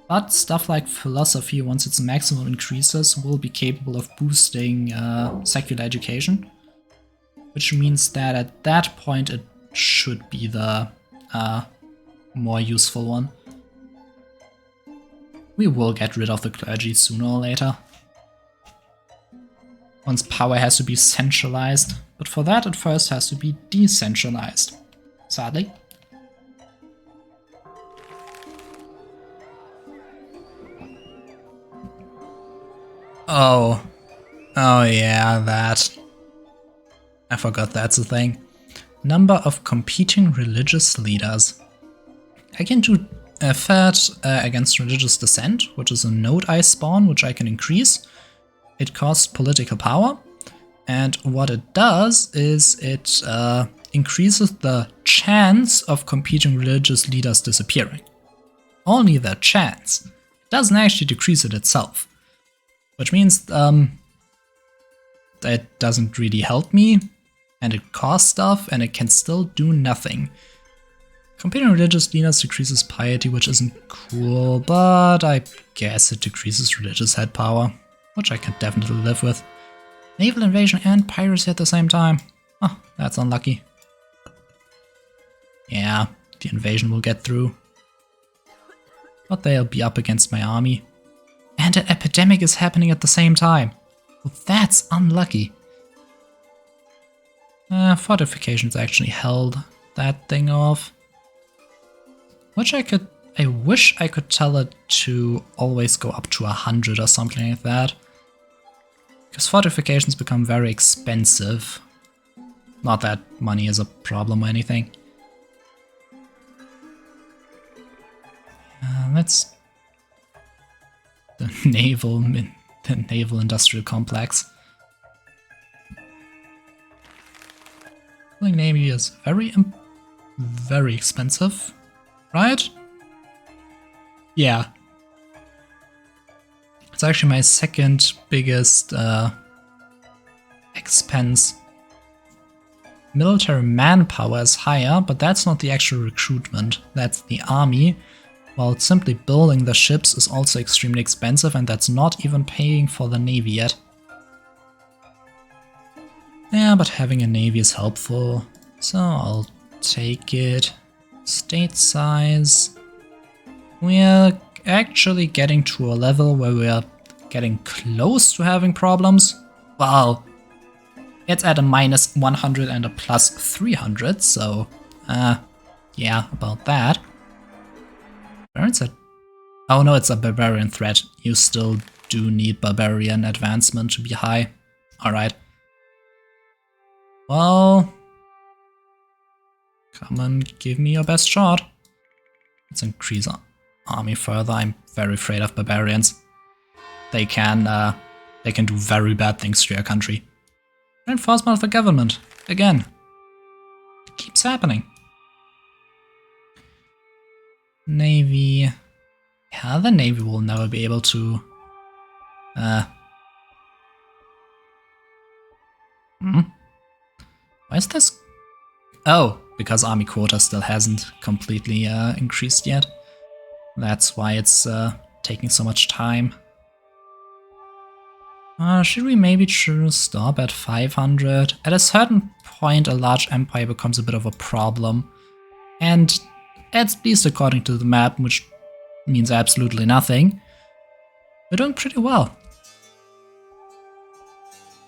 Speaker 1: but stuff like philosophy, once its maximum increases, will be capable of boosting secular education, which means that at that point it should be the more useful one. We will get rid of the clergy sooner or later, once power has to be centralized, but for that it first has to be decentralized, sadly. Oh yeah, that. I forgot that's a thing. Number of competing religious leaders. I can do a third against religious dissent, which is a node I spawn, which I can increase. It costs political power, and what it does is it increases the chance of competing religious leaders disappearing. Only the chance. It doesn't actually decrease it itself. Which means that doesn't really help me, and it costs stuff, and it can still do nothing. Competing religious leaders decreases piety, which isn't cool, but I guess it decreases religious head power, which I can definitely live with. Naval invasion and piracy at the same time. Oh, that's unlucky. Yeah, the invasion will get through. But they'll be up against my army. And an epidemic is happening at the same time. Well, that's unlucky. Fortifications actually held that thing off. Which I wish I could tell it to always go up to 100 or something like that. Because fortifications become very expensive. Not that money is a problem or anything. Let's... The naval industrial complex. Building navy is very expensive, right? Yeah. It's actually my second biggest expense. military manpower is higher, but that's not the actual recruitment, that's the army. While simply building the ships is also extremely expensive, and that's not even paying for the navy yet. Yeah, but having a navy is helpful, so I'll take it. State size. We're actually getting to a level where we're getting close to having problems. Wow. It's at a -100 and a +300, so yeah, about that. Oh no, it's a barbarian threat. You still do need barbarian advancement to be high. Alright. Well, come on, give me your best shot. Let's increase our army further. I'm very afraid of barbarians. They can do very bad things to your country. Reinforcement of the government. Again. It keeps happening. Navy. Yeah, the Navy will never be able to... Why is this... Oh, because army quota still hasn't completely increased yet. That's why it's taking so much time. Should we maybe choose stop at 500? At a certain point, a large empire becomes a bit of a problem. And at least according to the map, which means absolutely nothing, we're doing pretty well.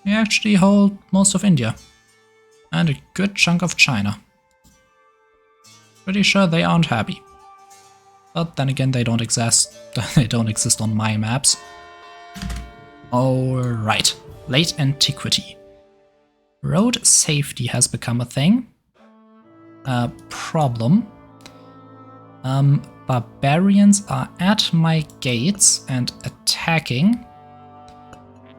Speaker 1: We actually hold most of India. And a good chunk of China. Pretty sure they aren't happy. But then again, they don't exist. They don't exist on my maps. Alright, late antiquity. Road safety has become a thing. Problem. Barbarians are at my gates and attacking.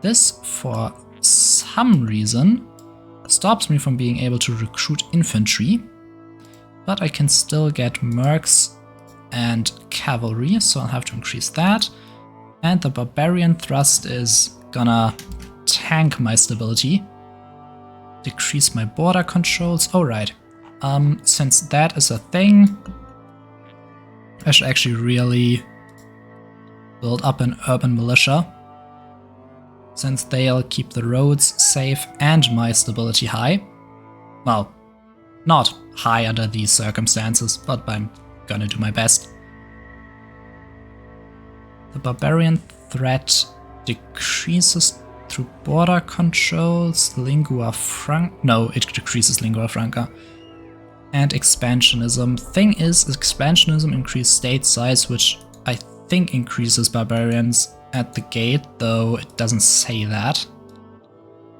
Speaker 1: This, for some reason, stops me from being able to recruit infantry. But I can still get mercs and cavalry, so I'll have to increase that. And the barbarian thrust is gonna tank my stability. Decrease my border controls. Alright. Since that is a thing, I should actually really build up an urban militia. Since they'll keep the roads safe and my stability high. Well, not high under these circumstances, but I'm gonna do my best. The barbarian threat decreases through border controls, lingua franca. No, it decreases lingua franca. And expansionism. Thing is, expansionism increases state size, which I think increases barbarians at the gate, though it doesn't say that.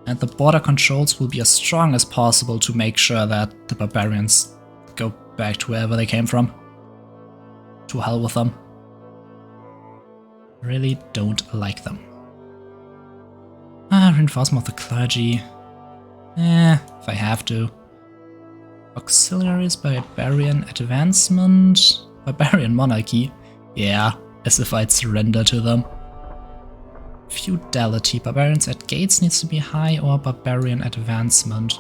Speaker 1: And the border controls will be as strong as possible to make sure that the barbarians go back to wherever they came from. To hell with them. Really don't like them. Reinforcement of the clergy. If I have to. Auxiliaries, barbarian advancement. Barbarian monarchy. Yeah, as if I'd surrender to them. Feudality. Barbarians at gates needs to be high, or barbarian advancement.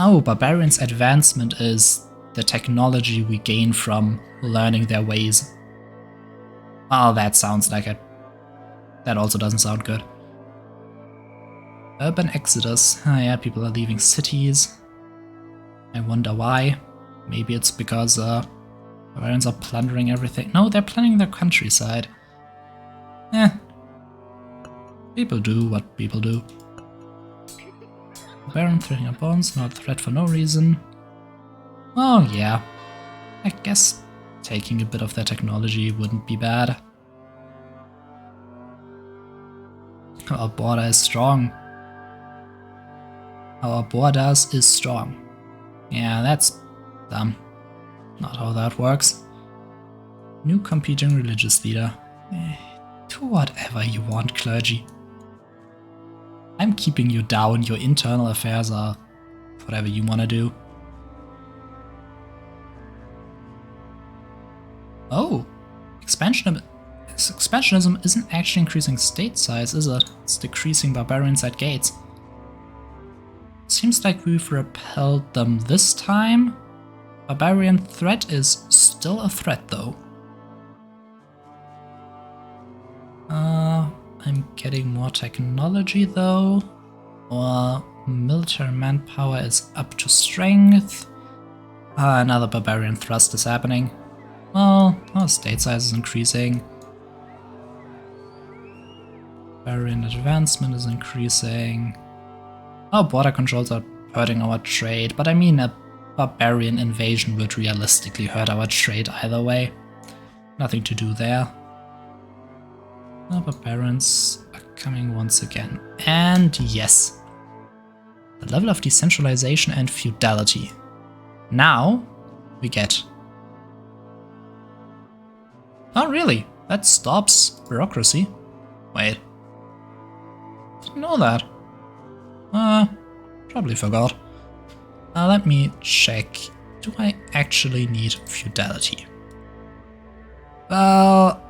Speaker 1: Oh, barbarians advancement is the technology we gain from learning their ways. Oh, that sounds like it. That also doesn't sound good. Urban exodus. Yeah, people are leaving cities. I wonder why. Maybe it's because barbarians are plundering everything. No, they're plundering their countryside. People do what people do. Baron threatening our bonds, not a threat for no reason. Oh yeah, I guess taking a bit of their technology wouldn't be bad. Our border is strong. Our borders is strong. Yeah, that's dumb. Not how that works. New competing religious leader. Do whatever you want, clergy. I'm keeping you down. Your internal affairs are whatever you want to do. Oh, expansionism isn't actually increasing state size, is it? It's decreasing barbarians at gates. Seems like we've repelled them this time. Barbarian threat is still a threat though. I'm getting more technology though. Or military manpower is up to strength. Another barbarian thrust is happening. Well, our state size is increasing. Barbarian advancement is increasing. Our border controls are hurting our trade, but I mean a barbarian invasion would realistically hurt our trade either way. Nothing to do there. The barbarians are coming once again. And yes, the level of decentralization and feudality. Now we get... Oh really? That stops bureaucracy? Wait. Didn't know that. Probably forgot. Let me check. Do I actually need feudality? Well,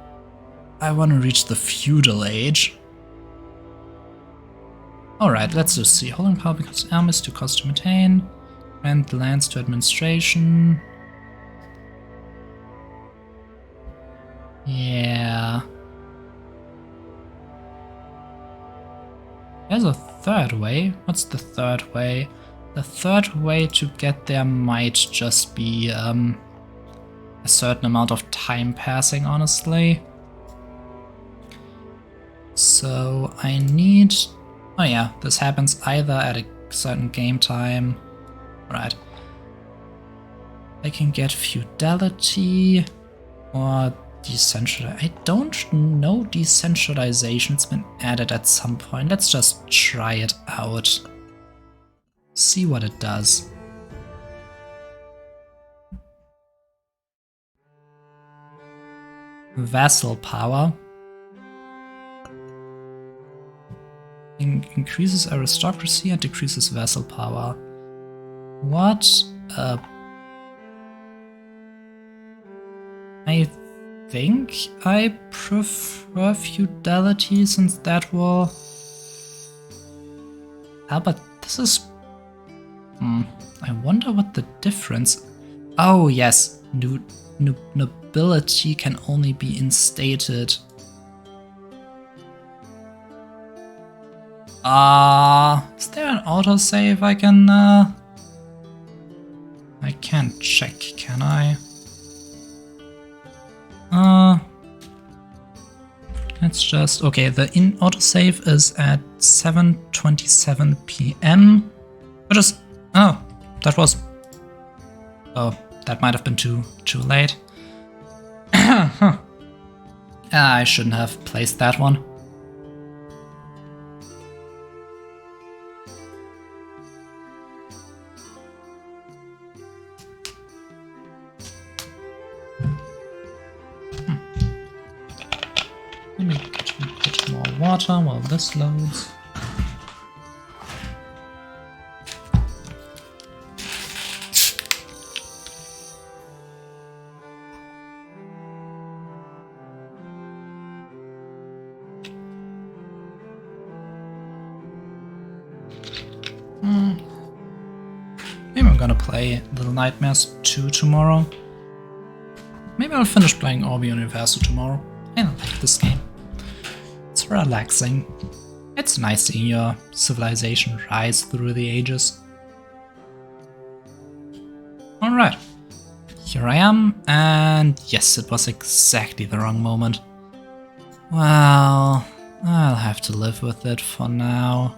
Speaker 1: I want to reach the feudal age. Alright, let's just see. Holding power becomes armies to cost to maintain. Grant lands to administration. Yeah. There's a third way. What's the third way? The third way to get there might just be a certain amount of time passing, honestly. So I need... Oh yeah, this happens either at a certain game time. Right. I can get feudality or decentralization. I don't know decentralization. It's been added at some point. Let's just try it out. See what it does. Vassal power. Increases aristocracy and decreases vassal power. What? I think I prefer feudality since that will... Ah, but this is... I wonder what the difference... Oh yes, nobility can only be instated. Is there an autosave I can... I can't check, can I? Let's just... Okay, the autosave is at 7:27 p.m. Which is... Oh, that was... Oh, that might have been too late. I shouldn't have placed that one. Let me get a bit more water while this loads. Maybe I'm gonna play Little Nightmares 2 tomorrow. Maybe I'll finish playing Orbo Universo tomorrow. I like this game. It's relaxing. It's nice seeing your civilization rise through the ages. Alright. Here I am, and yes, it was exactly the wrong moment. Well, I'll have to live with it for now.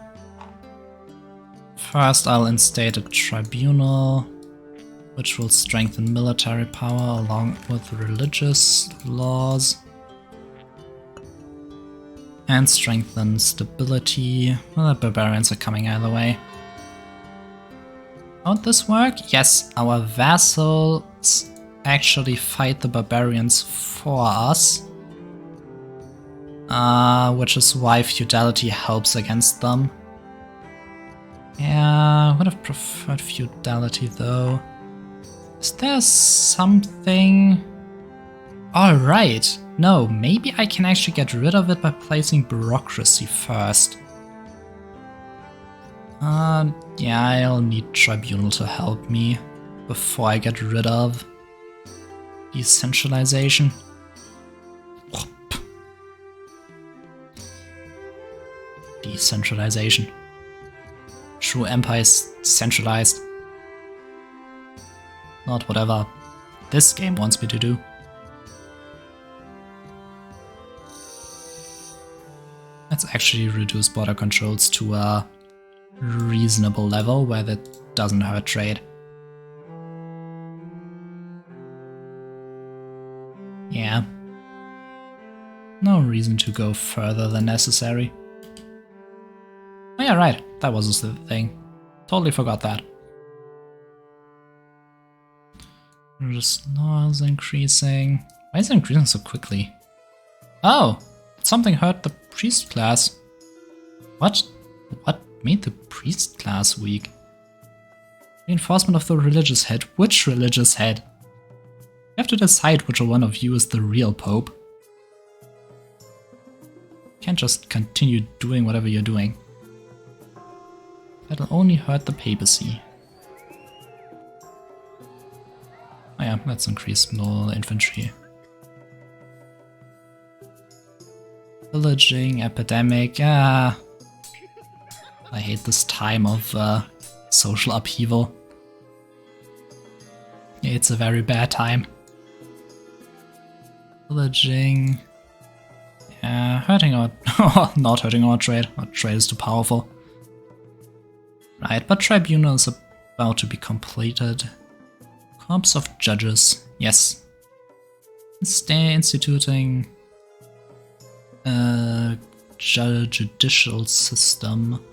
Speaker 1: First, I'll instate a tribunal, which will strengthen military power along with religious laws. And strengthen stability. Well, the barbarians are coming either way. How'd this work? Yes, our vassals actually fight the barbarians for us. Which is why feudality helps against them. Yeah, I would have preferred feudality though. Is there something... Alright, no, maybe I can actually get rid of it by placing bureaucracy first. Yeah, I'll need Tribunal to help me before I get rid of decentralization. Decentralization. True empire is centralized. Not whatever this game wants me to do. Let's actually reduce border controls to a reasonable level where that doesn't hurt trade. Yeah. No reason to go further than necessary. Oh yeah, right. That was the thing. Totally forgot that. Just law is increasing. Why is it increasing so quickly? Oh! Something hurt the priest class. What? What made the priest class weak? Reinforcement of the religious head. Which religious head? You have to decide which one of you is the real pope. Can't just continue doing whatever you're doing. That'll only hurt the papacy. Oh yeah, let's increase middle infantry. Pillaging, epidemic, I hate this time of social upheaval. It's a very bad time. Pillaging, yeah, hurting our, not hurting our trade. Our trade is too powerful. Right, but Tribunal is about to be completed. Corps of Judges, yes. Stay instituting judicial system.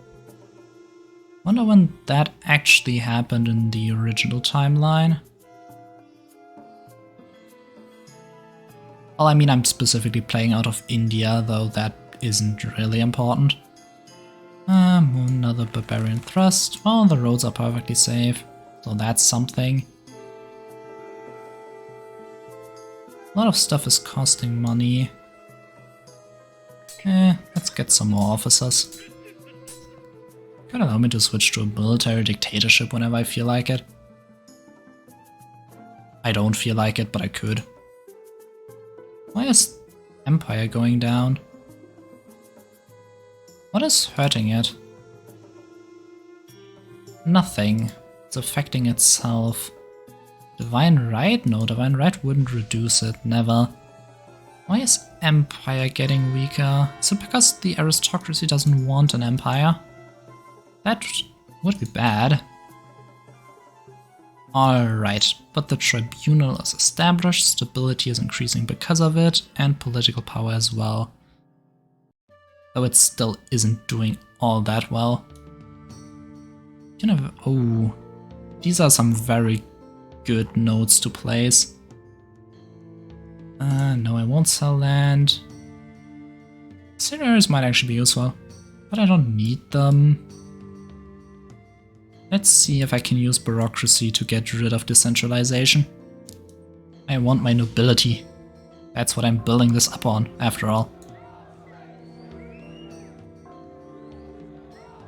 Speaker 1: Wonder when that actually happened in the original timeline. Well, I mean, I'm specifically playing out of India, though that isn't really important. Another barbarian thrust. Well, the roads are perfectly safe, so that's something. A lot of stuff is costing money. Let's get some more officers. Could allow me to switch to a military dictatorship whenever I feel like it. I don't feel like it, but I could. Why is Empire going down? What is hurting it? Nothing. It's affecting itself. Divine Right? No, Divine Right wouldn't reduce it, never. Why is Empire getting weaker? Is it because the aristocracy doesn't want an empire? That would be bad. Alright, but the Tribunal is established, stability is increasing because of it, and political power as well. Though it still isn't doing all that well. Oh, these are some very good nodes to place. No, I won't sell land. Scenarios might actually be useful, but I don't need them. Let's see if I can use bureaucracy to get rid of decentralization. I want my nobility. That's what I'm building this up on, after all.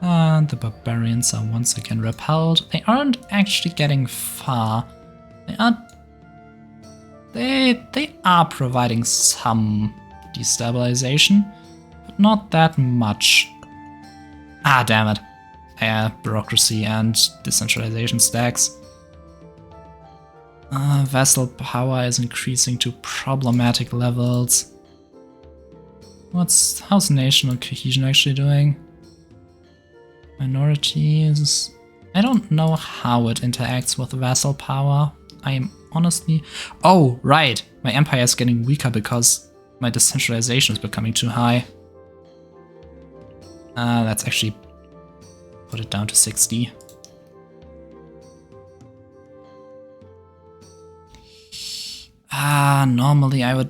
Speaker 1: And the barbarians are once again repelled. They aren't actually getting far. They are providing some destabilization, but not that much. Ah, damn it. Yeah, bureaucracy and decentralization stacks. Vassal power is increasing to problematic levels. How's national cohesion actually doing? Minorities. I don't know how it interacts with vassal power. I am honestly... Oh, right! My empire is getting weaker because my decentralization is becoming too high. Let's actually put it down to 60. Normally I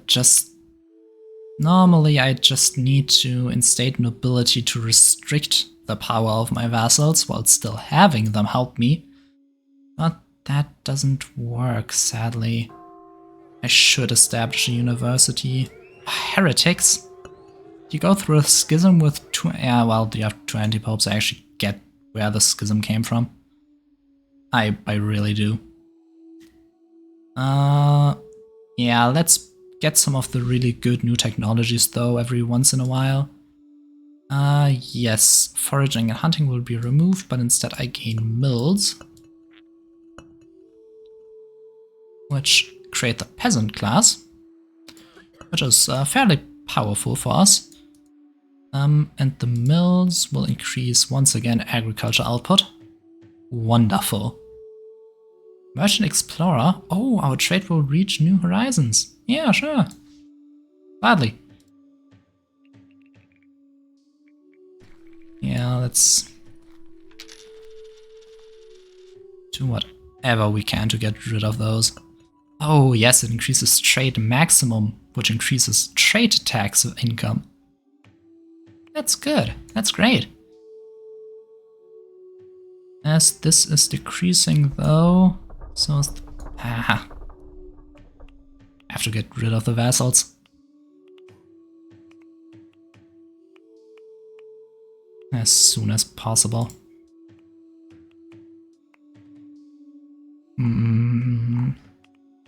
Speaker 1: just need to instate nobility to restrict the power of my vassals while still having them help me. But that doesn't work, sadly. I should establish a university. Heretics! You go through a schism with two... Yeah, well, you have two anti-popes, I actually get where the schism came from. I really do. Yeah, let's get some of the really good new technologies though every once in a while. Yes, foraging and hunting will be removed, but instead I gain mills, which create the peasant class, which is fairly powerful for us. And the mills will increase once again agriculture output. Wonderful. Merchant Explorer. Oh, our trade will reach new horizons. Yeah, sure. Gladly. Yeah, let's do whatever we can to get rid of those. Oh, yes, it increases trade maximum, which increases trade tax income. That's good. That's great. As this is decreasing though, so is the... I have to get rid of the vassals. As soon as possible.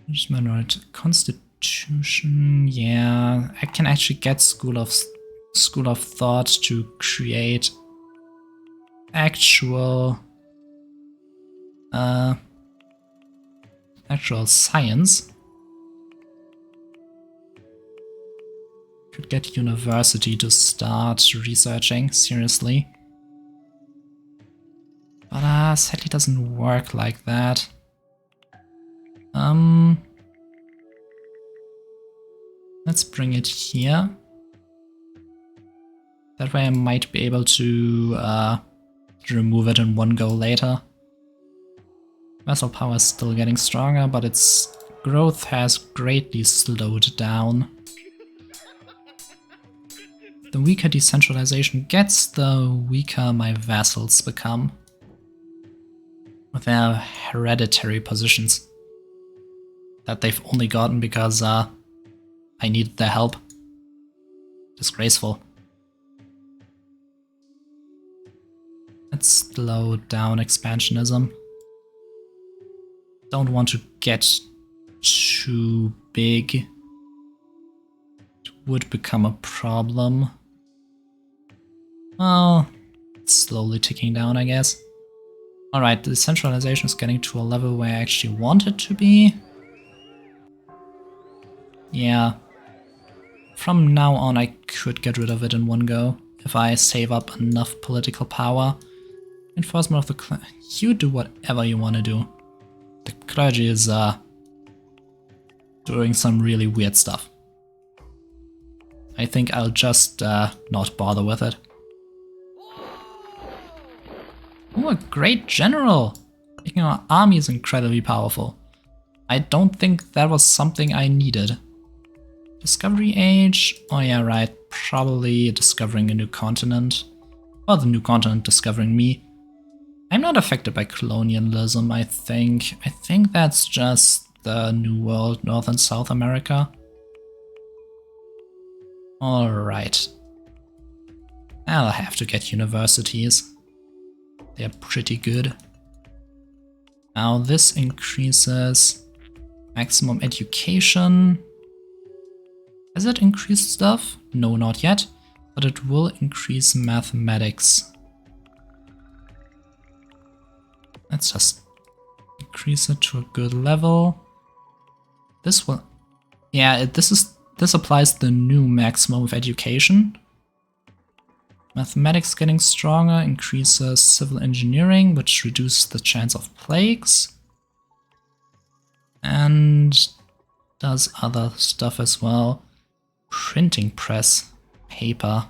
Speaker 1: Just minority constitution. Yeah, I can actually get School of Thought to create actual science. Could get University to start researching seriously, but sadly doesn't work like that. Let's bring it here. That way I might be able to remove it in one go later. Vassal power is still getting stronger, but its growth has greatly slowed down. The weaker decentralization gets, the weaker my vassals become. With their hereditary positions. That they've only gotten because I needed their help. Disgraceful. Let's slow down expansionism. Don't want to get too big. It would become a problem. Well, it's slowly ticking down, I guess. Alright, the decentralization is getting to a level where I actually want it to be. Yeah. From now on I could get rid of it in one go, if I save up enough political power. Enforcement of the clergy. You do whatever you want to do. The clergy is doing some really weird stuff. I think I'll just not bother with it. Oh, a great general! Making our army is incredibly powerful. I don't think that was something I needed. Discovery age? Oh yeah, right. Probably discovering a new continent. Or the new continent discovering me. I'm not affected by colonialism, I think. I think that's just the New World, North and South America. Alright. I'll have to get universities. They're pretty good. Now this increases maximum education. Has it increased stuff? No, not yet, but it will increase mathematics. Let's just increase it to a good level. This will... Yeah, this applies the new maximum of education. Mathematics getting stronger increases civil engineering, which reduces the chance of plagues. And does other stuff as well. Printing press. Paper.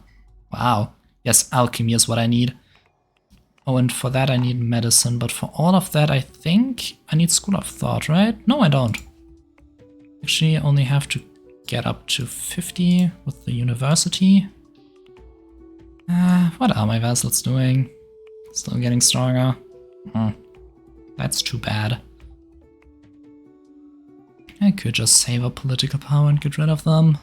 Speaker 1: Wow. Yes, alchemy is what I need. Oh, and for that I need medicine, but for all of that I think I need School of Thought, right? No, I don't. Actually, I only have to get up to 50 with the university. What are my vassals doing? Still getting stronger. That's too bad. I could just save up political power and get rid of them.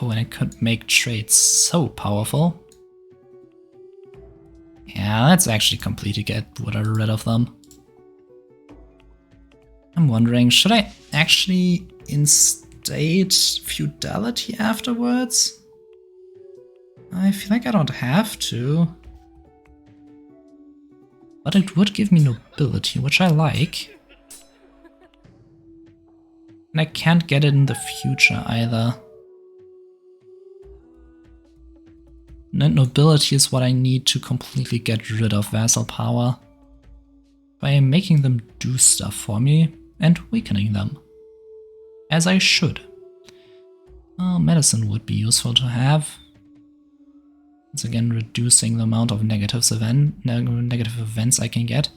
Speaker 1: Oh, and I could make trade so powerful. Yeah, let's actually completely get rid of them. I'm wondering, should I actually instate feudality afterwards? I feel like I don't have to. But it would give me nobility, which I like. And I can't get it in the future either. And nobility is what I need to completely get rid of vassal power. By making them do stuff for me and weakening them. As I should. Medicine would be useful to have. Once again, reducing the amount of negative events I can get.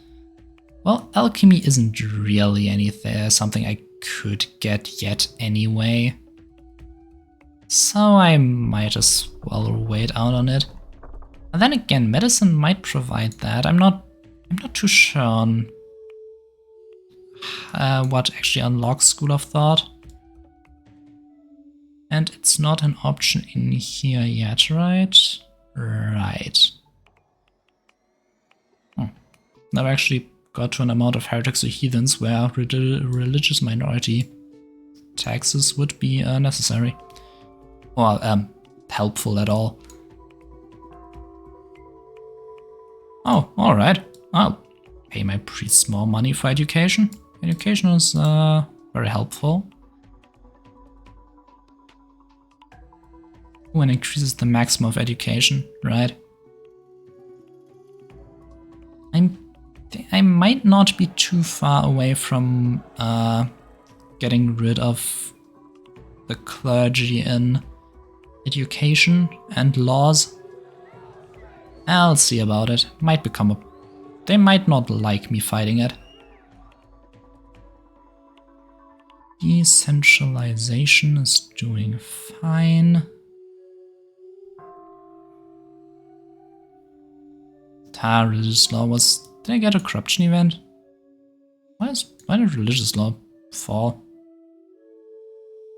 Speaker 1: Well, alchemy isn't really something I could get yet anyway. So I might as well wait out on it. And then again, medicine might provide that. I'm not too sure on what actually unlocks School of Thought. And it's not an option in here yet, right? Right. Never actually got to an amount of heretics or heathens where religious minority taxes would be necessary. Or helpful at all. Oh, alright. I'll pay my priests more money for education. Education is very helpful. When it increases the maximum of education, right? I might not be too far away from getting rid of the clergy in education and laws. I'll see about it. Might become a... They might not like me fighting it. Decentralization is doing fine. Religious law was... Did I get a corruption event? Why did religious law fall?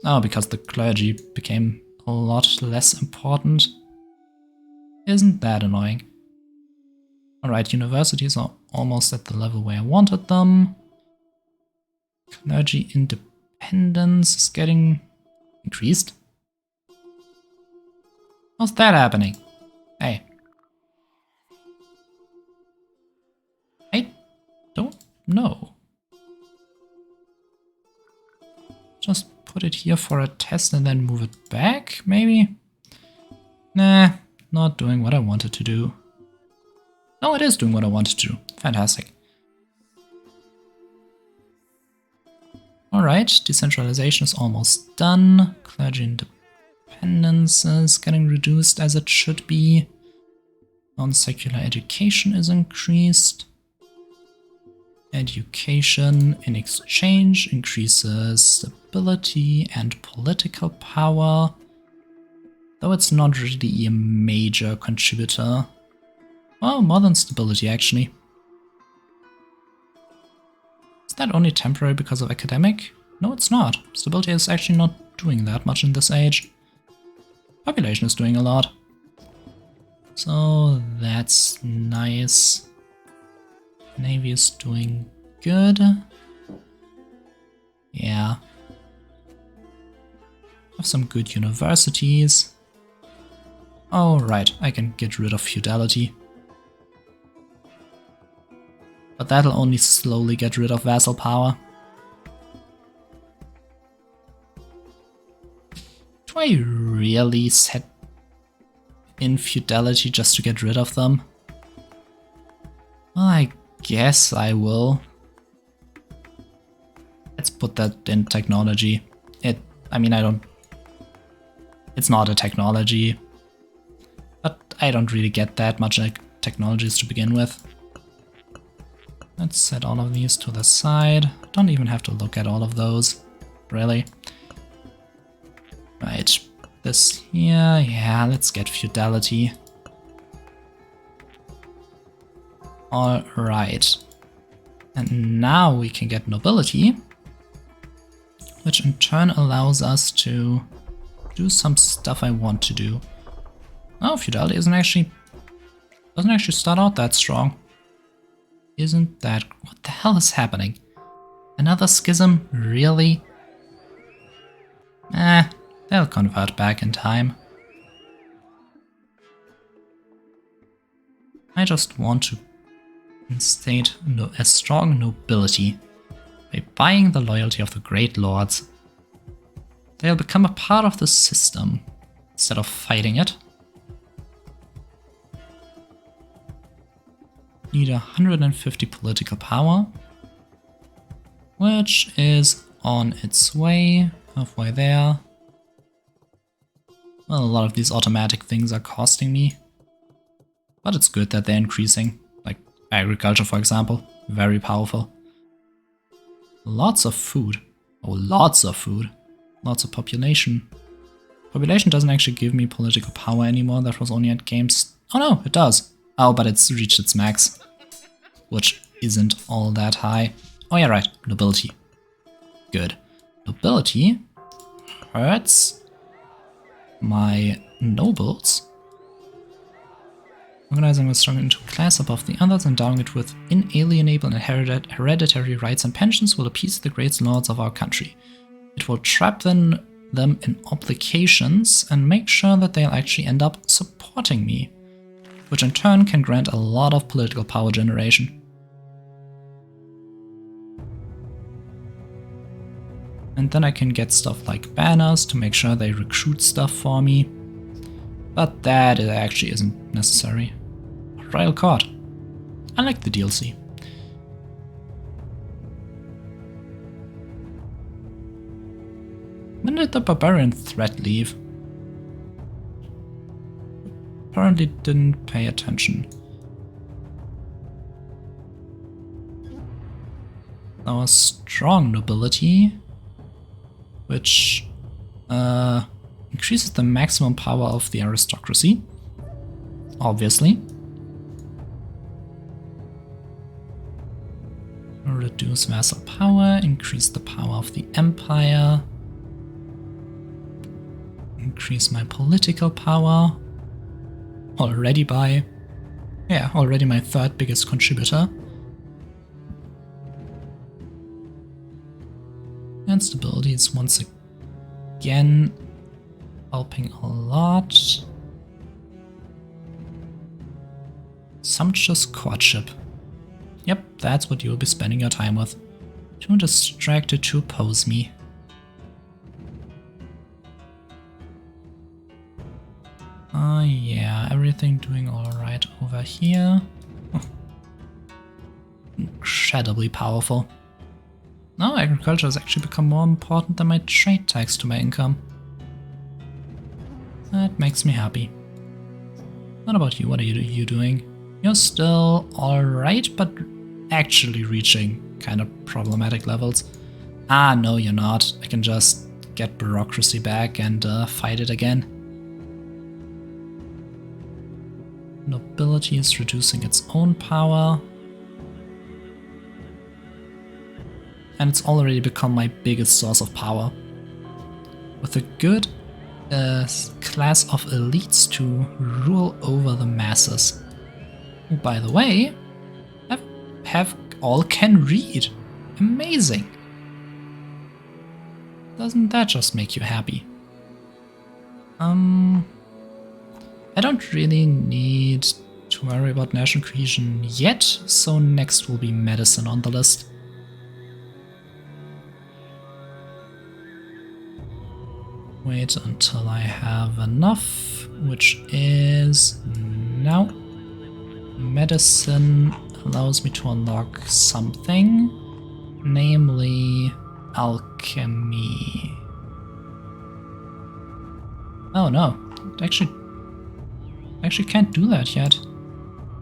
Speaker 1: Oh, because the clergy became a lot less important. Isn't that annoying? Alright, universities are almost at the level where I wanted them. Clergy independence is getting increased. How's that happening? Hey. I don't know. Just put it here for a test and then move it back, maybe? Nah, not doing what I wanted to do. No, it is doing what I wanted to do. Fantastic. Alright, decentralization is almost done. Clergy independence is getting reduced as it should be. Non-secular education is increased. Education in exchange increases stability and political power, though it's not really a major contributor. Well, more than stability actually. Is that only temporary because of academic? No, it's not. Stability is actually not doing that much in this age. Population is doing a lot. So that's nice. Navy is doing good. Yeah. Have some good universities. Oh, right, I can get rid of feudality. But that'll only slowly get rid of vassal power. Do I really set in feudality just to get rid of them? Well, I guess I will. Let's put that in technology. It's not a technology, but I don't really get that much like technologies to begin with. Let's set all of these to the side. Don't even have to look at all of those, really. Right, this here, yeah, let's get feudality. Alright. And now we can get nobility, which in turn allows us to do some stuff I want to do. Oh, feudality isn't actually Doesn't actually start out that strong. Isn't that... What the hell is happening? Another schism? Really? They'll convert back in time. I just want to instate a strong nobility by buying the loyalty of the great lords. They'll become a part of the system instead of fighting it. Need 150 political power, which is on its way, halfway there. Well, a lot of these automatic things are costing me, but it's good that they're increasing, like agriculture for example, very powerful. Lots of food, oh lots of food, lots of population. Population doesn't actually give me political power anymore, that was only at games. Oh no, it does. Oh, but it's reached its max, which isn't all that high. Oh yeah, right, nobility. Good. Nobility hurts my nobles. Organizing was strong into class above the others, endowing it with inalienable and hereditary rights and pensions will appease the great lords of our country. It will trap them in obligations and make sure that they'll actually end up supporting me, which in turn can grant a lot of political power generation. And then I can get stuff like banners to make sure they recruit stuff for me. But that actually isn't necessary. Royal Court. I like the DLC. When did the barbarian threat leave? Apparently didn't pay attention. Our strong nobility, which increases the maximum power of the aristocracy, obviously. Reduce vassal power, increase the power of the empire, increase my political power, already my third biggest contributor. And stability is once again helping a lot. Sumptuous courtship. Yep, that's what you'll be spending your time with. Too distracted to oppose me. Yeah, everything doing alright over here. Incredibly powerful. Now agriculture has actually become more important than my trade tax to my income. That makes me happy. What about you? What are you doing? You're still alright, but actually reaching kind of problematic levels. Ah, no, you're not. I can just get bureaucracy back and fight it again. Nobility is reducing its own power. And it's already become my biggest source of power. With a good class of elites to rule over the masses. Who, by the way, all can read. Amazing. Doesn't that just make you happy? I don't really need to worry about national cohesion yet, so next will be medicine on the list. Wait until I have enough, which is now. Medicine allows me to unlock something, namely alchemy. Oh no, I actually can't do that yet.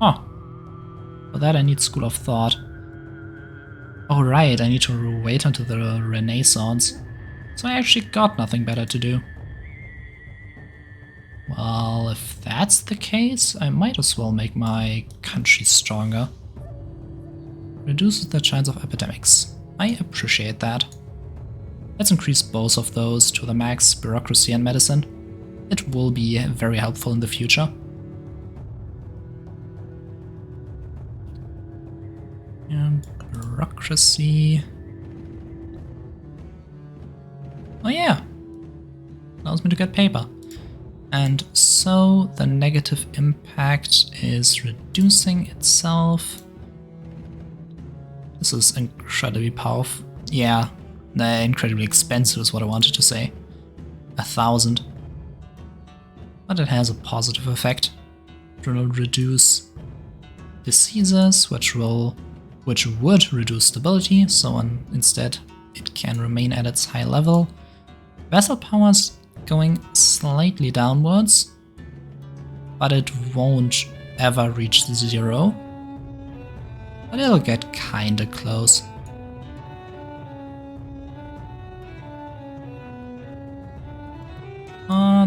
Speaker 1: Oh, for that I need School of Thought. Oh right, I need to wait until the Renaissance. So I actually got nothing better to do. Well, if that's the case, I might as well make my country stronger. Reduces the chance of epidemics. I appreciate that. Let's increase both of those to the max, bureaucracy and medicine. It will be very helpful in the future. bureaucracy. Oh yeah, allows me to get paper. And so the negative impact is reducing itself. This is incredibly powerful. Yeah, incredibly expensive is what I wanted to say. 1,000. But it has a positive effect. It will reduce diseases, which would reduce stability, so instead it can remain at its high level. Vessel power's going slightly downwards, but it won't ever reach 0. But it'll get kinda close.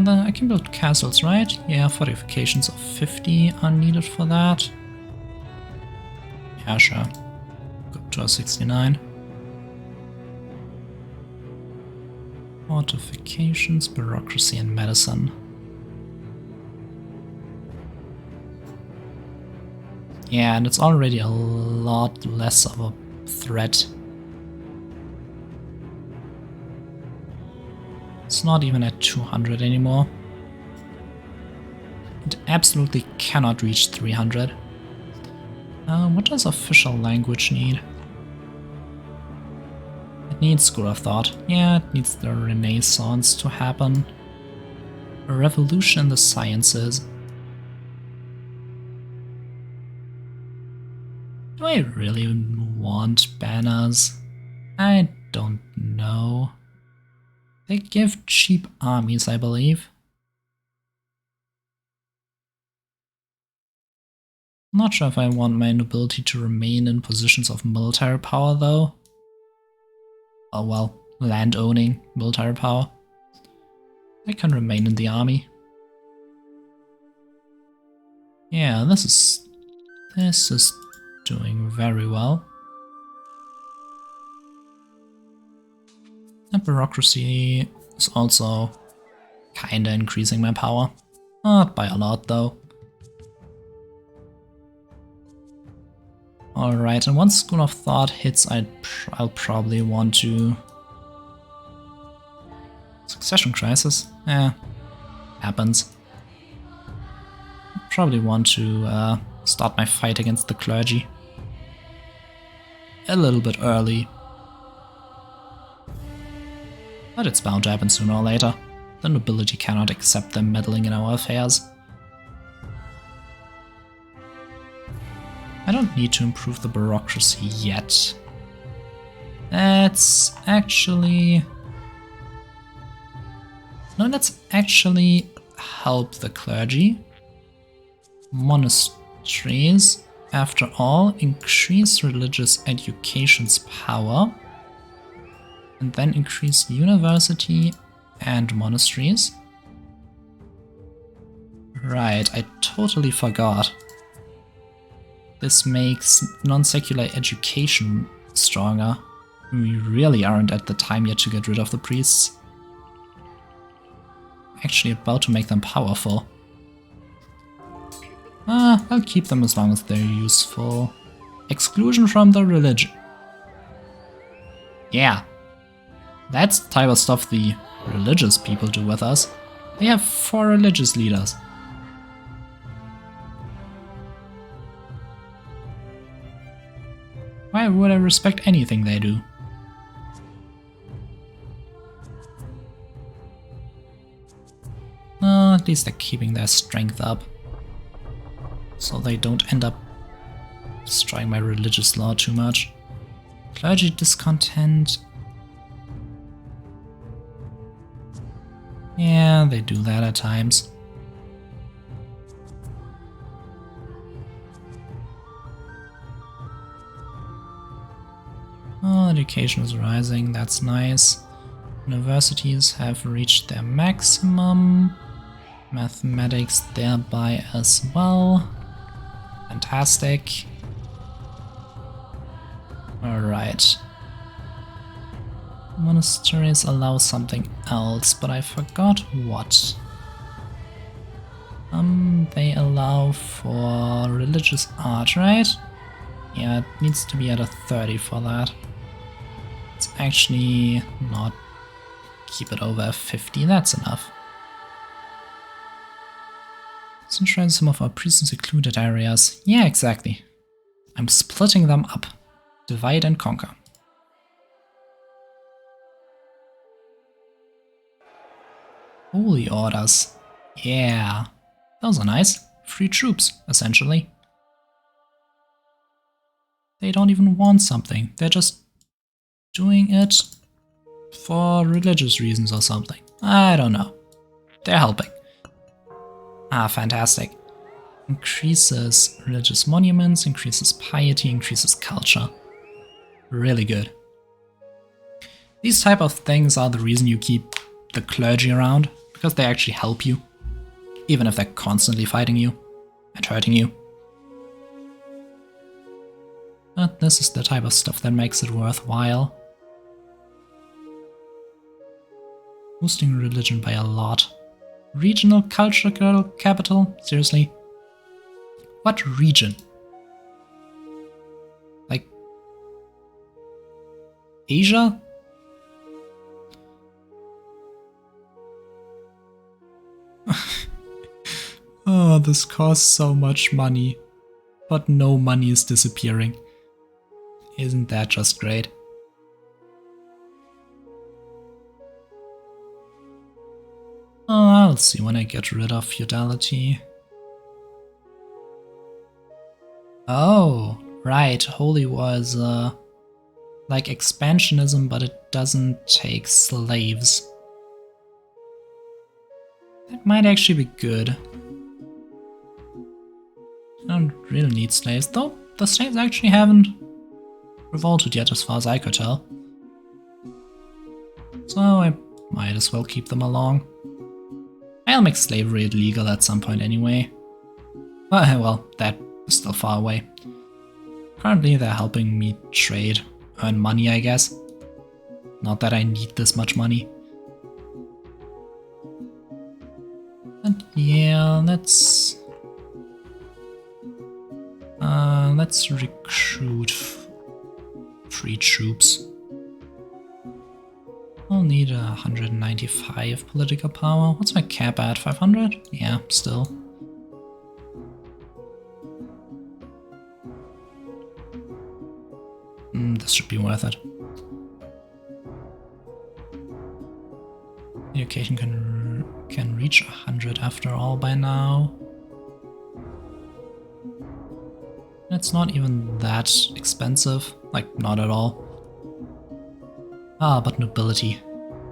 Speaker 1: I can build castles, right? Yeah, fortifications of 50 are needed for that. Yeah, sure. Go to a 69. Fortifications, bureaucracy, and medicine. Yeah, and it's already a lot less of a threat. It's not even at 200 anymore. It absolutely cannot reach 300. What does official language need? It needs school of thought. Yeah, it needs the Renaissance to happen. A revolution in the sciences. Do I really want banners? I don't know. They give cheap armies, I believe. Not sure if I want my nobility to remain in positions of military power, though. Oh well, land-owning military power. They can remain in the army. Yeah, this is doing very well. And bureaucracy is also kinda increasing my power. Not by a lot, though. Alright, and once School of Thought hits, I'll probably want to... Succession crisis? Happens. Probably want to start my fight against the clergy. A little bit early. But it's bound to happen sooner or later. The nobility cannot accept them meddling in our affairs. I don't need to improve the bureaucracy yet. Let's actually help the clergy. Monasteries, after all, increase religious education's power. And then increase university and monasteries. Right, I totally forgot. This makes non-secular education stronger. We really aren't at the time yet to get rid of the priests. Actually about to make them powerful. I'll keep them as long as they're useful. Exclusion from the religion. Yeah. That's the type of stuff the religious people do with us. They have 4 religious leaders. Why would I respect anything they do? At least they're keeping their strength up. So they don't end up destroying my religious law too much. Clergy discontent. Yeah, they do that at times. Oh, education is rising, that's nice. Universities have reached their maximum. Mathematics thereby as well. Fantastic. Alright. Monasteries allow something else, but I forgot what. They allow for religious art, right? Yeah, it needs to be at a 30 for that. It's actually not. Keep it over 50, that's enough. Centralize some of our prison secluded areas. Yeah, exactly. I'm splitting them up. Divide and conquer. Holy orders. Yeah. Those are nice. Free troops, essentially. They don't even want something. They're just doing it for religious reasons or something. I don't know. They're helping. Ah, fantastic. Increases religious monuments, increases piety, increases culture. Really good. These type of things are the reason you keep the clergy around, because they actually help you, even if they're constantly fighting you and hurting you. But this is the type of stuff that makes it worthwhile. Boosting religion by a lot. Regional cultural capital? Seriously? What region? Like Asia? Oh, this costs so much money. But no money is disappearing. Isn't that just great? Oh, I'll see when I get rid of feudality. Oh, right. Holy was like expansionism, but it doesn't take slaves. That might actually be good. I don't really need slaves, though the slaves actually haven't revolted yet as far as I could tell. So I might as well keep them along. I'll make slavery illegal at some point anyway. Well, that is still far away. Currently they're helping me trade, earn money I guess. Not that I need this much money. And yeah, let's recruit free troops. I'll need 195 political power. What's my cap at? 500? Yeah, still. This should be worth it. Education can reach 100 after all by now. It's not even that expensive, like not at all. Ah, but nobility.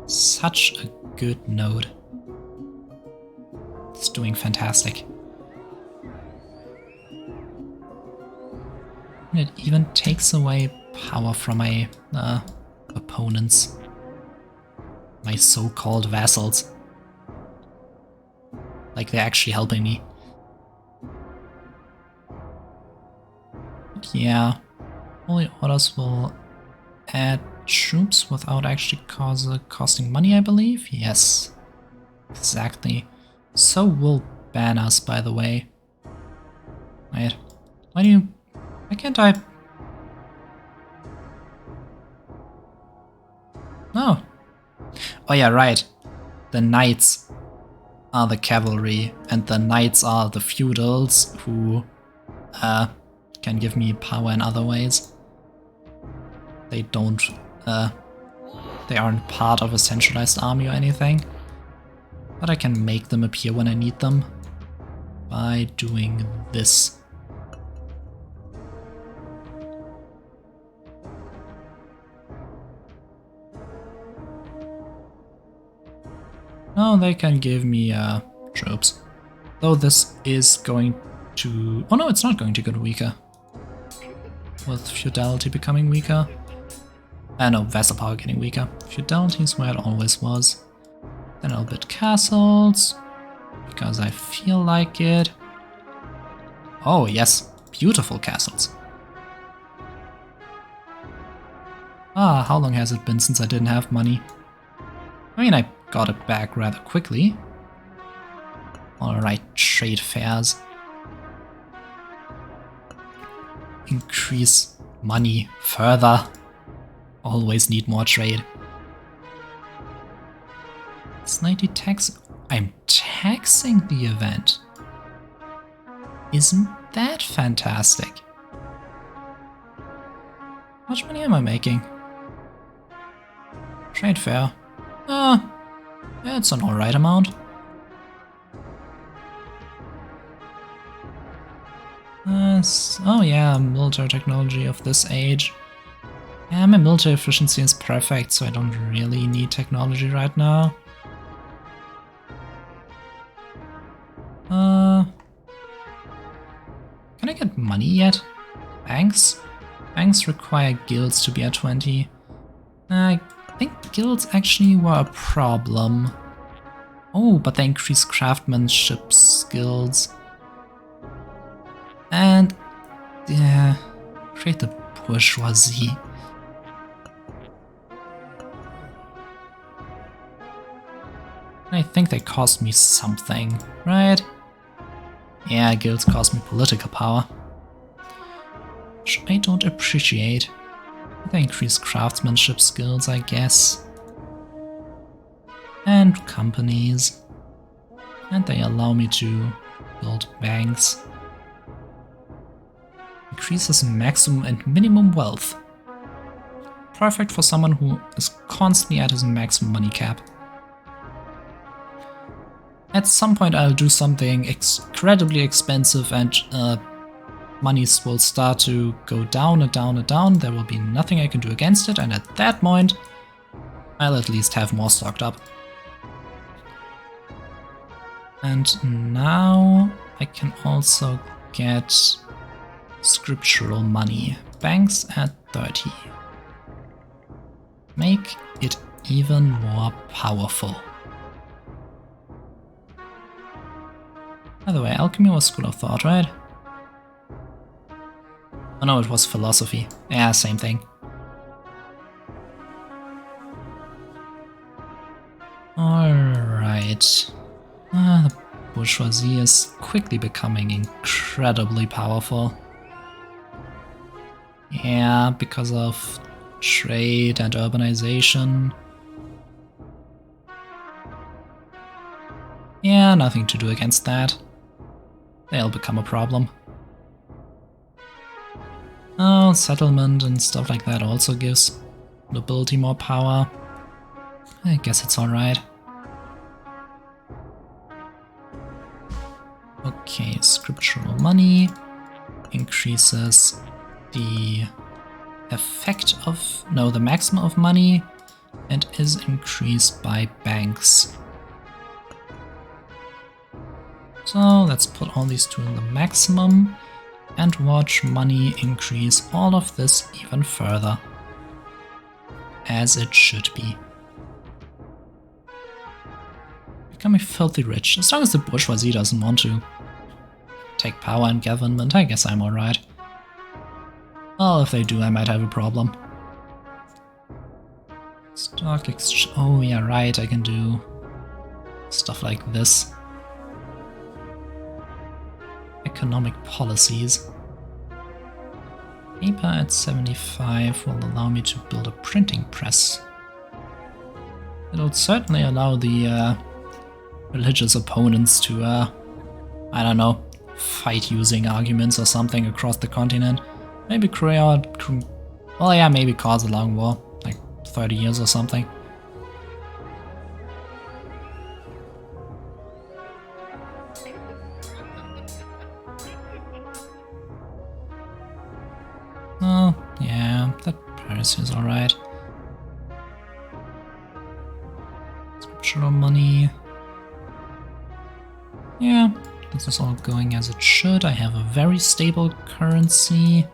Speaker 1: Such a good node. It's doing fantastic. And it even takes away power from my opponents. My so-called vassals. Like they're actually helping me. But yeah, Holy Orders will add troops without actually costing money, I believe? Yes, exactly. So will banners, by the way. Wait, why can't I? No. Oh yeah, right. The knights are the cavalry, and the knights are the feudals who can give me power in other ways. They don't, they aren't part of a centralized army or anything. But I can make them appear when I need them by doing this. Oh, they can give me troops. Though this is going to... Oh no, it's not going to get weaker. With feudality becoming weaker. No, vassal power getting weaker. Feudality is where it always was. Then I'll build castles, because I feel like it. Oh yes, beautiful castles. Ah, how long has it been since I didn't have money? I mean, I got it back rather quickly. Alright, trade fairs. increase money further. Always need more trade. Slightly tax. I'm taxing the event. Isn't that fantastic? How much money am I making? Trade fair. It's an alright amount. Oh yeah, military technology of this age. Yeah, my military efficiency is perfect, so I don't really need technology right now. Can I get money yet? Banks? Banks require guilds to be at 20. I think guilds actually were a problem. Oh, but they increase craftsmanship skills. And create the bourgeoisie. I think they cost me something, right? Yeah, guilds cost me political power. Which I don't appreciate. They increase craftsmanship skills, I guess. And companies. And they allow me to build banks. Increases maximum and minimum wealth. Perfect for someone who is constantly at his maximum money cap. At some point I'll do something incredibly expensive and monies will start to go down and down and down. There will be nothing I can do against it, and at that point I'll at least have more stocked up. And now I can also get scriptural money. Banks at 30. Make it even more powerful. By the way, alchemy was school of thought, right? Oh no, it was philosophy. Yeah, same thing. Alright. The bourgeoisie is quickly becoming incredibly powerful. Yeah, because of trade and urbanization. Yeah, nothing to do against that. They'll become a problem. Oh, settlement and stuff like that also gives nobility more power. I guess it's alright. Okay, scriptural money increases the effect of, no, the maximum of money and is increased by banks. So let's put all these two in the maximum and watch money increase all of this even further. As it should be. Becoming filthy rich. As long as the bourgeoisie doesn't want to take power in government, I guess I'm alright. Well, if they do, I might have a problem. Stock exchange. Oh yeah, right, I can do stuff like this. Economic policies. Paper at 75 will allow me to build a printing press. It'll certainly allow the religious opponents to, I don't know, fight using arguments or something across the continent. Maybe Korea, well yeah, maybe cause a long war, like 30 years or something. Oh, yeah, that Paris is alright. Scriptural money. Yeah, this is all going as it should. I have a very stable currency.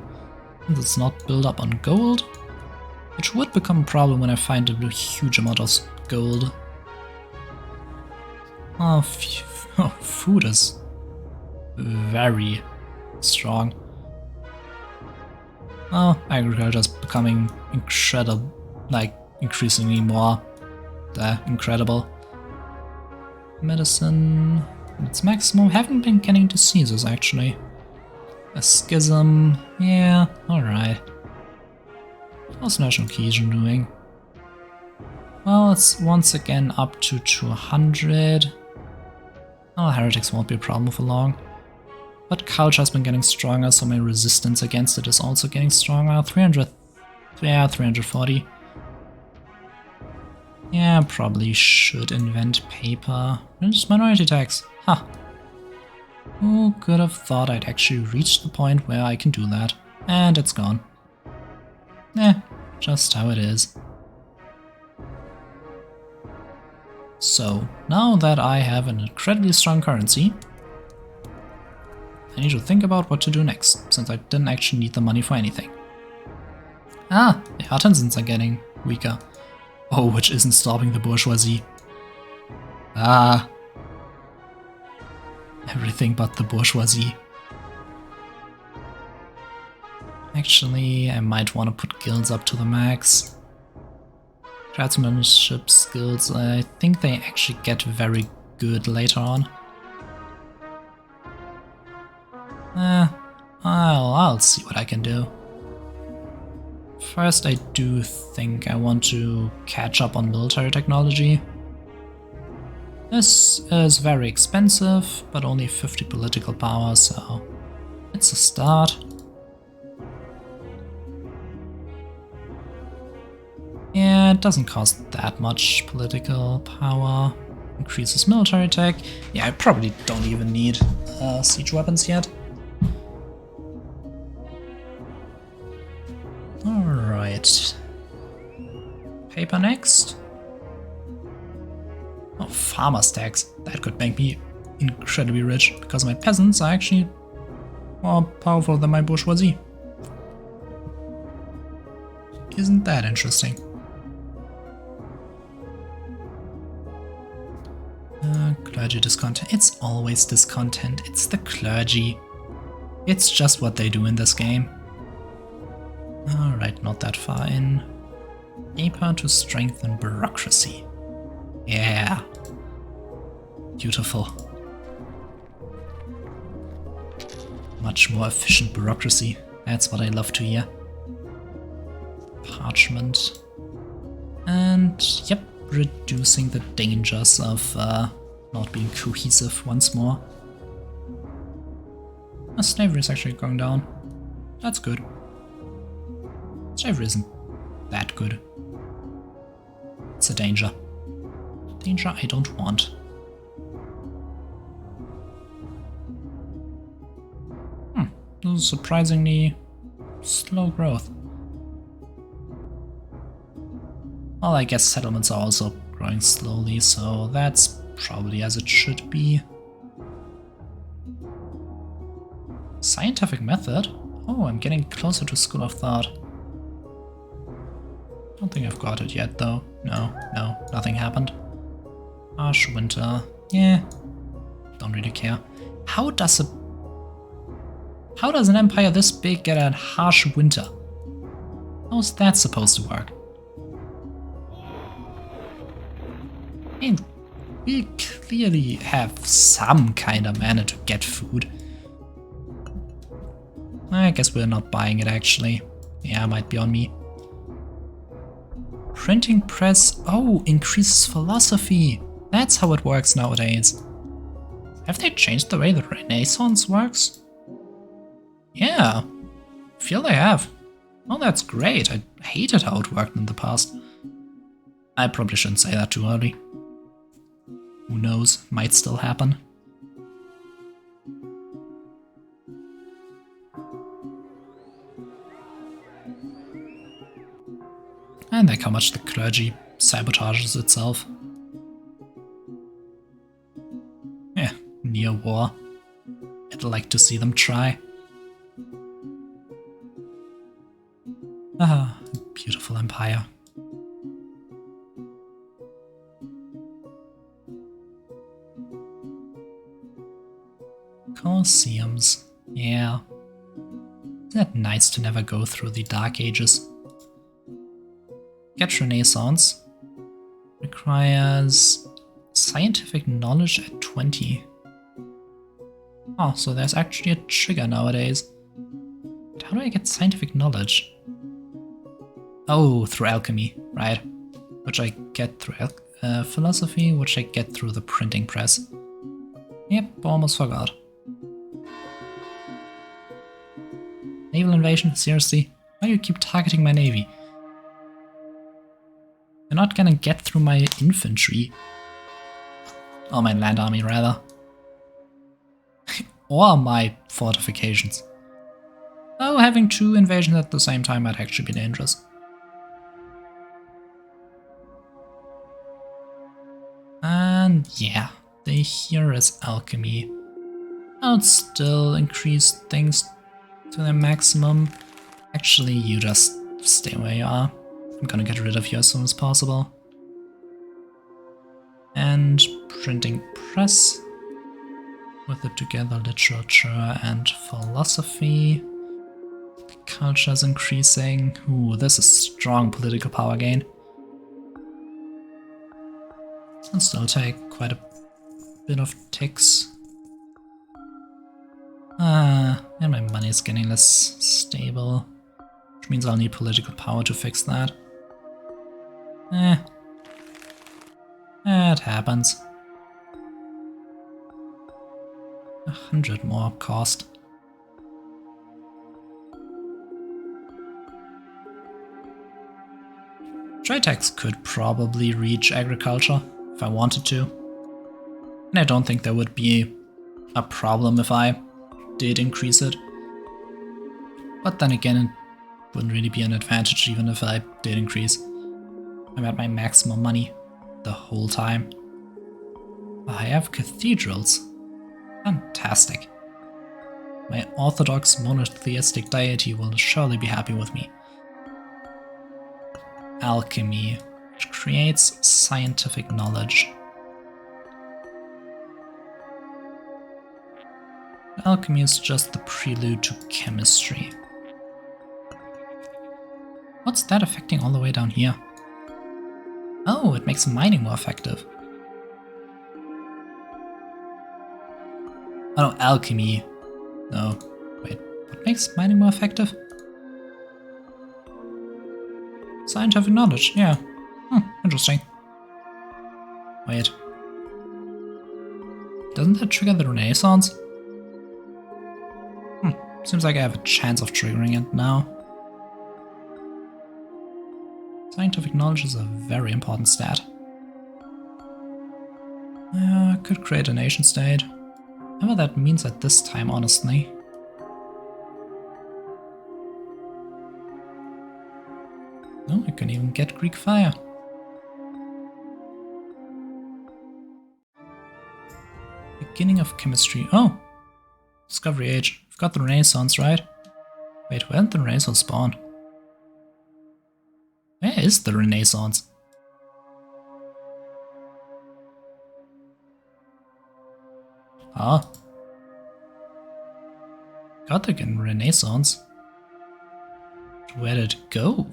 Speaker 1: And it's not built up on gold, which would become a problem when I find a huge amount of gold. Oh, food is very strong. Oh, agriculture is becoming incredible, like increasingly more incredible. Medicine, its maximum. Haven't been getting diseases actually. A schism. Yeah, alright. How's National Cohesion doing? Well, it's once again up to 200. Oh, heretics won't be a problem for long. But culture has been getting stronger, so my resistance against it is also getting stronger. 300. Yeah, 340. Yeah, probably should invent paper. Just minority tax. Huh. Who could have thought I'd actually reach the point where I can do that? And it's gone. Eh, just how it is. So, now that I have an incredibly strong currency, I need to think about what to do next, since I didn't actually need the money for anything. Ah, the artisans are getting weaker. Oh, which isn't stopping the bourgeoisie. Ah. Everything but the bourgeoisie. Actually, I might want to put guilds up to the max. Craftsmanship skills, I think they actually get very good later on. I'll see what I can do. First, I do think I want to catch up on military technology. This is very expensive, but only 50 political power, so it's a start. Yeah, it doesn't cost that much political power. Increases military tech. Yeah, I probably don't even need siege weapons yet. Alright. Paper next. Oh, farmer's tax. That could make me incredibly rich, because my peasants are actually more powerful than my bourgeoisie. Isn't that interesting? Clergy discontent. It's always discontent. It's the clergy. It's just what they do in this game. Alright, not that far in. Paper to strengthen bureaucracy. Yeah. Beautiful. Much more efficient bureaucracy. That's what I love to hear. Parchment. And, yep, reducing the dangers of not being cohesive once more. Slavery is actually going down. That's good. Slavery isn't that good. It's a danger. Danger I don't want. This is surprisingly slow growth. Well, I guess settlements are also growing slowly, so that's probably as it should be. Scientific method? Oh, I'm getting closer to School of Thought. Don't think I've got it yet, though. No, nothing happened. Harsh winter. Yeah, don't really care. How does an empire this big get a harsh winter? How's that supposed to work? I mean, we clearly have some kind of manner to get food. I guess we're not buying it, actually. Yeah, might be on me. Printing press. Oh, increases philosophy. That's how it works nowadays. Have they changed the way the Renaissance works? Yeah, I feel they have. Oh, that's great. I hated how it worked in the past. I probably shouldn't say that too early. Who knows, might still happen. And like how much the clergy sabotages itself. Yeah, near war. I'd like to see them try. Ah, beautiful empire. Colosseums. Yeah. Isn't that nice to never go through the Dark Ages? Get Renaissance. Requires scientific knowledge at 20. Oh, so there's actually a trigger nowadays. How do I get scientific knowledge? Oh, through alchemy, right. Which I get through philosophy, which I get through the printing press. Yep, almost forgot. Naval invasion? Seriously? Why do you keep targeting my navy? You're not gonna get through my infantry. Or my land army, rather. Or my fortifications. Oh, having 2 invasions at the same time might actually be dangerous. And yeah, here is alchemy. I'll still increase things to their maximum. Actually, you just stay where you are. I'm gonna get rid of you as soon as possible. And printing press. With it together, literature and philosophy. Culture is increasing. Ooh, this is strong political power gain. And still take quite a bit of ticks. And my money is getting less stable. Which means I'll need political power to fix that. It happens. 100 more cost. Trade tax could probably reach agriculture if I wanted to. And I don't think there would be a problem if I did increase it. But then again, it wouldn't really be an advantage even if I did increase. I'm at my maximum money the whole time. I have cathedrals. Fantastic. My orthodox monotheistic deity will surely be happy with me. Alchemy, which creates scientific knowledge. Alchemy is just the prelude to chemistry. What's that affecting all the way down here? Oh, it makes mining more effective. Oh no, alchemy. No, wait, what makes mining more effective? Scientific knowledge, yeah. Interesting. Wait. Doesn't that trigger the Renaissance? Seems like I have a chance of triggering it now. Scientific knowledge is a very important stat. I could create a nation state. Whatever that means at this time, honestly. Oh, I can even get Greek fire. Beginning of chemistry. Oh! Discovery age. I've got the Renaissance, right? Wait, where did the Renaissance spawn? Where is the Renaissance? Ah. Got the Renaissance. Where did it go?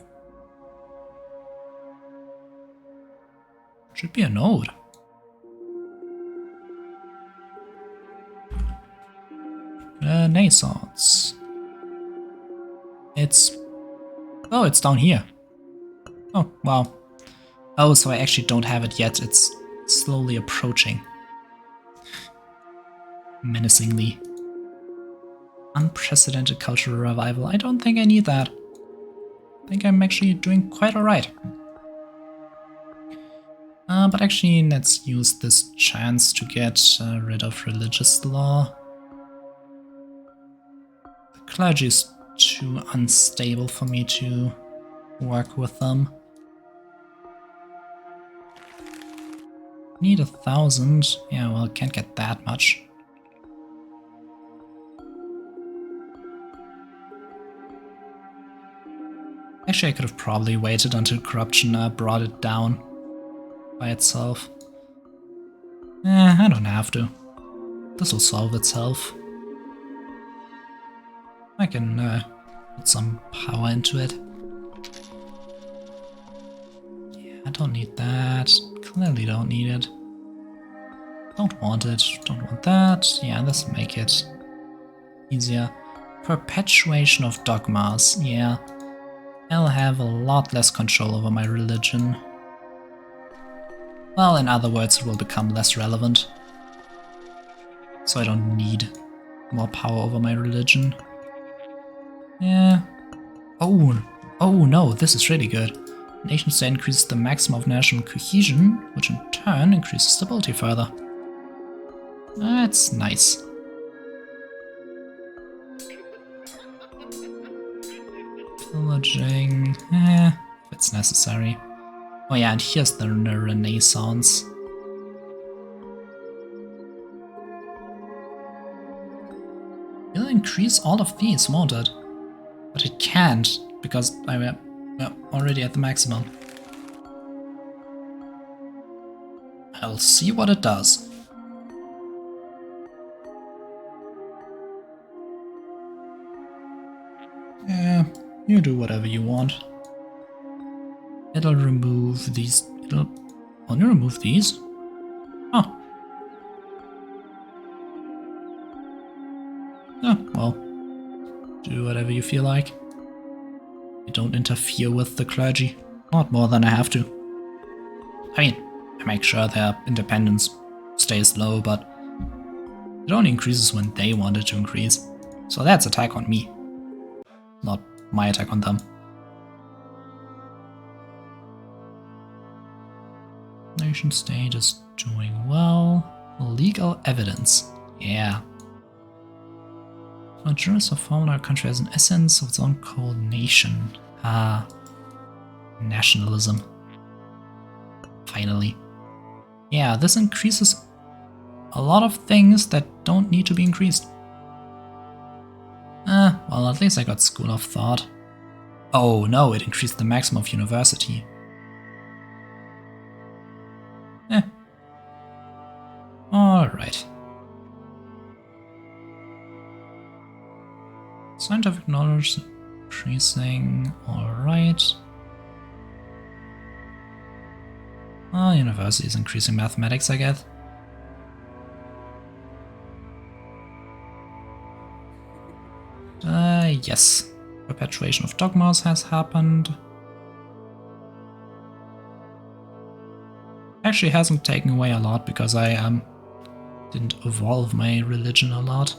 Speaker 1: Should be a node. Renaissance. It's... Oh, it's down here. Oh, wow. Oh, so I actually don't have it yet. It's slowly approaching. Menacingly. Unprecedented cultural revival. I don't think I need that. I think I'm actually doing quite alright. But actually, let's use this chance to get rid of religious law. The clergy is too unstable for me to work with them. Need 1,000. Yeah, well, can't get that much. Actually, I could have probably waited until corruption brought it down by itself. I don't have to. This will solve itself. I can put some power into it. Yeah, I don't need that. Clearly don't need it. Don't want it. Don't want that. Yeah, this will make it easier. Perpetuation of dogmas, yeah. I'll have a lot less control over my religion. Well, in other words, it will become less relevant. So I don't need more power over my religion. Yeah. Oh no, this is really good. Nation state increases the maximum of national cohesion, which in turn increases stability further. That's nice. Pillaging, if it's necessary. Oh yeah, and here's the Renaissance. It'll increase all of these, won't it? But it can't, because I'm already at the maximum. I'll see what it does. Yeah, you do whatever you want. It'll remove these. It'll only remove these? Oh. Oh, well. Do whatever you feel like. You don't interfere with the clergy. Not more than I have to. I mean, I make sure their independence stays low, but it only increases when they want it to increase. So that's attack on me. Not my attack on them. Nation state is doing well. Legal evidence. Yeah. A jurist or formula country has an essence of its own called nation. Ah. Nationalism. Finally. Yeah, this increases a lot of things that don't need to be increased. Well, at least I got School of Thought. Oh no, it increased the maximum of university. Alright. Scientific knowledge increasing, alright. University is increasing mathematics, I guess. Yes. Perpetuation of dogmas has happened. Actually hasn't taken away a lot because I didn't evolve my religion a lot.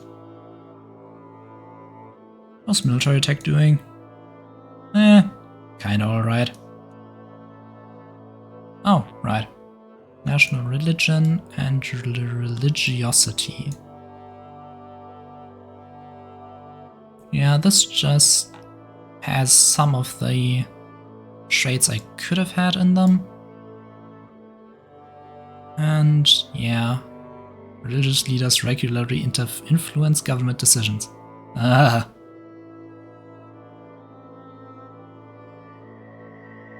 Speaker 1: How's military tech doing? Kinda alright. Oh, right. National religion and religiosity. Yeah, this just has some of the traits I could have had in them. And yeah, religious leaders regularly influence government decisions. I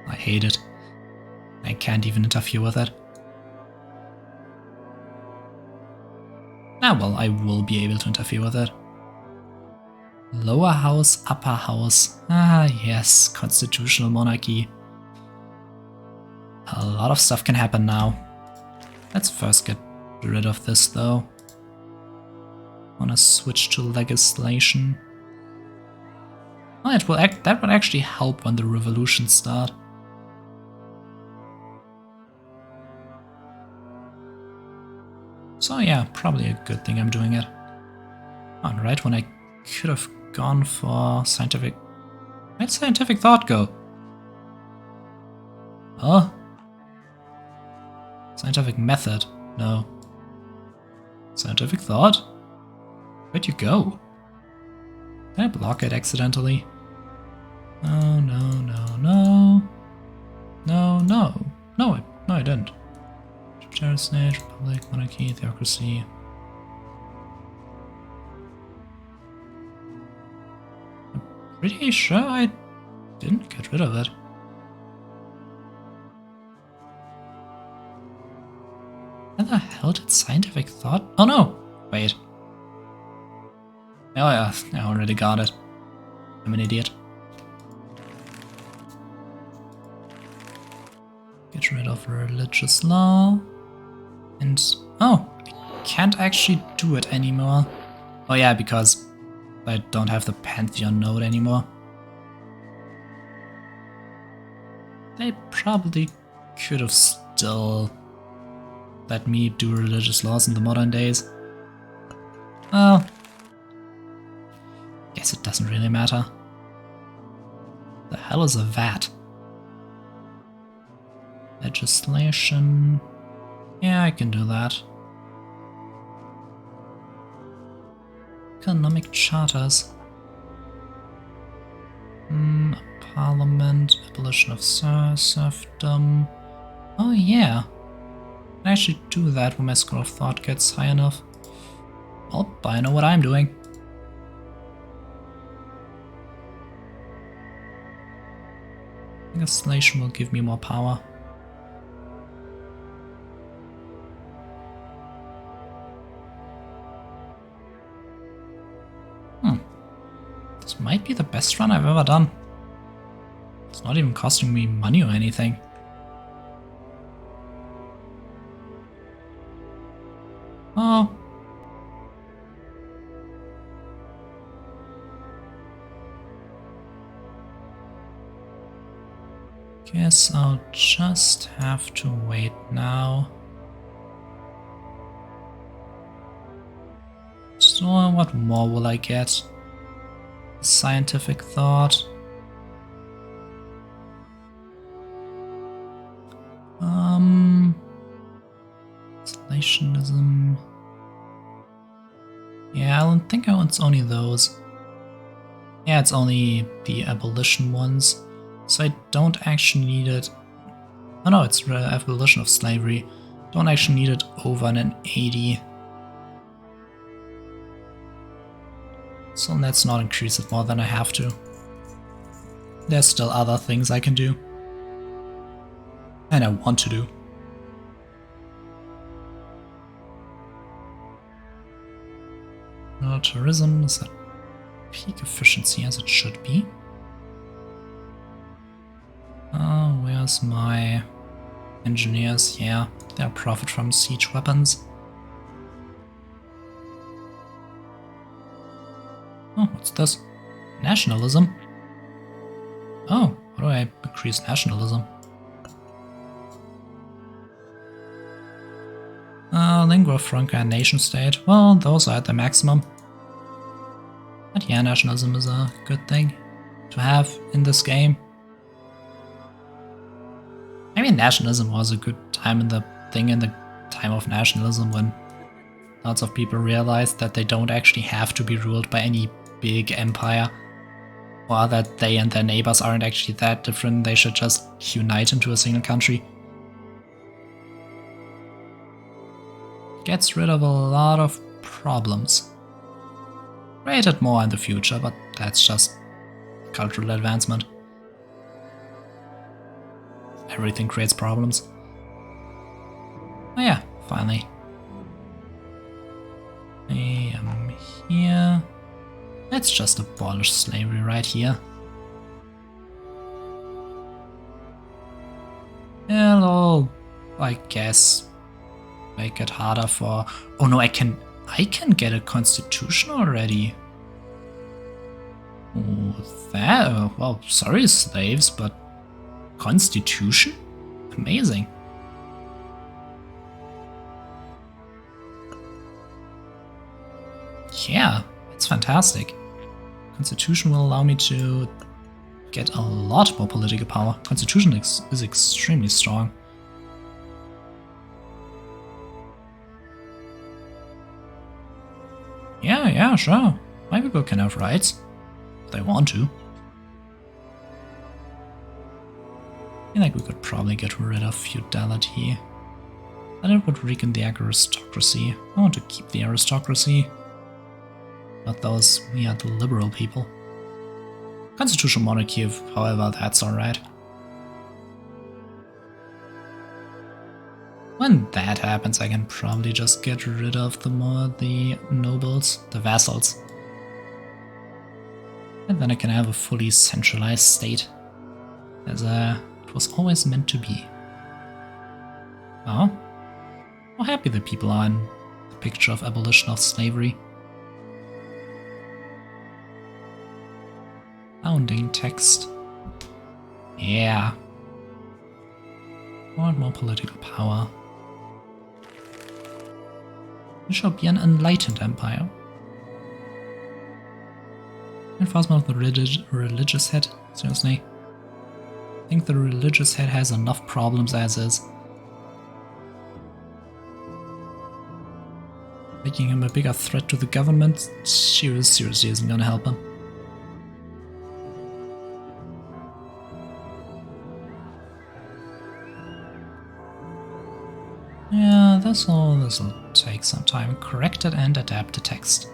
Speaker 1: hate it. I can't even interfere with it. Well, I will be able to interfere with it. Lower house, upper house. Yes, constitutional monarchy. A lot of stuff can happen now. Let's first get rid of this though. Wanna switch to legislation. That would actually help when the revolutions start. So yeah, probably a good thing I'm doing it. Alright, when I could have gone for scientific... Where'd scientific thought go? Huh? Scientific method? No. Scientific thought? Where'd you go? Did I block it accidentally? Oh, no, no, no. No, no. No, I didn't. Chair stage, republic, monarchy, theocracy. I'm pretty sure I didn't get rid of it. Where the hell did scientific thought? Oh no! Wait. Oh yeah, I already got it. I'm an idiot. Get rid of religious law. And oh, I can't actually do it anymore. Oh yeah, because I don't have the Pantheon node anymore. They probably could have still let me do religious laws in the modern days. Well, guess it doesn't really matter. The hell is a VAT? Legislation. Yeah, I can do that. Economic charters. Parliament, abolition of serfdom. Oh yeah. I can actually do that when my score of thought gets high enough. Oh, I know what I'm doing. Legislation will give me more power. This might be the best run I've ever done. It's not even costing me money or anything. Oh. Guess I'll just have to wait now. So what more will I get? Scientific thought. Isolationism. Yeah, I don't think it's only those. Yeah, it's only the abolition ones. So I don't actually need it. Oh no, it's abolition of slavery. Don't actually need it over an 80. So let's not increase it more than I have to. There's still other things I can do. And I want to do. Tourism is at peak efficiency as it should be. Where's my engineers? Yeah, they'll profit from siege weapons. Oh, what's this? Nationalism? Oh, how do I increase nationalism? Lingua franca and nation state. Well, those are at the maximum. But yeah, nationalism is a good thing to have in this game. I mean, nationalism was a good time in the time of nationalism when lots of people realized that they don't actually have to be ruled by any big empire, or that they and their neighbors aren't actually that different, they should just unite into a single country. Gets rid of a lot of problems. Rated more in the future, but that's just cultural advancement. Everything creates problems. Oh yeah, finally. I am here. Let's just abolish slavery right here. Hello, I guess make it harder for... Oh no, I can get a constitution already. Oh, that... well, sorry slaves, but constitution? Amazing. Yeah, it's fantastic. Constitution will allow me to get a lot more political power. Constitution is extremely strong. Yeah, sure. My people can have rights. If they want to. I feel like we could probably get rid of feudality. But it would weaken the aristocracy. I want to keep the aristocracy. Not those, we are the liberal people. Constitutional monarchy, however, that's alright. When that happens, I can probably just get rid of the nobles, the vassals. And then I can have a fully centralized state, as it was always meant to be. Oh, how happy the people are in the picture of abolition of slavery. founding text. Yeah. More and more political power. We shall be an enlightened empire. Enforcement of the religious head? Seriously? I think the religious head has enough problems as is. Making him a bigger threat to the government seriously isn't gonna help him. Yeah, this'll take some time. Corrected and adapt the text.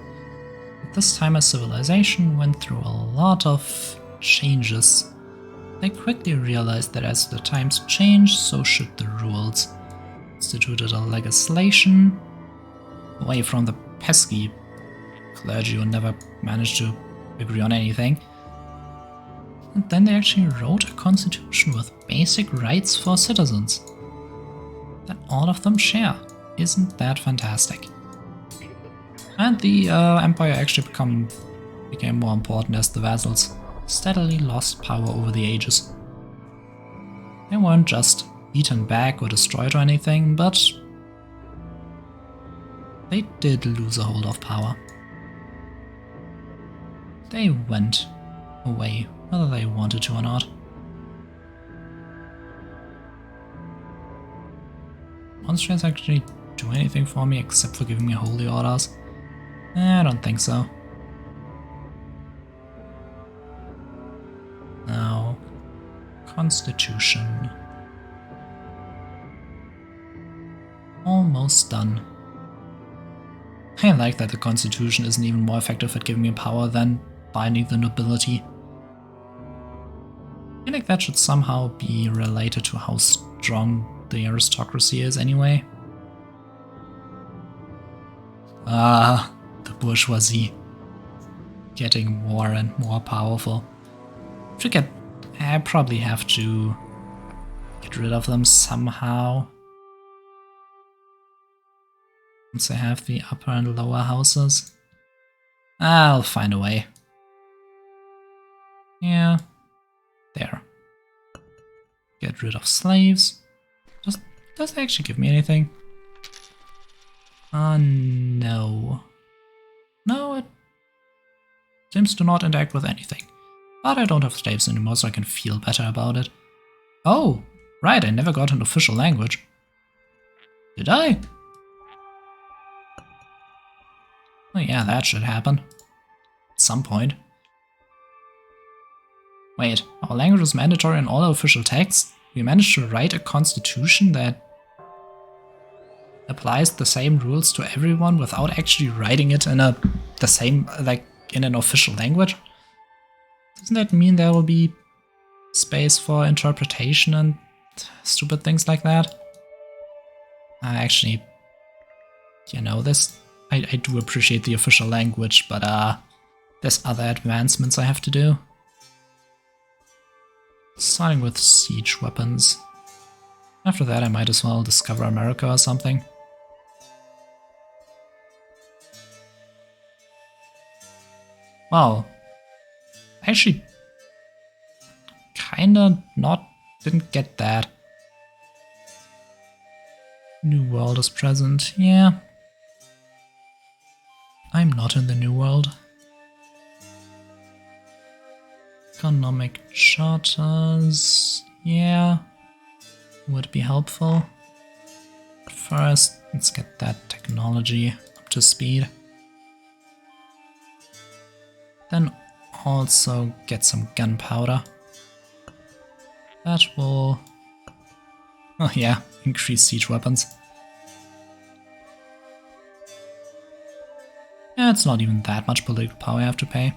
Speaker 1: But this time a civilization went through a lot of changes. They quickly realized that as the times change, so should the rules. Instituted a legislation away from the pesky clergy who never managed to agree on anything. And then they actually wrote a constitution with basic rights for citizens that all of them share. Isn't that fantastic? And the empire actually became more important as the vassals steadily lost power over the ages. They weren't just beaten back or destroyed or anything, but they did lose a hold of power. They went away, whether they wanted to or not. Monsters actually do anything for me except for giving me holy orders? I don't think so. Now, Constitution. Almost done. I like that the Constitution isn't even more effective at giving me power than binding the nobility. I feel like that should somehow be related to how strong the aristocracy is anyway. Ah, the bourgeoisie. Getting more and more powerful. I probably have to get rid of them somehow. Once I have the upper and lower houses. I'll find a way. Yeah. There. Get rid of slaves. Does it actually give me anything? No. No, it seems to not interact with anything. But I don't have slaves anymore, so I can feel better about it. Oh, right, I never got an official language. Did I? Oh yeah, that should happen. At some point. Wait, our language was mandatory in all official texts? We managed to write a constitution that applies the same rules to everyone without actually writing it in in an official language? Doesn't that mean there will be space for interpretation and stupid things like that? Actually, you know, I do appreciate the official language, but there's other advancements I have to do. Starting with siege weapons. After that I might as well discover America or something. Wow. Actually, kinda didn't get that. New World is present, yeah. I'm not in the New World. Economic charters, yeah, would be helpful. But first, let's get that technology up to speed. Then also get some gunpowder. That will, oh yeah, increase siege weapons. Yeah, it's not even that much political power I have to pay.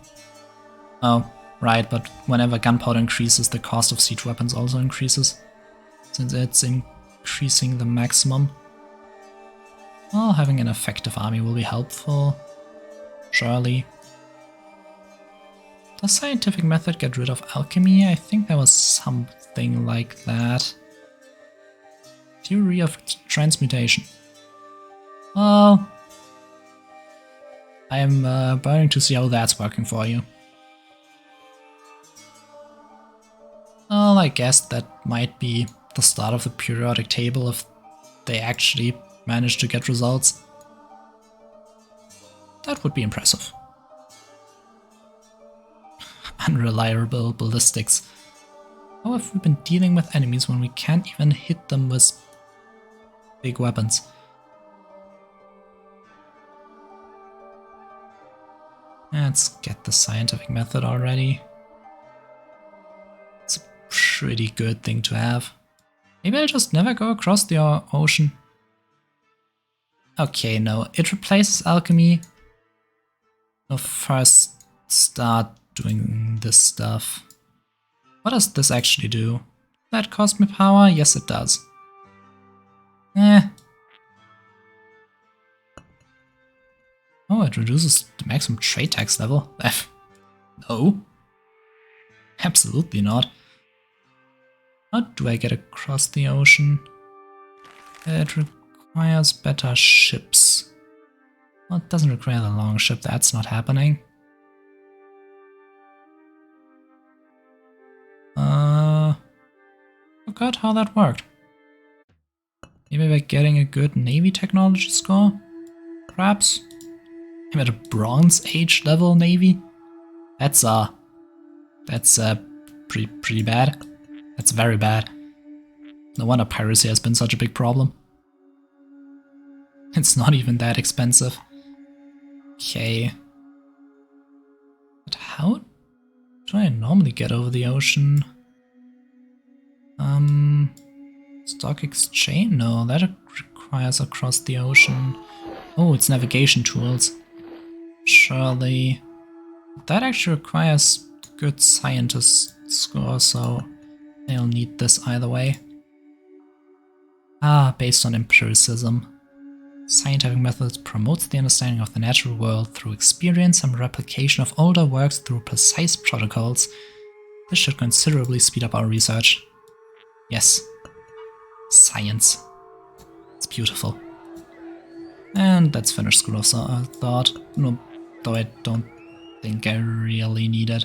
Speaker 1: Oh, right, but whenever gunpowder increases, the cost of siege weapons also increases, since it's increasing the maximum. Well, having an effective army will be helpful, surely. Does scientific method get rid of alchemy? I think there was something like that. Theory of transmutation. Well, I am burning to see how that's working for you. Well, I guess that might be the start of the periodic table if they actually manage to get results. That would be impressive. Unreliable ballistics. How have we been dealing with enemies when we can't even hit them with big weapons? Let's get the scientific method already. It's a pretty good thing to have. Maybe I'll just never go across the ocean. Okay, no, it replaces alchemy. I'll first start doing this stuff. What does this actually do? That cost me power? Yes, it does. Oh, it reduces the maximum trade tax level? No. Absolutely not. How do I get across the ocean? It requires better ships. Well, it doesn't require the long ship, that's not happening. Forgot how that worked. Maybe by getting a good Navy technology score? Perhaps? I'm at a Bronze Age level Navy? That's pretty bad. That's very bad. No wonder piracy has been such a big problem. It's not even that expensive. Okay. But how do I normally get over the ocean? Stock exchange? No, that requires across the ocean. Oh, it's navigation tools. Surely. That actually requires good scientist score, so they'll need this either way. Based on empiricism. Scientific methods promotes the understanding of the natural world through experience and replication of older works through precise protocols. This should considerably speed up our research. Yes. Science. It's beautiful. And let's finish School of Thought. No, though I don't think I really need it.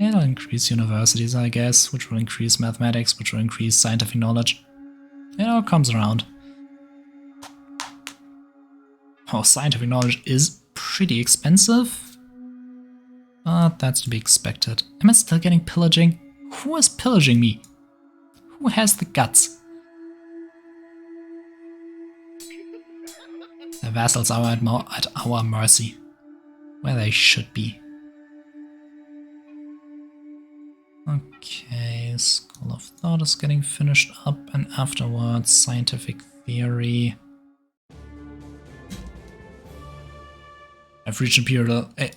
Speaker 1: It'll increase universities, I guess, which will increase mathematics, which will increase scientific knowledge. It all comes around. Oh, scientific knowledge is pretty expensive. But that's to be expected. Am I still getting pillaging? Who is pillaging me? Who has the guts? The vassals are at our mercy. Where they should be. Okay, School of Thought is getting finished up, and afterwards Scientific Theory. I've reached Imperial... Did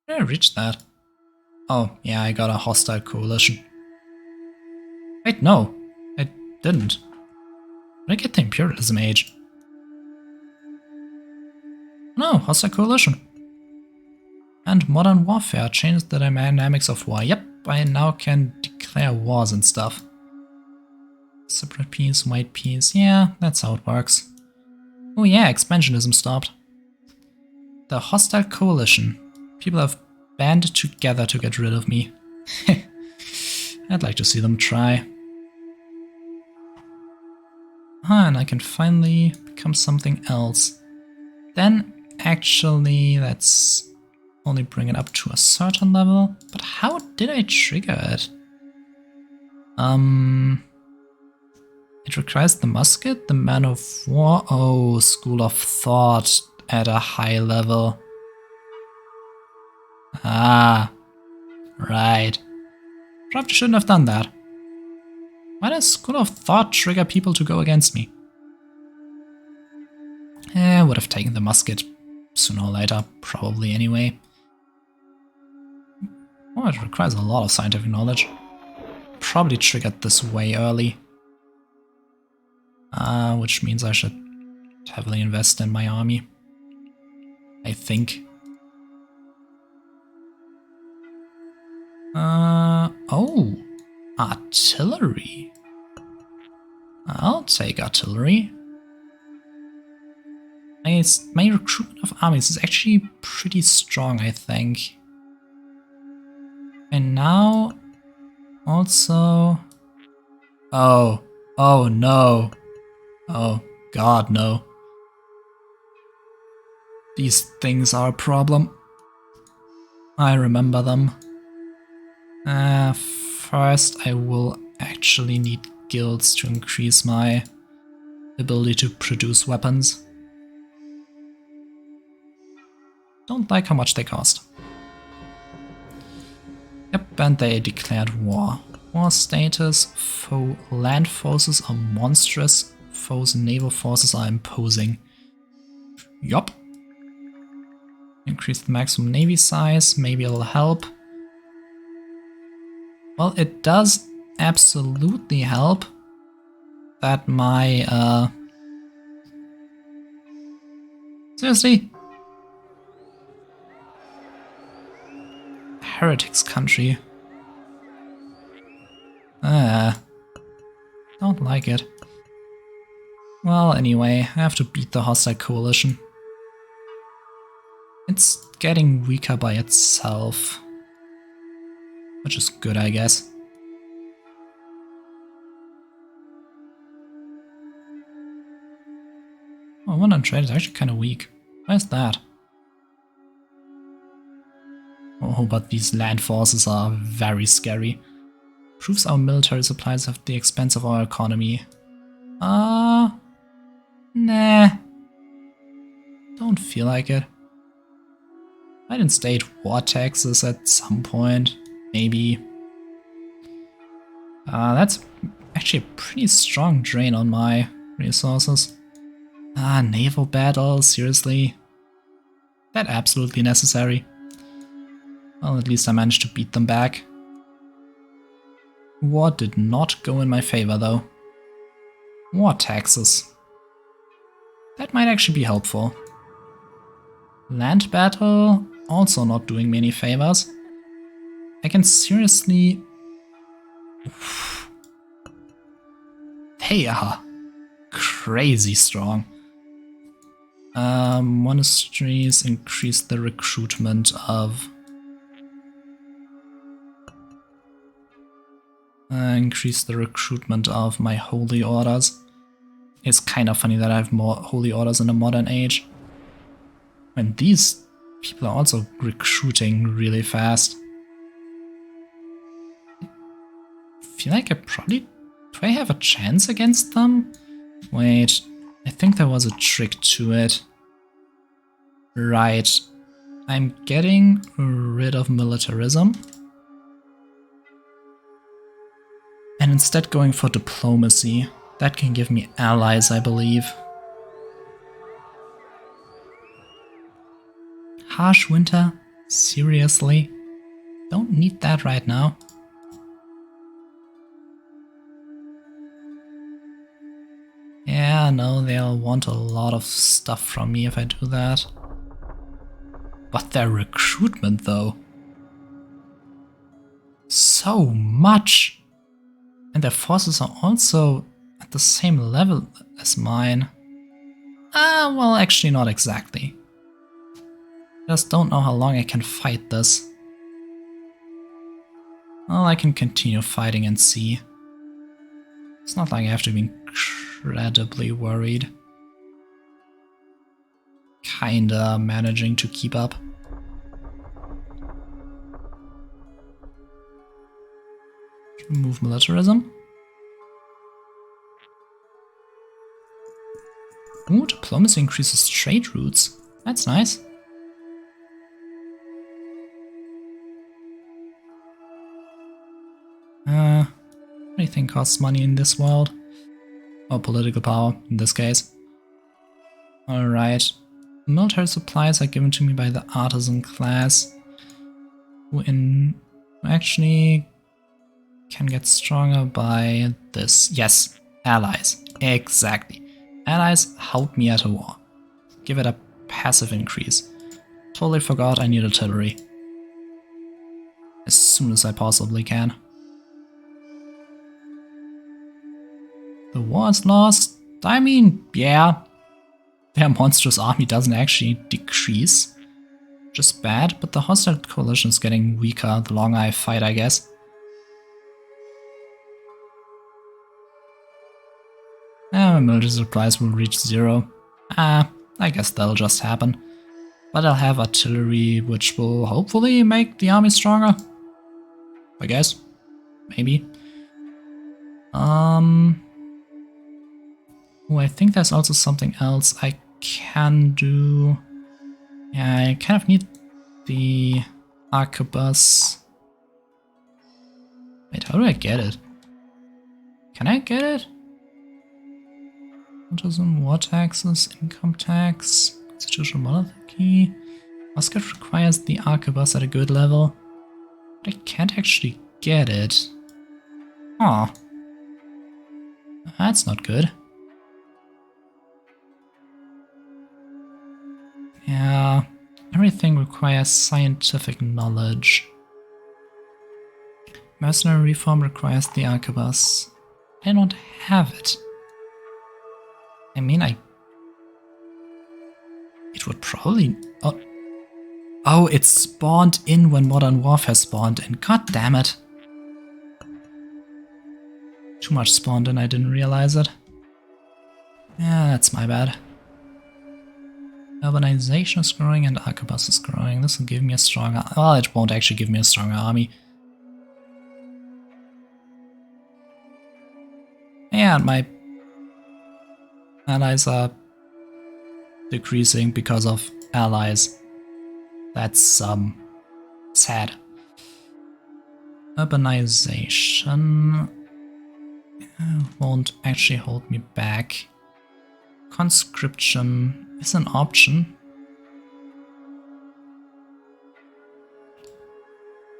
Speaker 1: I reach that? Oh, yeah, I got a hostile coalition. Wait, no, I didn't. Did I get the Imperialism age? No, hostile coalition. And modern warfare changed the dynamics of war. Yep, I now can declare wars and stuff. Separate peace, white peace. Yeah, that's how it works. Oh yeah, expansionism stopped. The hostile coalition. People have banded together to get rid of me. I'd like to see them try. And I can finally become something else. Then, actually, let's only bring it up to a certain level. But how did I trigger it? It requires the musket, the man of war. Oh, School of Thought at a high level. Ah, right. Probably shouldn't have done that. Why does School of Thought trigger people to go against me? I would have taken the musket sooner or later, probably anyway. Oh, it requires a lot of scientific knowledge. Probably triggered this way early. Which means I should heavily invest in my army. I think. Oh, artillery. I'll take artillery. My recruitment of armies is actually pretty strong, I think. And now also... Oh no. Oh god, no. These things are a problem. I remember them. First I will actually need guilds to increase my ability to produce weapons. Don't like how much they cost. Yep, and they declared war. War status, foe land forces are monstrous, foes naval forces are imposing. Yup. Increase the maximum navy size, maybe it'll help. Well, it does absolutely help that my, seriously? Heretics country. Don't like it. Well, anyway, I have to beat the hostile coalition. It's getting weaker by itself. Which is good, I guess. Oh, one on trade is actually kind of weak. Why is that? Oh, but these land forces are very scary. Proves our military supplies at the expense of our economy. Nah. Don't feel like it. Might instate war taxes at some point, maybe. That's actually a pretty strong drain on my resources. Naval battle, seriously? That absolutely necessary. Well, at least I managed to beat them back. War did not go in my favor, though. War taxes. That might actually be helpful. Land battle, also not doing me any favors. I can seriously... They are crazy strong. Monasteries increase the recruitment of... increase the recruitment of my holy orders. It's kind of funny that I have more holy orders in the modern age. And these people are also recruiting really fast. I feel like I probably... Do I have a chance against them? Wait, I think there was a trick to it. Right. I'm getting rid of militarism. And instead going for diplomacy. That can give me allies, I believe. Harsh winter? Seriously? Don't need that right now. Yeah, no, they'll want a lot of stuff from me if I do that. But their recruitment, though. So much! And their forces are also at the same level as mine. Well, actually not exactly. Just don't know how long I can fight this. Well, I can continue fighting and see. It's not like I have to be incredibly worried. Kinda managing to keep up. Remove militarism. Ooh, diplomacy increases trade routes. That's nice. Anything costs money in this world. Or political power, in this case. Alright. Military supplies are given to me by the artisan class. Who actually can get stronger by this. Yes, allies. Exactly. Allies help me at a war. Give it a passive increase. Totally forgot I need artillery. As soon as I possibly can. The war is lost. I mean, yeah. Their monstrous army doesn't actually decrease. which is bad, but the hostile coalition is getting weaker the longer I fight, I guess. My military supplies will reach 0. I guess that'll just happen. But I'll have artillery, which will hopefully make the army stronger. I guess. Maybe. Oh, I think there's also something else I can do. Yeah, I kind of need the arquebus. Wait, how do I get it? Can I get it? Autism, war taxes, income tax, constitutional monarchy. Muscat requires the arquebus at a good level, but I can't actually get it. Aw. That's not good. Yeah, everything requires scientific knowledge. Mercenary reform requires the arquebus. I don't have it. I mean, it would probably... Oh, it spawned in when Modern Warfare spawned in. God damn it. Too much spawned in, I didn't realize it. Yeah, that's my bad. Urbanization is growing and arquebus is growing. This will give me a stronger... Well, it won't actually give me a stronger army. And my allies are decreasing because of allies. That's sad. Urbanization won't actually hold me back. Conscription is an option.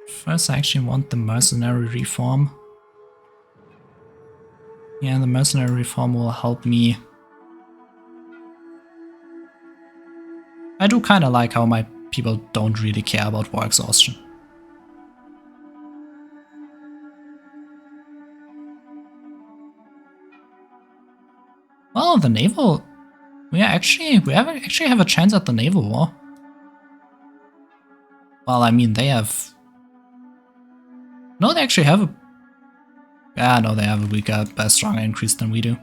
Speaker 1: First, I actually want the mercenary reform. Yeah, the mercenary reform will help me. I do kind of like how my people don't really care about war exhaustion. Well, the naval... We actually have a chance at the naval war. Well, I mean, they have... No, they actually have a... Yeah, no, they have a weaker, but stronger increase than we do.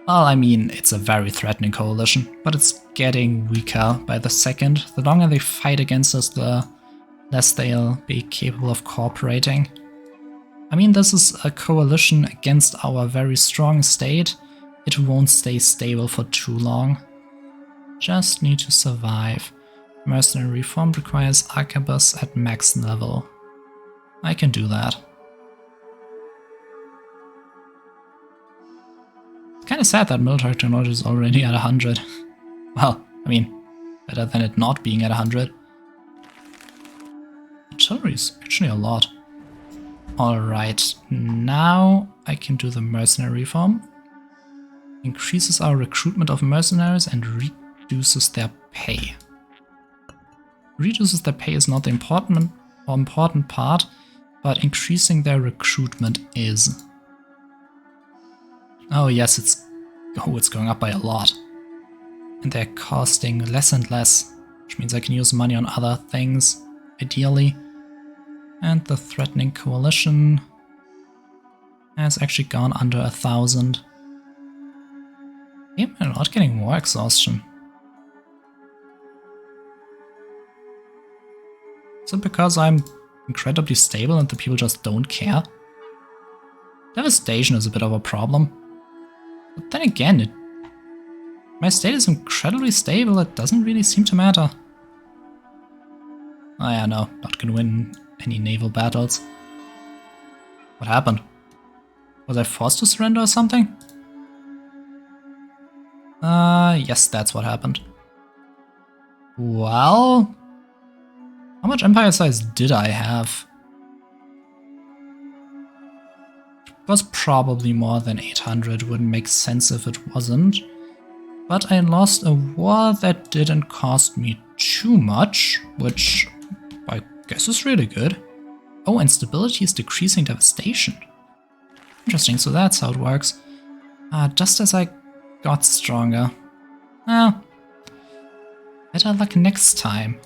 Speaker 1: Well, I mean, it's a very threatening coalition, but it's getting weaker by the second. The longer they fight against us, the less they'll be capable of cooperating. I mean, this is a coalition against our very strong state. It won't stay stable for too long. Just need to survive. Mercenary reform requires arquebus at max level. I can do that. Kinda sad that military technology is already at 100. Well, I mean, better than it not being at 100. Artillery is actually a lot. Alright, now I can do the mercenary reform. Increases our recruitment of mercenaries and reduces their pay. Reduces their pay is not the important part, but increasing their recruitment is. Oh yes, it's going up by a lot. And they're costing less and less, which means I can use money on other things, ideally. And the threatening coalition has actually gone under 1,000. Yeah, I'm not getting war exhaustion. Is it because I'm incredibly stable and the people just don't care? Devastation is a bit of a problem. But then again, my state is incredibly stable, it doesn't really seem to matter. Oh yeah, no, not gonna win any naval battles. What happened? Was I forced to surrender or something? Yes, that's what happened. Well, how much empire size did I have? It was probably more than 800, wouldn't make sense if it wasn't. But I lost a war that didn't cost me too much, which I guess is really good. Oh, and stability is decreasing devastation. Interesting, so that's how it works. Just as I got stronger. I Better luck next time.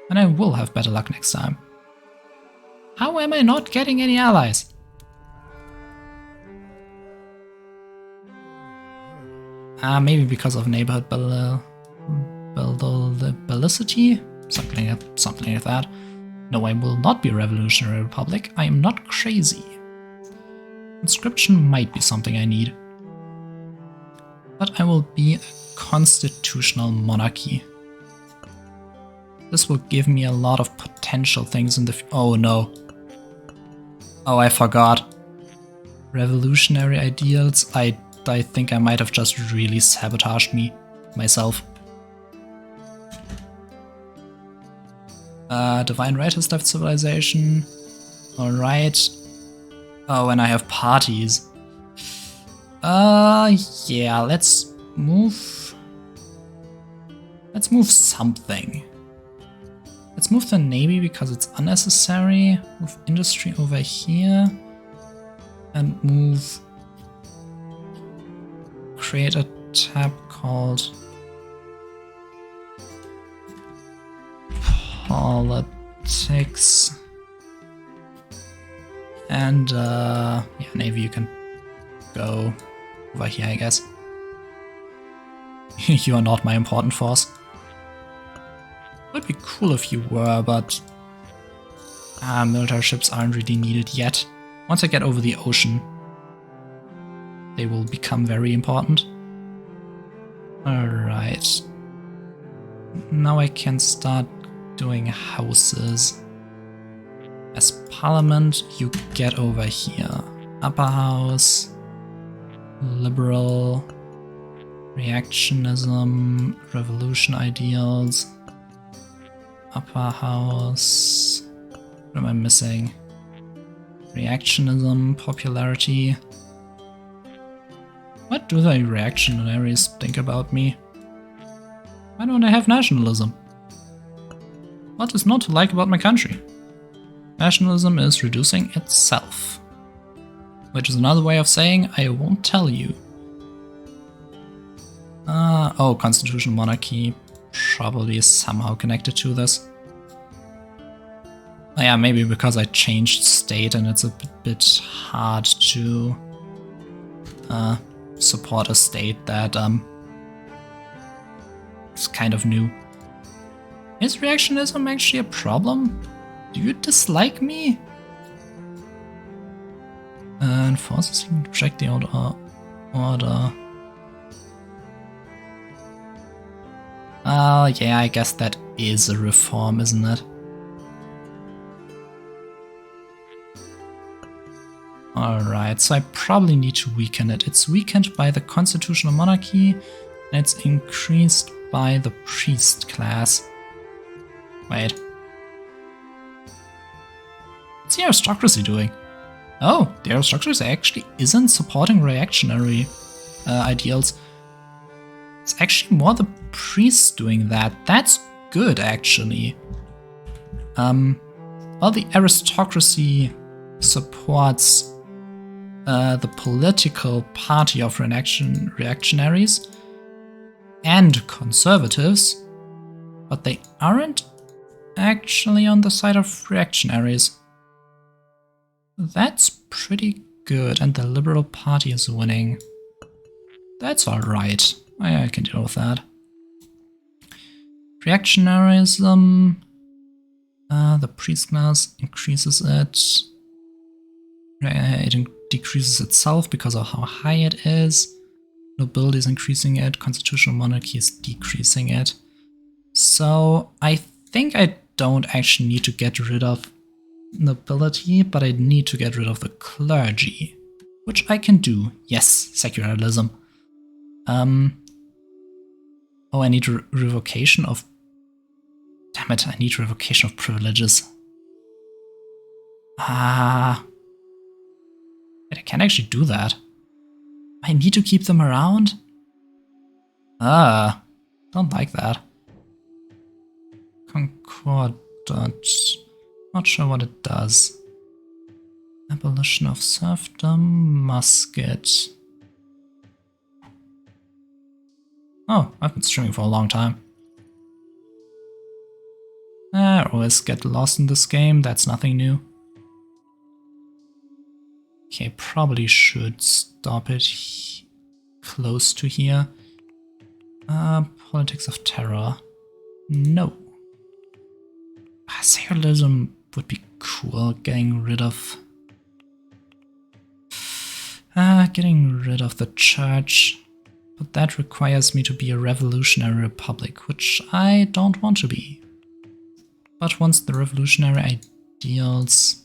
Speaker 1: And I will have better luck next time. How am I not getting any allies? Maybe because of neighborhood ballicity? Something like that. No, I will not be a revolutionary republic. I am not crazy. Conscription might be something I need. But I will be a constitutional monarchy. This will give me a lot of potential things in the oh no. Oh, I forgot. Revolutionary ideals. I think I might have just really sabotaged myself. Divine right has left civilization. Alright. Oh, and I have parties. Yeah, let's move. Let's move something. Let's move the navy because it's unnecessary. Move industry over here. And move. Create a tab called Politics. And yeah, navy, you can go over here, I guess. You are not my important force. Would be cool if you were, but military ships aren't really needed yet. Once I get over the ocean, they will become very important. Alright. Now I can start doing houses. As parliament, you get over here. Upper house, liberal, reactionism, revolution ideals. Upper house. What am I missing? Reactionism, popularity. What do the reactionaries think about me? Why don't I have nationalism? What is not to like about my country? Nationalism is reducing itself. Which is another way of saying, I won't tell you. Oh, constitutional monarchy. Probably somehow connected to this. Oh, yeah, maybe because I changed state and it's a bit hard to support a state that is kind of new. Is reactionism actually a problem? Do you dislike me? Enforces you can check the order. Yeah, I guess that is a reform, isn't it? Alright, so I probably need to weaken it. It's weakened by the constitutional monarchy, and it's increased by the priest class. Wait. What's the aristocracy doing? Oh, the aristocracy actually isn't supporting reactionary ideals. It's actually more the priests doing that. That's good, actually. Well, the aristocracy supports the political party of reactionaries and conservatives, but they aren't actually on the side of reactionaries. That's pretty good, and the Liberal Party is winning. That's alright. I can deal with that. Reactionarism. The priest class increases it. It decreases itself because of how high it is. Nobility is increasing it. Constitutional monarchy is decreasing it. So I think I don't actually need to get rid of nobility, but I need to get rid of the clergy, which I can do. Yes, secularism. Oh, I need revocation of. Damn it! I need revocation of privileges. Wait, I can't actually do that. I need to keep them around. Don't like that. Concordant. Not sure what it does. Abolition of serfdom, musket. Oh, I've been streaming for a long time. always get lost in this game, that's nothing new. Okay, probably should stop it close to here. Politics of terror. No. Secularism would be cool, getting rid of the church. But that requires me to be a revolutionary republic, which I don't want to be. But once the revolutionary ideals...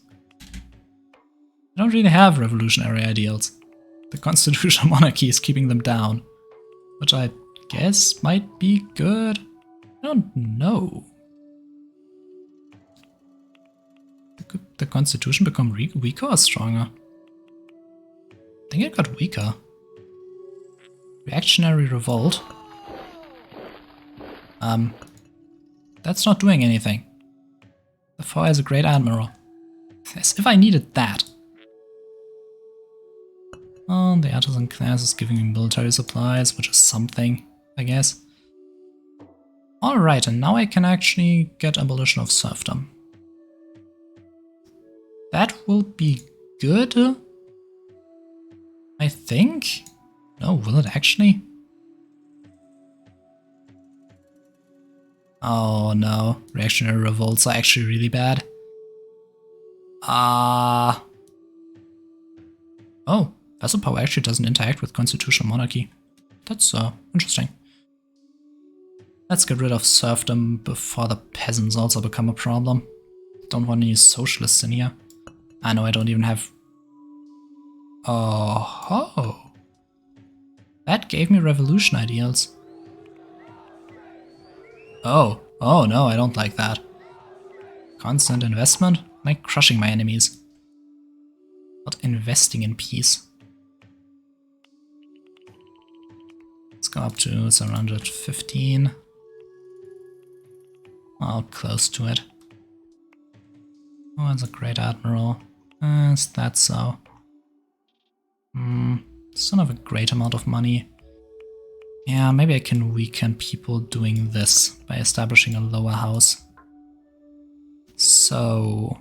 Speaker 1: I don't really have revolutionary ideals. The constitutional monarchy is keeping them down, which I guess might be good. I don't know. Could the constitution become weaker or stronger? I think it got weaker. Reactionary revolt. That's not doing anything. The foe has a great admiral. As if I needed that. Oh, the artisan class is giving me military supplies, which is something, I guess. Alright, and now I can actually get abolition of serfdom. That will be good, I think. No, will it actually? Oh no, reactionary revolts are actually really bad. Oh, vassal power actually doesn't interact with constitutional monarchy. That's interesting. Let's get rid of serfdom before the peasants also become a problem. Don't want any socialists in here. I know I don't even have... Oh ho! That gave me revolution ideals. Oh no, I don't like that. Constant investment? Like crushing my enemies. Not investing in peace. Let's go up to 715. Oh, close to it. Oh, that's a great admiral. Is that so? Still have a great amount of money. Yeah, maybe I can weaken people doing this by establishing a lower house. So...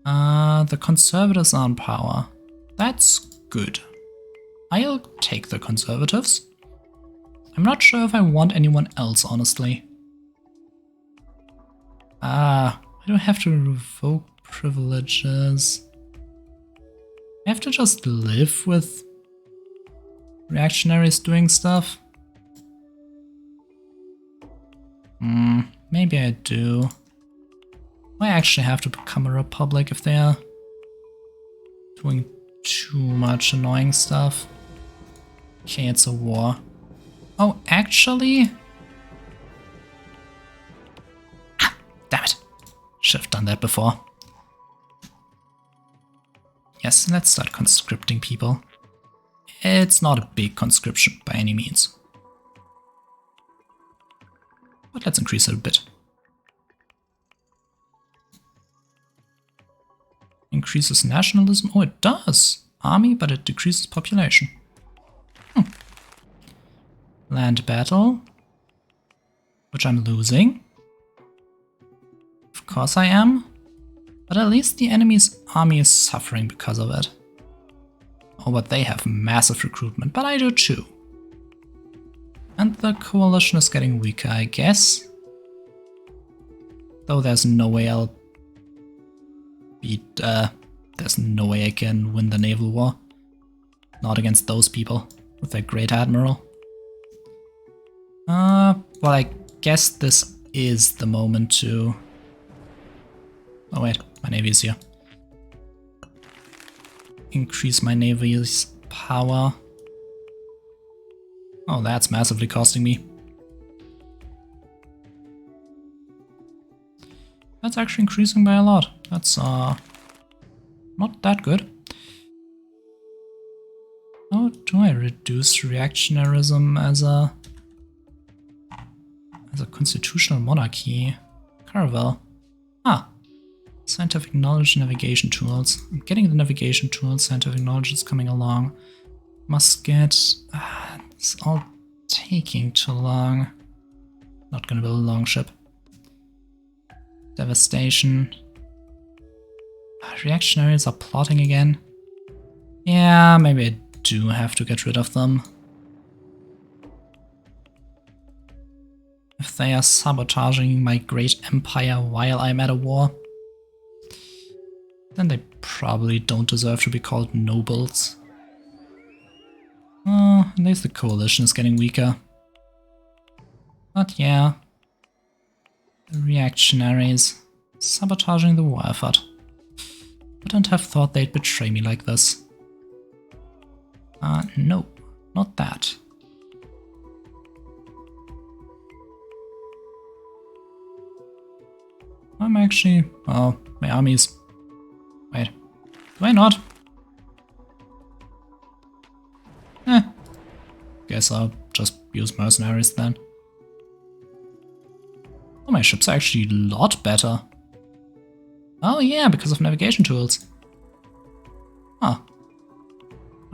Speaker 1: the conservatives are in power. That's good. I'll take the conservatives. I'm not sure if I want anyone else, honestly. I don't have to revoke privileges. I have to just live with reactionaries doing stuff. Maybe I do. I actually have to become a republic if they're doing too much annoying stuff. Okay, it's a war. Oh, actually... Ah, damn it. Should have done that before. Yes, let's start conscripting people. It's not a big conscription by any means. But let's increase it a bit. Increases nationalism? Oh, it does! Army, but it decreases population. Land battle. Which I'm losing. Of course I am. But at least the enemy's army is suffering because of it. Oh, but they have massive recruitment, but I do too. And the coalition is getting weaker, I guess. Though there's no way I'll beat, there's no way I can win the naval war. Not against those people with their great admiral. Well, I guess this is the moment to... Oh wait, my navy is here. Increase my navy's power. Oh, that's massively costing me. That's actually increasing by a lot. That's not that good. How do I reduce reactionarism as a constitutional monarchy? Caravel. Ah. Scientific knowledge, navigation tools. I'm getting the navigation tools, scientific knowledge is coming along. Musket. It's all taking too long. Not gonna build a longship. Devastation. Reactionaries are plotting again. Yeah, maybe I do have to get rid of them. If they are sabotaging my great empire while I'm at a war, then they probably don't deserve to be called nobles. At least the coalition is getting weaker. But yeah, the reactionaries sabotaging the war effort. Wouldn't have thought they'd betray me like this. No, not that. I'm actually... oh, my armies... wait, do I not? Guess I'll just use mercenaries then. Oh, my ships are actually a lot better. Oh yeah, because of navigation tools. Huh.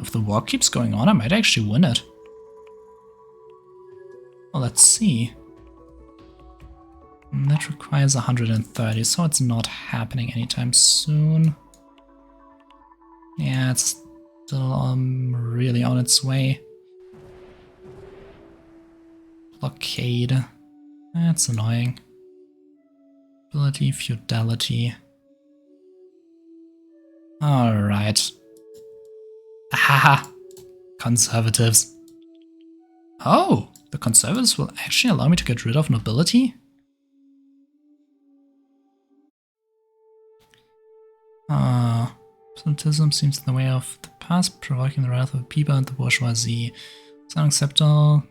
Speaker 1: If the war keeps going on, I might actually win it. Well, let's see. That requires 130, so it's not happening anytime soon. Yeah, it's still really on its way. Blockade. That's annoying. Ability, feudality. Alright. Ahaha! Conservatives. Oh! The conservatives will actually allow me to get rid of nobility? Absolutism seems in the way of the past, provoking the wrath of the people and the bourgeoisie. It's unacceptable.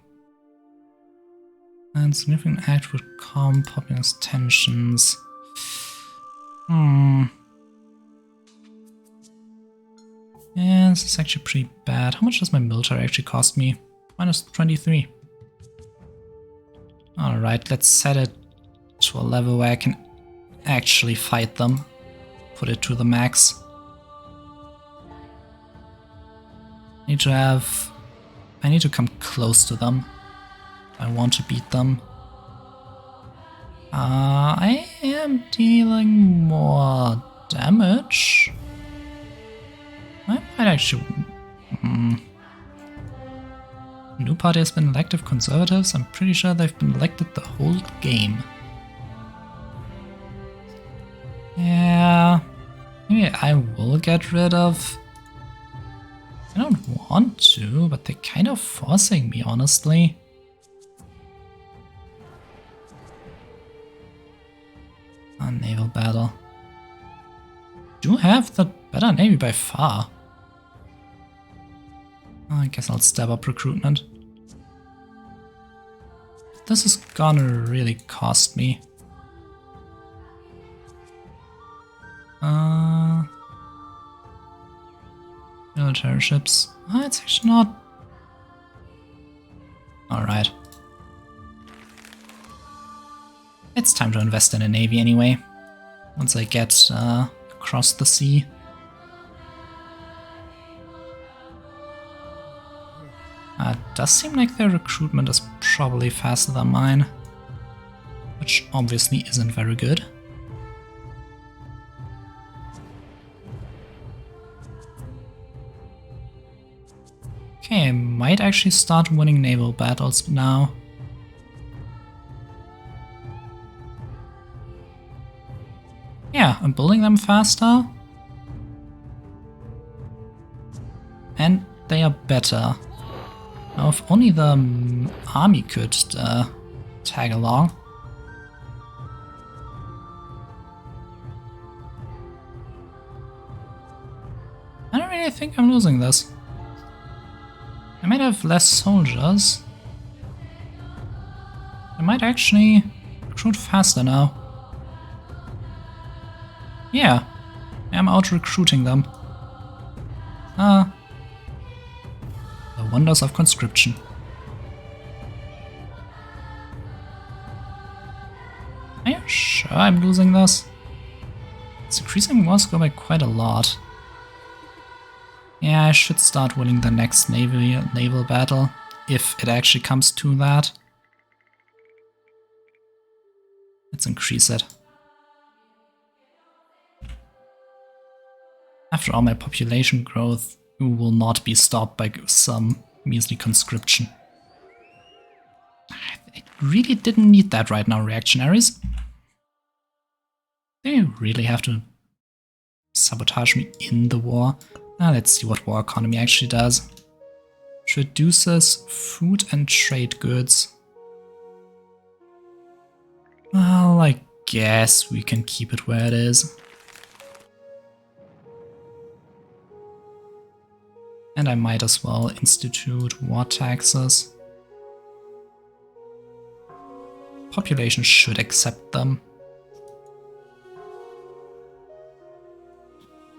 Speaker 1: And significant act would calm populist tensions. Yeah, this is actually pretty bad. How much does my military actually cost me? Minus 23. Alright, let's set it to a level where I can actually fight them. Put it to the max. I need to come close to them. I want to beat them. I am dealing more damage. I might actually... New party has been elected conservatives. I'm pretty sure they've been elected the whole game. Yeah... maybe I will get rid of... I don't want to, but they're kind of forcing me, honestly. A naval battle. Do have the better navy by far. I guess I'll step up recruitment. This is gonna really cost me. Military ships. Oh, it's actually not... Alright. It's time to invest in a navy anyway. Once I get across the sea. It does seem like their recruitment is probably faster than mine. Which obviously isn't very good. Okay, I might actually start winning naval battles now. Yeah, I'm building them faster. And they are better. Now, if only the army could tag along. I don't really think I'm losing this. I might have less soldiers. I might actually recruit faster now. Yeah, I'm out recruiting them. The wonders of conscription. Are you sure I'm losing this? It's increasing war score by quite a lot. Yeah, I should start winning the next naval battle, if it actually comes to that. Let's increase it. After all, my population growth will not be stopped by some measly conscription. I really didn't need that right now, reactionaries. They really have to sabotage me in the war. Let's see what war economy actually does. Reduces food and trade goods. Well, I guess we can keep it where it is. And I might as well institute war taxes. Population should accept them.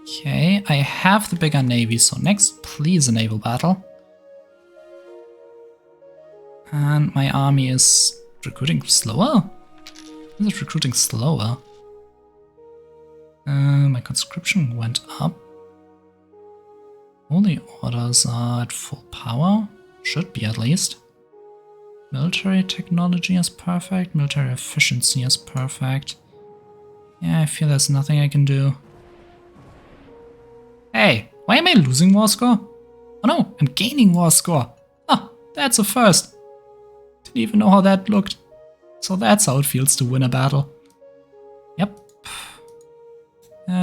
Speaker 1: Okay, I have the bigger navy, so next, please, a naval battle. And my army is recruiting slower? Is it recruiting slower? My conscription went up. Holy orders are at full power. Should be, at least. Military technology is perfect. Military efficiency is perfect. Yeah, I feel there's nothing I can do. Hey, why am I losing war score? Oh no, I'm gaining war score. Ah, that's a first. Didn't even know how that looked. So that's how it feels to win a battle. Yep.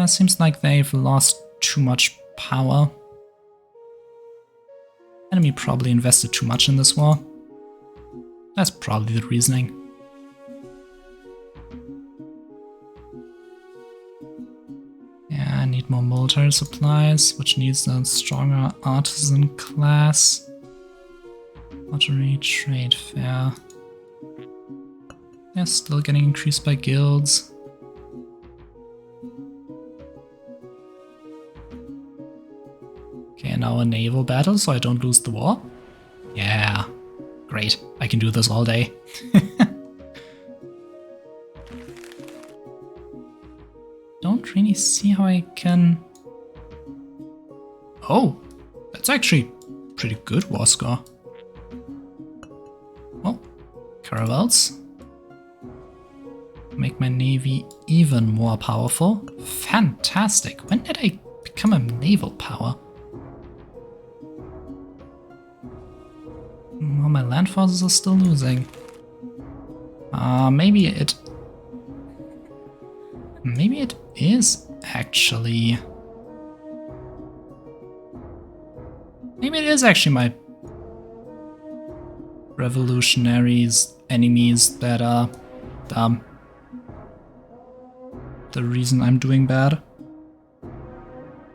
Speaker 1: Seems like they've lost too much power. Enemy probably invested too much in this war. That's probably the reasoning. Yeah, I need more military supplies, which needs a stronger artisan class. Pottery, trade fair. Yeah, still getting increased by guilds. Okay, now a naval battle so I don't lose the war. Yeah, great. I can do this all day. Don't really see how I can... Oh, that's actually pretty good war score. Well, caravels. Make my navy even more powerful. Fantastic. When did I become a naval power? Well, my land forces are still losing. Maybe it is actually... Maybe it is actually my revolutionaries, enemies that are dumb. The reason I'm doing bad.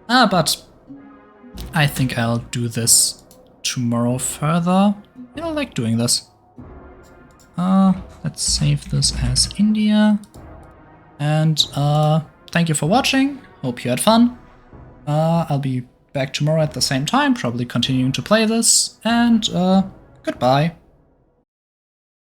Speaker 1: But I think I'll do this tomorrow further. I like doing this. Let's save this as India. And thank you for watching. Hope you had fun. I'll be back tomorrow at the same time, probably continuing to play this. And goodbye.